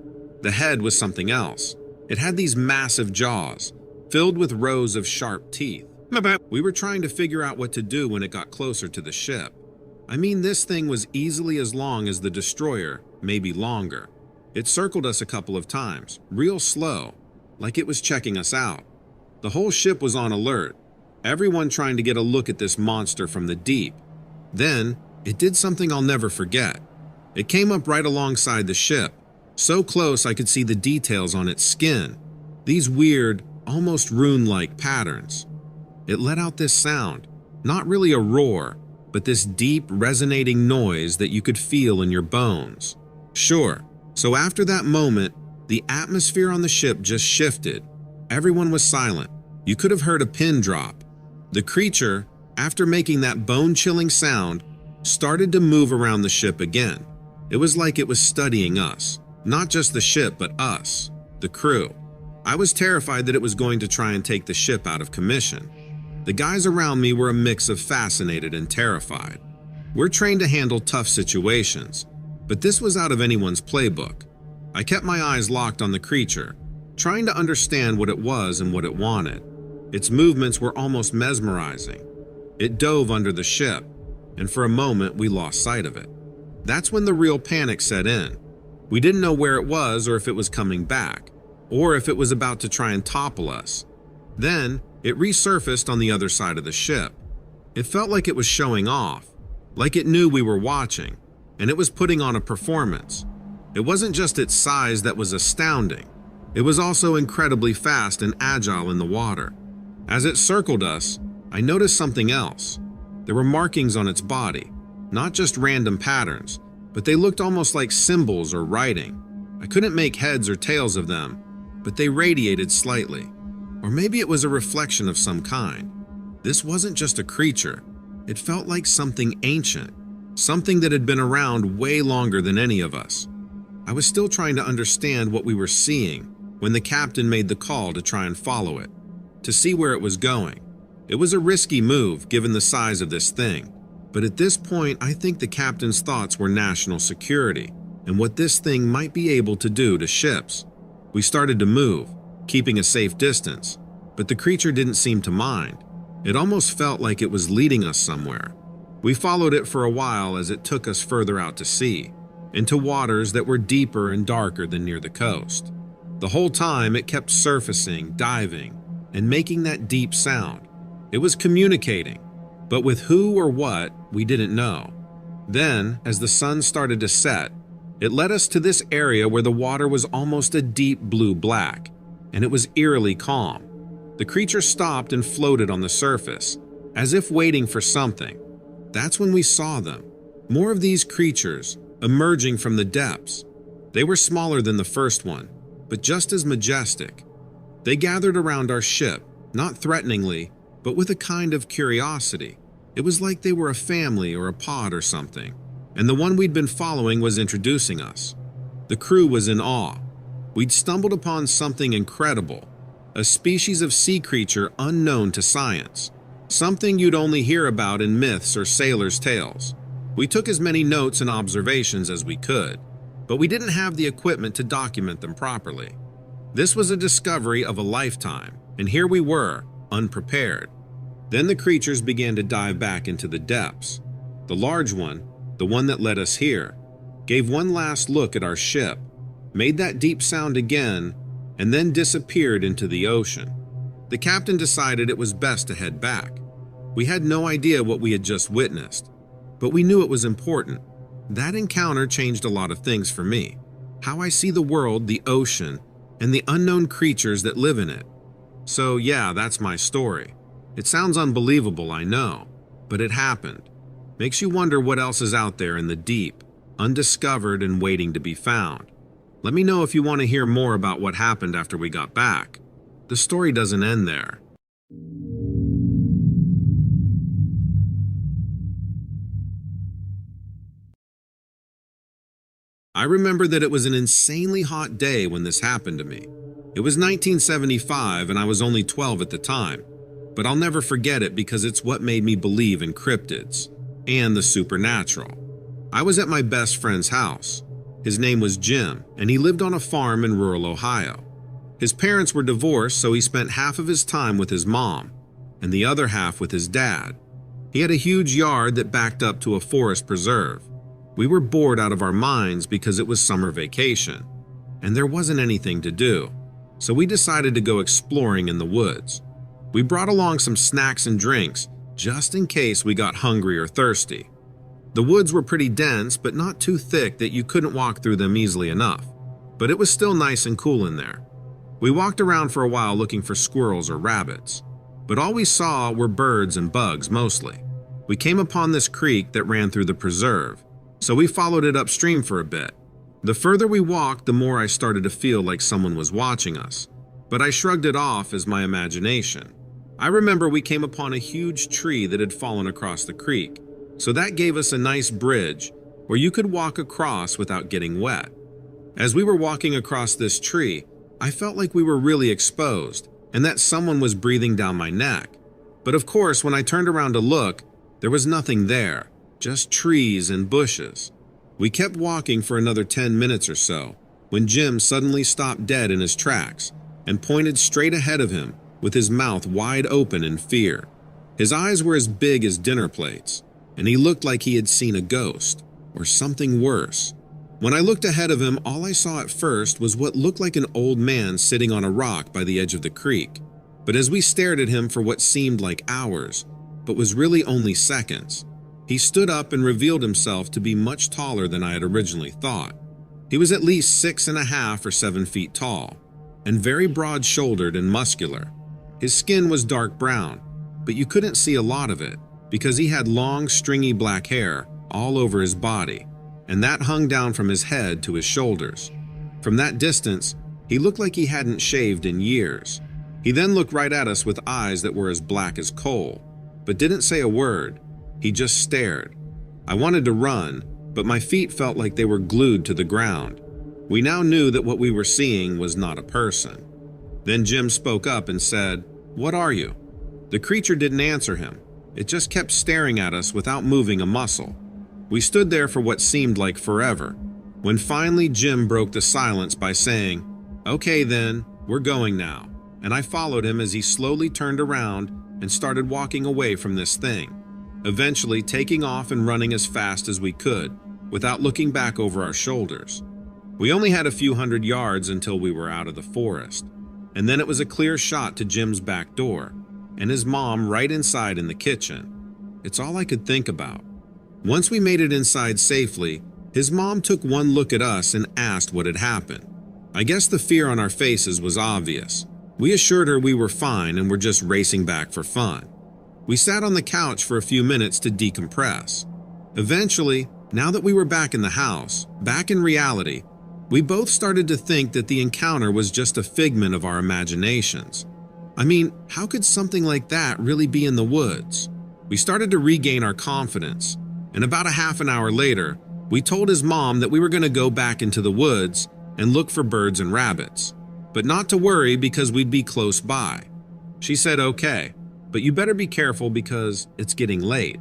The head was something else. It had these massive jaws, filled with rows of sharp teeth. We were trying to figure out what to do when it got closer to the ship. I mean, this thing was easily as long as the destroyer, maybe longer. It circled us a couple of times, real slow, like it was checking us out. The whole ship was on alert, everyone trying to get a look at this monster from the deep. Then, it did something I'll never forget. It came up right alongside the ship, so close I could see the details on its skin, these weird, almost rune-like patterns. it let out this sound, not really a roar, but this deep, resonating noise that you could feel in your bones. Sure, so after that moment, the atmosphere on the ship just shifted. Everyone was silent. You could have heard a pin drop. The creature, after making that bone-chilling sound, started to move around the ship again. It was like it was studying us. Not just the ship, but us, the crew. I was terrified that it was going to try and take the ship out of commission. The guys around me were a mix of fascinated and terrified. We're trained to handle tough situations, but this was out of anyone's playbook. I kept my eyes locked on the creature, trying to understand what it was and what it wanted. Its movements were almost mesmerizing. It dove under the ship, and for a moment we lost sight of it. That's when the real panic set in. We didn't know where it was or if it was coming back, or if it was about to try and topple us. Then, it resurfaced on the other side of the ship. It felt like it was showing off, like it knew we were watching, and it was putting on a performance. It wasn't just its size that was astounding. It was also incredibly fast and agile in the water. As it circled us, I noticed something else. There were markings on its body, not just random patterns, but they looked almost like symbols or writing. I couldn't make heads or tails of them, but they radiated slightly. Or maybe it was a reflection of some kind. This wasn't just a creature. It felt like something ancient, something that had been around way longer than any of us. I was still trying to understand what we were seeing when the captain made the call to try and follow it, to see where it was going. It was a risky move given the size of this thing, but at this point I think the captain's thoughts were national security and what this thing might be able to do to ships. We started to move, keeping a safe distance, but the creature didn't seem to mind. It almost felt like it was leading us somewhere. We followed it for a while as it took us further out to sea, into waters that were deeper and darker than near the coast. The whole time it kept surfacing, diving, and making that deep sound. It was communicating, but with who or what, we didn't know. Then, as the sun started to set, it led us to this area where the water was almost a deep blue-black, and it was eerily calm. The creature stopped and floated on the surface, as if waiting for something. That's when we saw them. More of these creatures, emerging from the depths. They were smaller than the first one, but just as majestic. They gathered around our ship, not threateningly, but with a kind of curiosity. It was like they were a family or a pod or something, and the one we'd been following was introducing us. The crew was in awe. We'd stumbled upon something incredible, a species of sea creature unknown to science, something you'd only hear about in myths or sailors' tales. We took as many notes and observations as we could, but we didn't have the equipment to document them properly. This was a discovery of a lifetime, and here we were, unprepared. Then the creatures began to dive back into the depths. The large one, the one that led us here, gave one last look at our ship, made that deep sound again, and then disappeared into the ocean. The captain decided it was best to head back. We had no idea what we had just witnessed, but we knew it was important. That encounter changed a lot of things for me. How I see the world, the ocean, and the unknown creatures that live in it. So yeah, that's my story. It sounds unbelievable, I know, but it happened. Makes you wonder what else is out there in the deep, undiscovered and waiting to be found. Let me know if you want to hear more about what happened after we got back. The story doesn't end there. I remember that it was an insanely hot day when this happened to me. It was 1975 and I was only 12 at the time, but I'll never forget it because it's what made me believe in cryptids and the supernatural. I was at my best friend's house. His name was Jim, and he lived on a farm in rural Ohio. His parents were divorced, so he spent half of his time with his mom and the other half with his dad. He had a huge yard that backed up to a forest preserve. We were bored out of our minds because it was summer vacation, and there wasn't anything to do, so we decided to go exploring in the woods. We brought along some snacks and drinks, just in case we got hungry or thirsty. The woods were pretty dense, but not too thick that you couldn't walk through them easily enough, but it was still nice and cool in there. We walked around for a while looking for squirrels or rabbits. but all we saw were birds and bugs mostly. We came upon this creek that ran through the preserve, so we followed it upstream for a bit. The further we walked, the more I started to feel like someone was watching us, but I shrugged it off as my imagination. I remember we came upon a huge tree that had fallen across the creek, so that gave us a nice bridge where you could walk across without getting wet. As we were walking across this tree, I felt like we were really exposed and that someone was breathing down my neck. But of course, when I turned around to look, there was nothing there, just trees and bushes. We kept walking for another 10 minutes or so when Jim suddenly stopped dead in his tracks and pointed straight ahead of him with his mouth wide open in fear. His eyes were as big as dinner plates, and he looked like he had seen a ghost or something worse. When I looked ahead of him, all I saw at first was what looked like an old man sitting on a rock by the edge of the creek. But as we stared at him for what seemed like hours, but was really only seconds, he stood up and revealed himself to be much taller than I had originally thought. He was at least 6.5 or 7 feet tall, and very broad-shouldered and muscular. His skin was dark brown, but you couldn't see a lot of it because he had long, stringy black hair all over his body, and that hung down from his head to his shoulders. From that distance, he looked like he hadn't shaved in years. He then looked right at us with eyes that were as black as coal, but didn't say a word. He just stared. I wanted to run, but my feet felt like they were glued to the ground. We now knew that what we were seeing was not a person. Then Jim spoke up and said, "What are you?" The creature didn't answer him. It just kept staring at us without moving a muscle. We stood there for what seemed like forever, when finally Jim broke the silence by saying, "Okay then, we're going now." And I followed him as he slowly turned around and started walking away from this thing, eventually taking off and running as fast as we could, without looking back over our shoulders. We only had a few hundred yards until we were out of the forest, and then it was a clear shot to Jim's back door, and his mom right inside in the kitchen. It's all I could think about. Once we made it inside safely, his mom took one look at us and asked what had happened. I guess the fear on our faces was obvious. We assured her we were fine and were just racing back for fun. We sat on the couch for a few minutes to decompress. Eventually, now that we were back in the house, back in reality, we both started to think that the encounter was just a figment of our imaginations. I mean, how could something like that really be in the woods? We started to regain our confidence, and about a half an hour later, we told his mom that we were going to go back into the woods and look for birds and rabbits, but not to worry because we'd be close by. She said, "Okay, but you better be careful because it's getting late."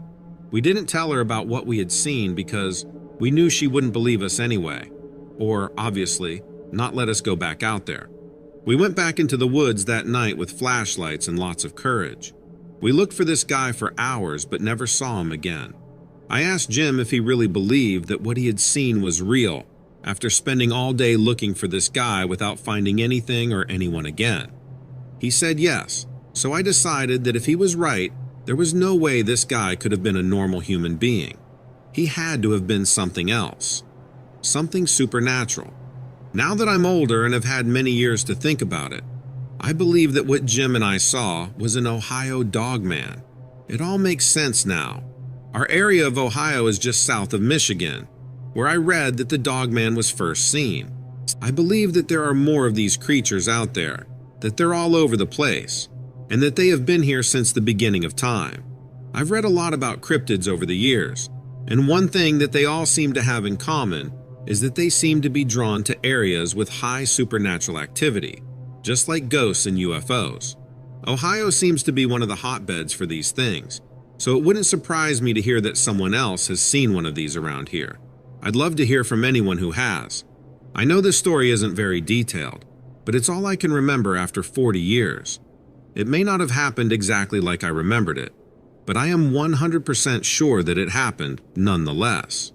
We didn't tell her about what we had seen because we knew she wouldn't believe us anyway, or, obviously, not let us go back out there. We went back into the woods that night with flashlights and lots of courage. We looked for this guy for hours but never saw him again. I asked Jim if he really believed that what he had seen was real after spending all day looking for this guy without finding anything or anyone again. He said yes, so I decided that if he was right, there was no way this guy could have been a normal human being. He had to have been something else. Something supernatural. Now that I'm older and have had many years to think about it, I believe that what Jim and I saw was an Ohio dogman. It all makes sense now. Our area of Ohio is just south of Michigan, where I read that the dogman was first seen. I believe that there are more of these creatures out there, that they're all over the place, and that they have been here since the beginning of time. I've read a lot about cryptids over the years, and one thing that they all seem to have in common is that they seem to be drawn to areas with high supernatural activity, just like ghosts and UFOs. Ohio seems to be one of the hotbeds for these things, so it wouldn't surprise me to hear that someone else has seen one of these around here. I'd love to hear from anyone who has. I know this story isn't very detailed, but it's all I can remember after 40 years. It may not have happened exactly like I remembered it, but I am 100% sure that it happened nonetheless.